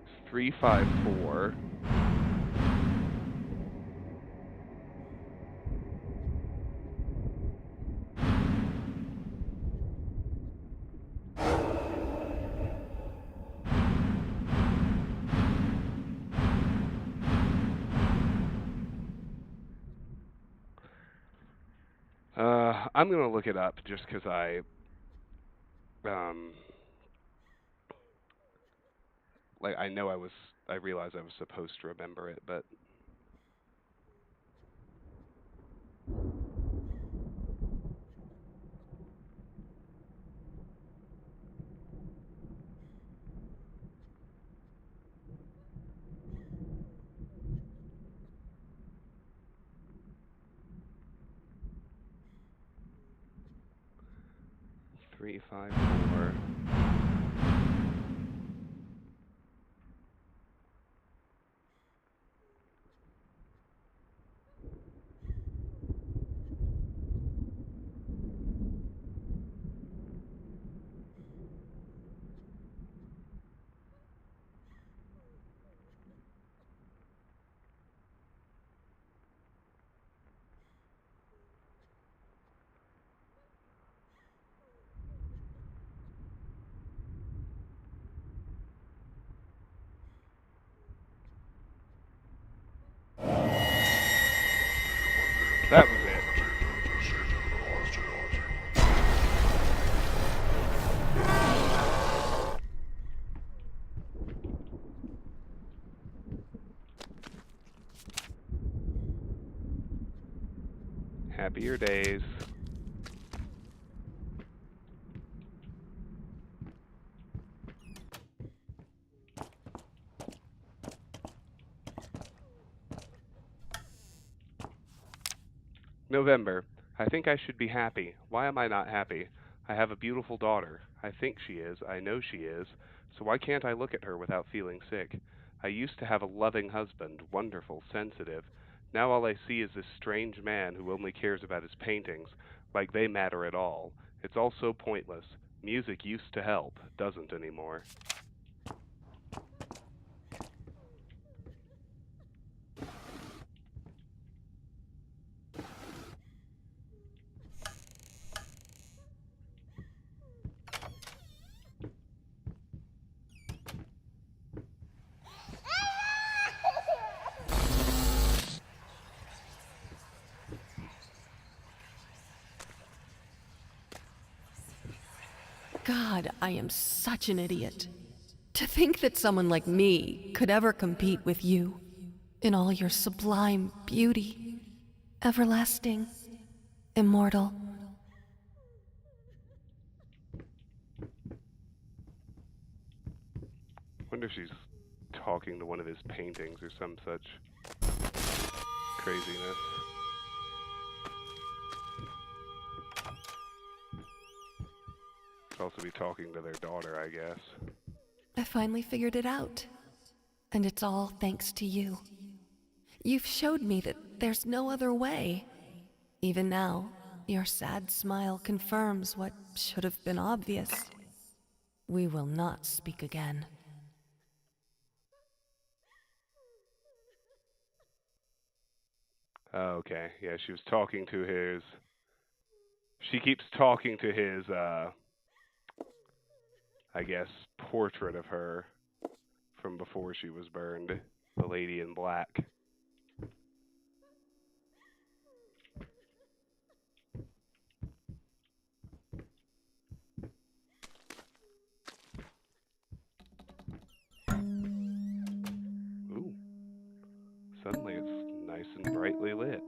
It's 354. I'm gonna look it up just because I I realized I was supposed to remember it, but three, five, four. That was it. Happier days. November. I think I should be happy. Why am I not happy? I have a beautiful daughter. I think she is. I know she is. So why can't I look at her without feeling sick? I used to have a loving husband, wonderful, sensitive. Now all I see is this strange man who only cares about his paintings, like they matter at all. It's all so pointless. Music used to help, doesn't anymore. God, I am such an idiot. To think that someone like me could ever compete with you in all your sublime beauty, everlasting, immortal. Wonder if she's talking to one of his paintings or some such craziness. Could also be talking to their daughter, I guess. I finally figured it out. And it's all thanks to you. You've showed me that there's no other way. Even now, your sad smile confirms what should have been obvious. We will not speak again. Okay, yeah, she was talking to his... She keeps talking to his, I guess, portrait of her from before she was burned. The lady in black. Ooh. Suddenly it's nice and brightly lit.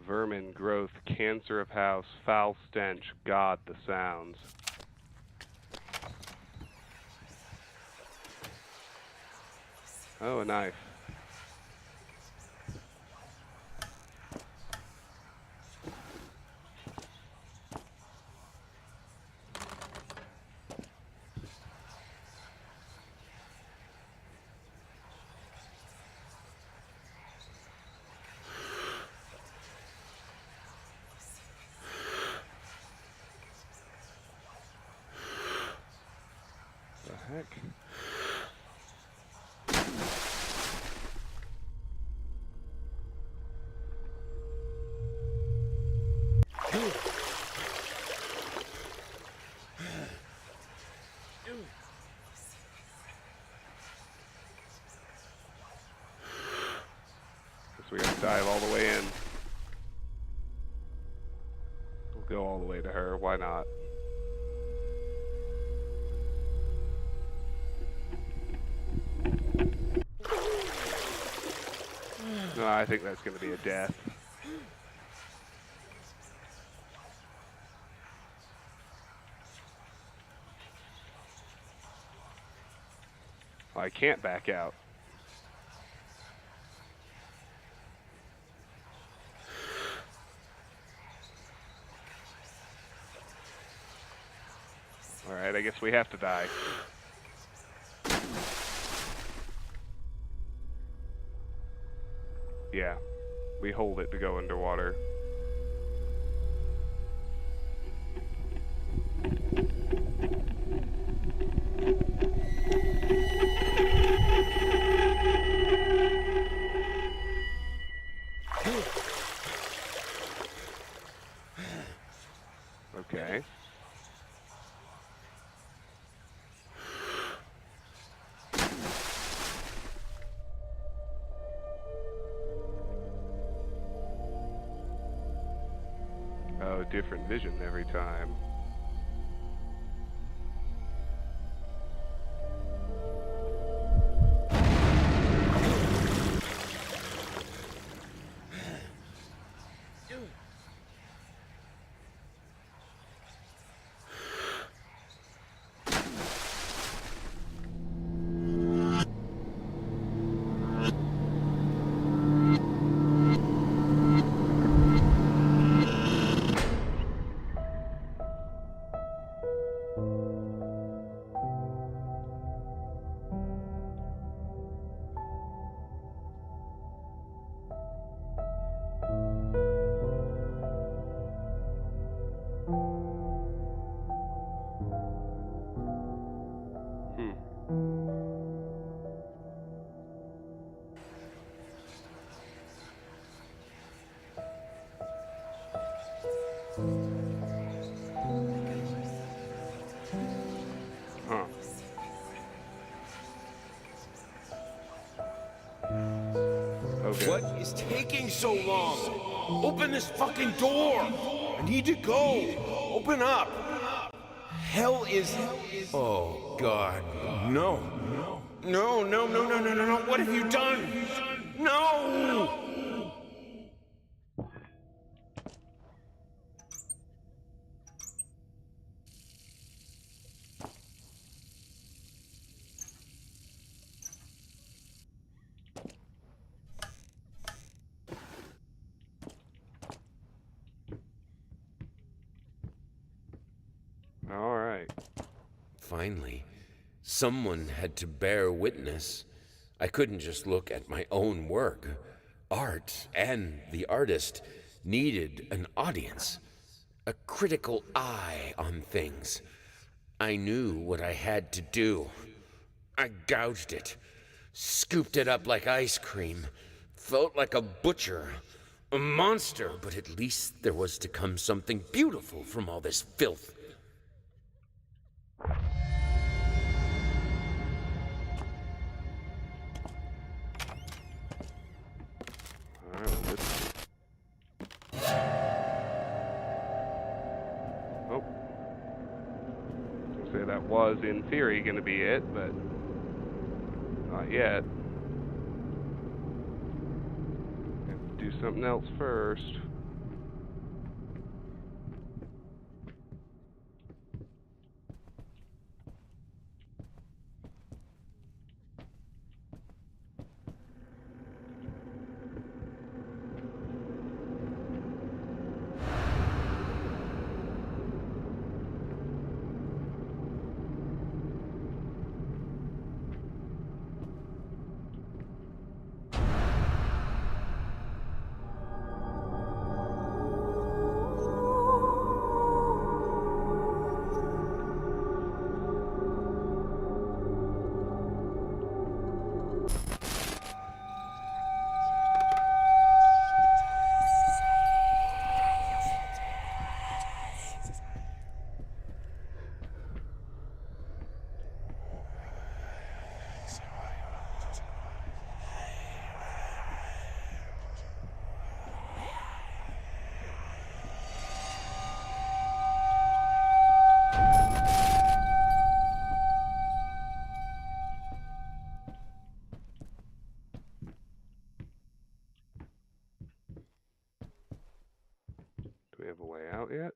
Vermin, growth, cancer of house, foul stench, God, the sounds. Oh, a knife. The heck? Guess we gotta dive all the way in. We'll go all the way to her, why not? No, I think that's gonna be a death. I can't back out. Alright, I guess we have to die. Yeah, we hold it to go underwater. Okay. Oh, different vision every time. Huh. Okay. What is taking so long? Open this fucking door! I need to go! Open up! Hell is... Oh, God. No. No, no, no, no, no, no, no. What have you done? No! All right. Finally, someone had to bear witness. I couldn't just look at my own work. Art and the artist needed an audience, a critical eye on things. I knew what I had to do. I gouged it, scooped it up like ice cream, felt like a butcher, a monster, but at least there was to come something beautiful from all this filth. All right, well, oh. I'll say that was, in theory, going to be it, but not yet. Have to do something else first. Do we have a way out yet?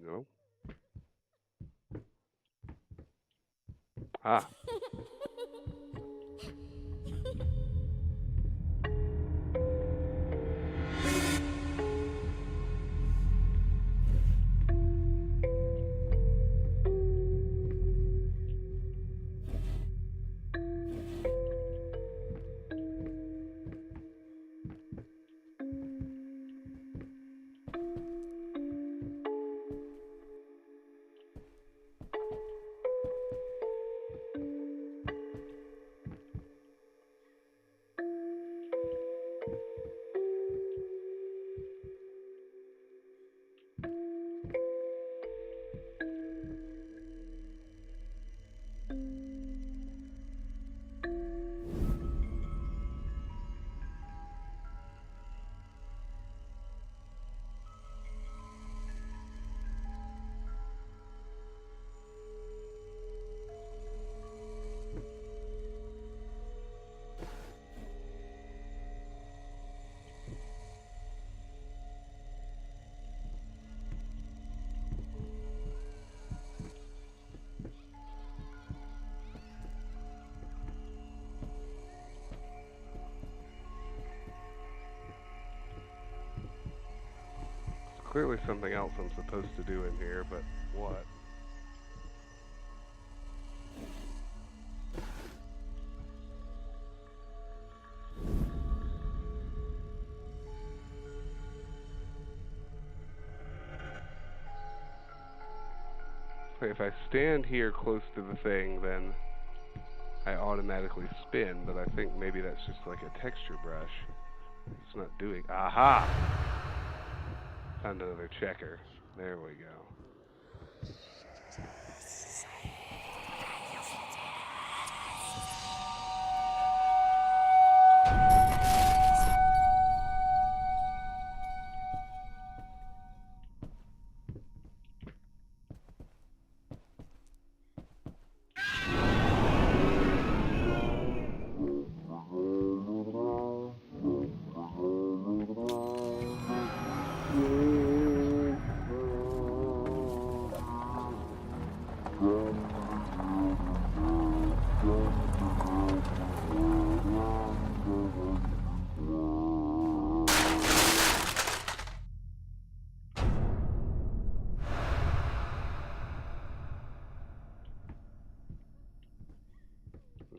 No. Ah. Clearly something else I'm supposed to do in here, but what? Okay, if I stand here close to the thing, then I automatically spin, but I think maybe that's just like a texture brush. It's not doing... Aha! Found another checker. There we go.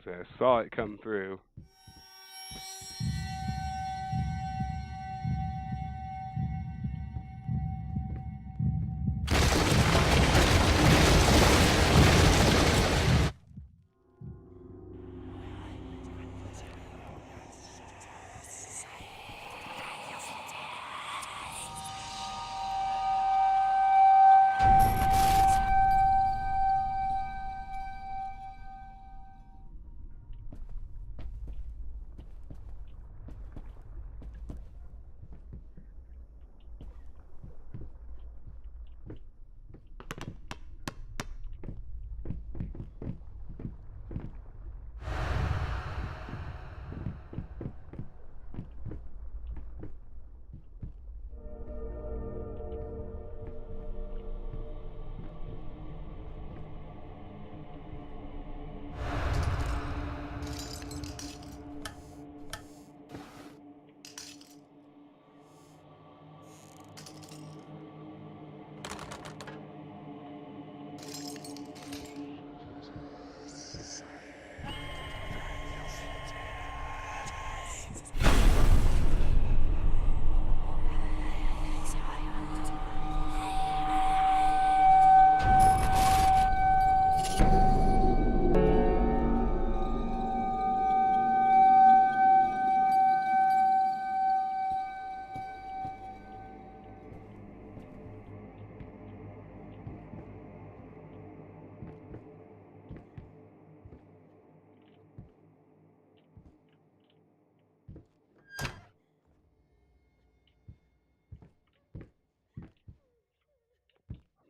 say, I saw it come through.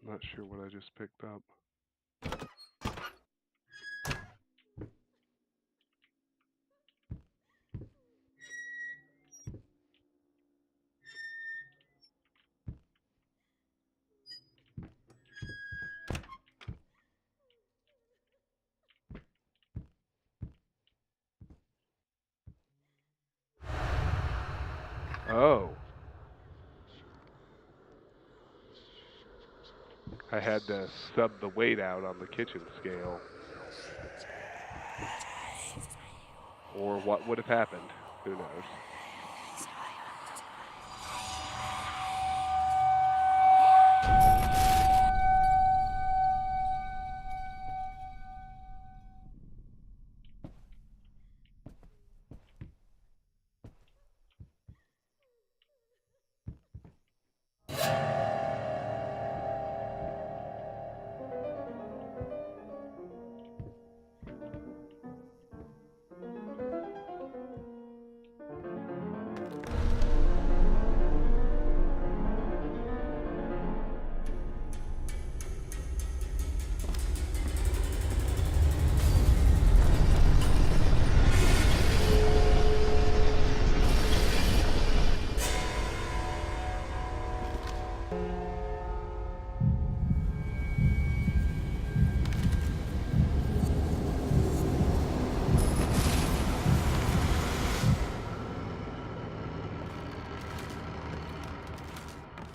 I'm not sure what I just picked up. Oh. I had to sub the weight out on the kitchen scale. Or what would have happened? Who knows?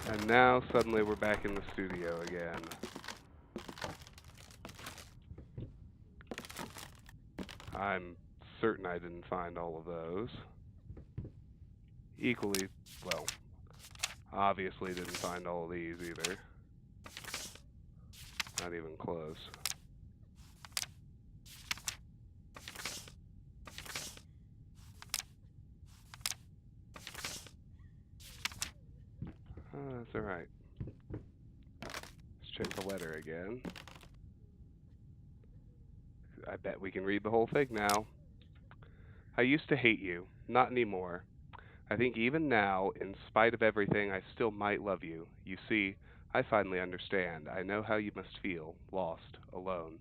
And now suddenly we're back in the studio again. I'm certain I didn't find all of those. Equally, well, obviously didn't find all of these either. Not even close. Oh, that's alright. Let's check the letter again. I bet we can read the whole thing now. I used to hate you. Not anymore. I think even now, in spite of everything, I still might love you. You see, I finally understand. I know how you must feel, lost, alone.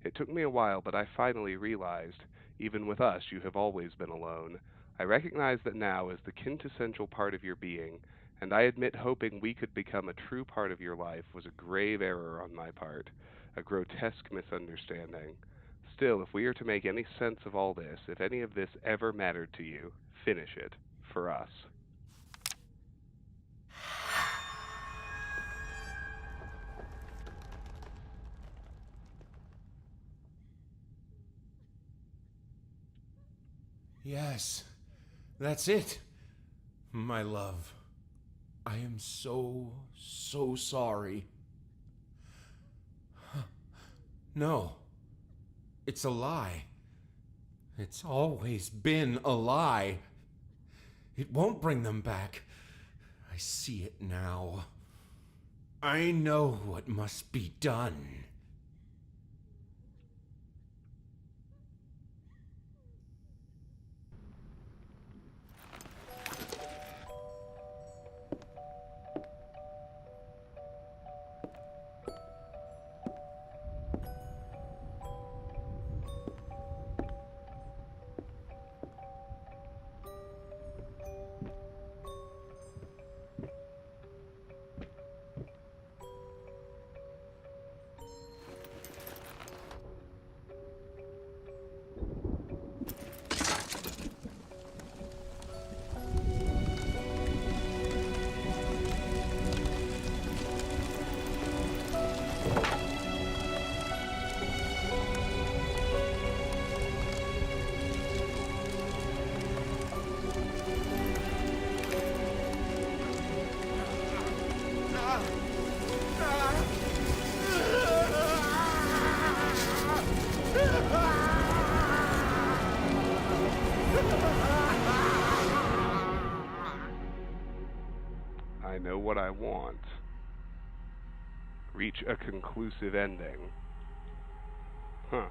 It took me a while, but I finally realized, even with us, you have always been alone. I recognize that now as the quintessential part of your being, and I admit hoping we could become a true part of your life was a grave error on my part, a grotesque misunderstanding. Still, if we are to make any sense of all this, if any of this ever mattered to you, finish it. For us. Yes, that's it. My love, I am so sorry. No, it's a lie. It's always been a lie. It won't bring them back. I see it now. I know what must be done. I know what I want. Reach a conclusive ending. Huh.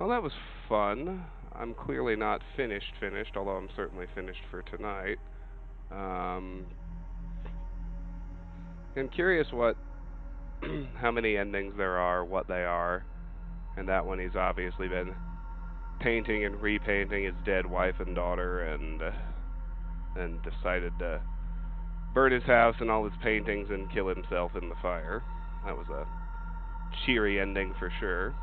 Well, that was fun. I'm clearly not finished, although I'm certainly finished for tonight. I'm curious how many endings there are, what they are. And that one, he's obviously been painting and repainting his dead wife and daughter, and then decided to burn his house and all his paintings and kill himself in the fire. That was a cheery ending for sure.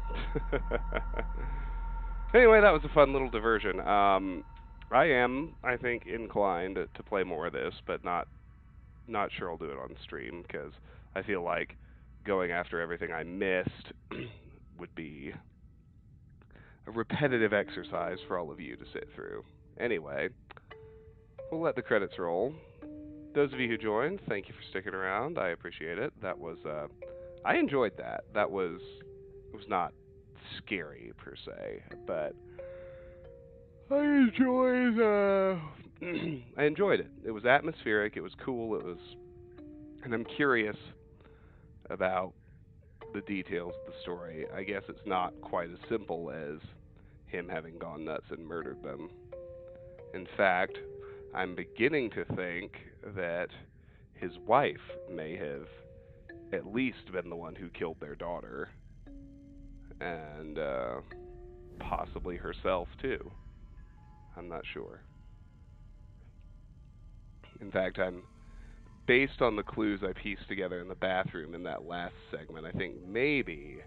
Anyway, that was a fun little diversion. I am, I think, inclined to play more of this, but not sure I'll do it on stream, because I feel like going after everything I missed would be a repetitive exercise for all of you to sit through. Anyway, we'll let the credits roll. Those of you who joined, thank you for sticking around. I appreciate it. That was, I enjoyed that. It was not scary per se, but I enjoyed it. It was atmospheric. It was cool. And I'm curious about the details of the story. I guess it's not quite as simple as him having gone nuts and murdered them. In fact, I'm beginning to think that his wife may have at least been the one who killed their daughter, and possibly herself too. I'm not sure. In fact, based on the clues I pieced together in the bathroom in that last segment, I think maybe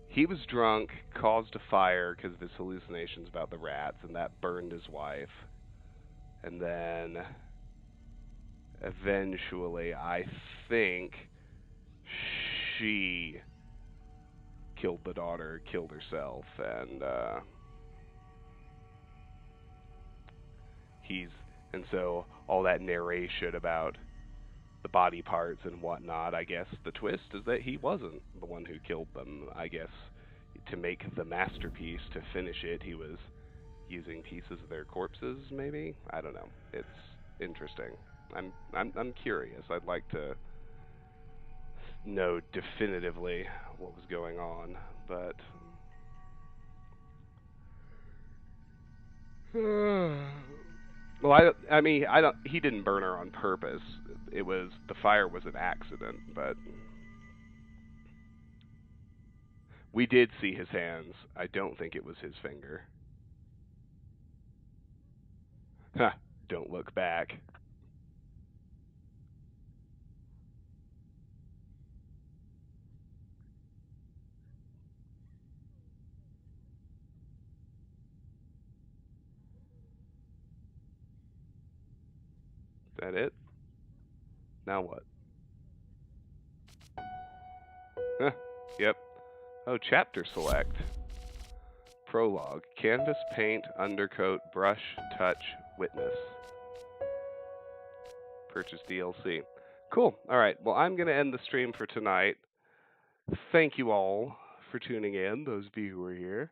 he was drunk, caused a fire because of his hallucinations about the rats, and that burned his wife. And then eventually, I think she killed the daughter, killed herself, and so all that narration about the body parts and whatnot, I guess the twist is that he wasn't the one who killed them. I guess to make the masterpiece, to finish it, he was using pieces of their corpses, maybe? I don't know. It's interesting. I'm curious. I'd like to know definitively what was going on, but well, I mean, he didn't burn her on purpose. The fire was an accident, but we did see his hands. I don't think it was his finger. Huh, don't look back. Is that it? Now what? Huh, yep. Oh, chapter select. Prologue. Canvas, paint, undercoat, brush, touch, witness. Purchase DLC. Cool. All right. Well, I'm going to end the stream for tonight. Thank you all for tuning in, those of you who are here.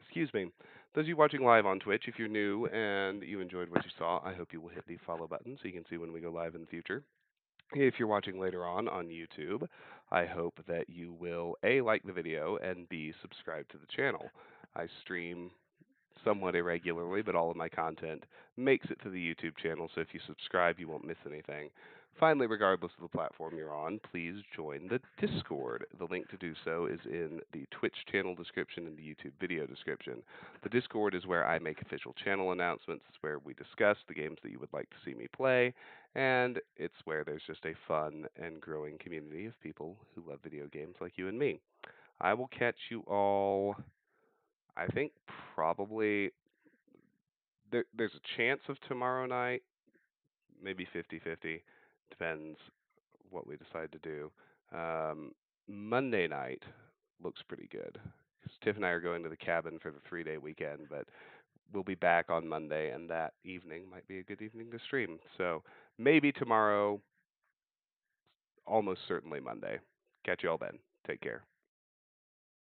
Excuse me. Those of you watching live on Twitch, if you're new and you enjoyed what you saw, I hope you will hit the follow button so you can see when we go live in the future. If you're watching later on YouTube, I hope that you will A, like the video, and B, subscribe to the channel. I stream somewhat irregularly, but all of my content makes it to the YouTube channel, so if you subscribe, you won't miss anything. Finally, regardless of the platform you're on, please join the Discord. The link to do so is in the Twitch channel description and the YouTube video description. The Discord is where I make official channel announcements. It's where we discuss the games that you would like to see me play, and it's where there's just a fun and growing community of people who love video games like you and me. I will catch you all, I think probably there's a chance of tomorrow night, maybe 50-50, depends what we decide to do. Monday night looks pretty good. 'Cause Tiff and I are going to the cabin for the 3-day weekend, but we'll be back on Monday, and that evening might be a good evening to stream. So maybe tomorrow, almost certainly Monday. Catch you all then. Take care.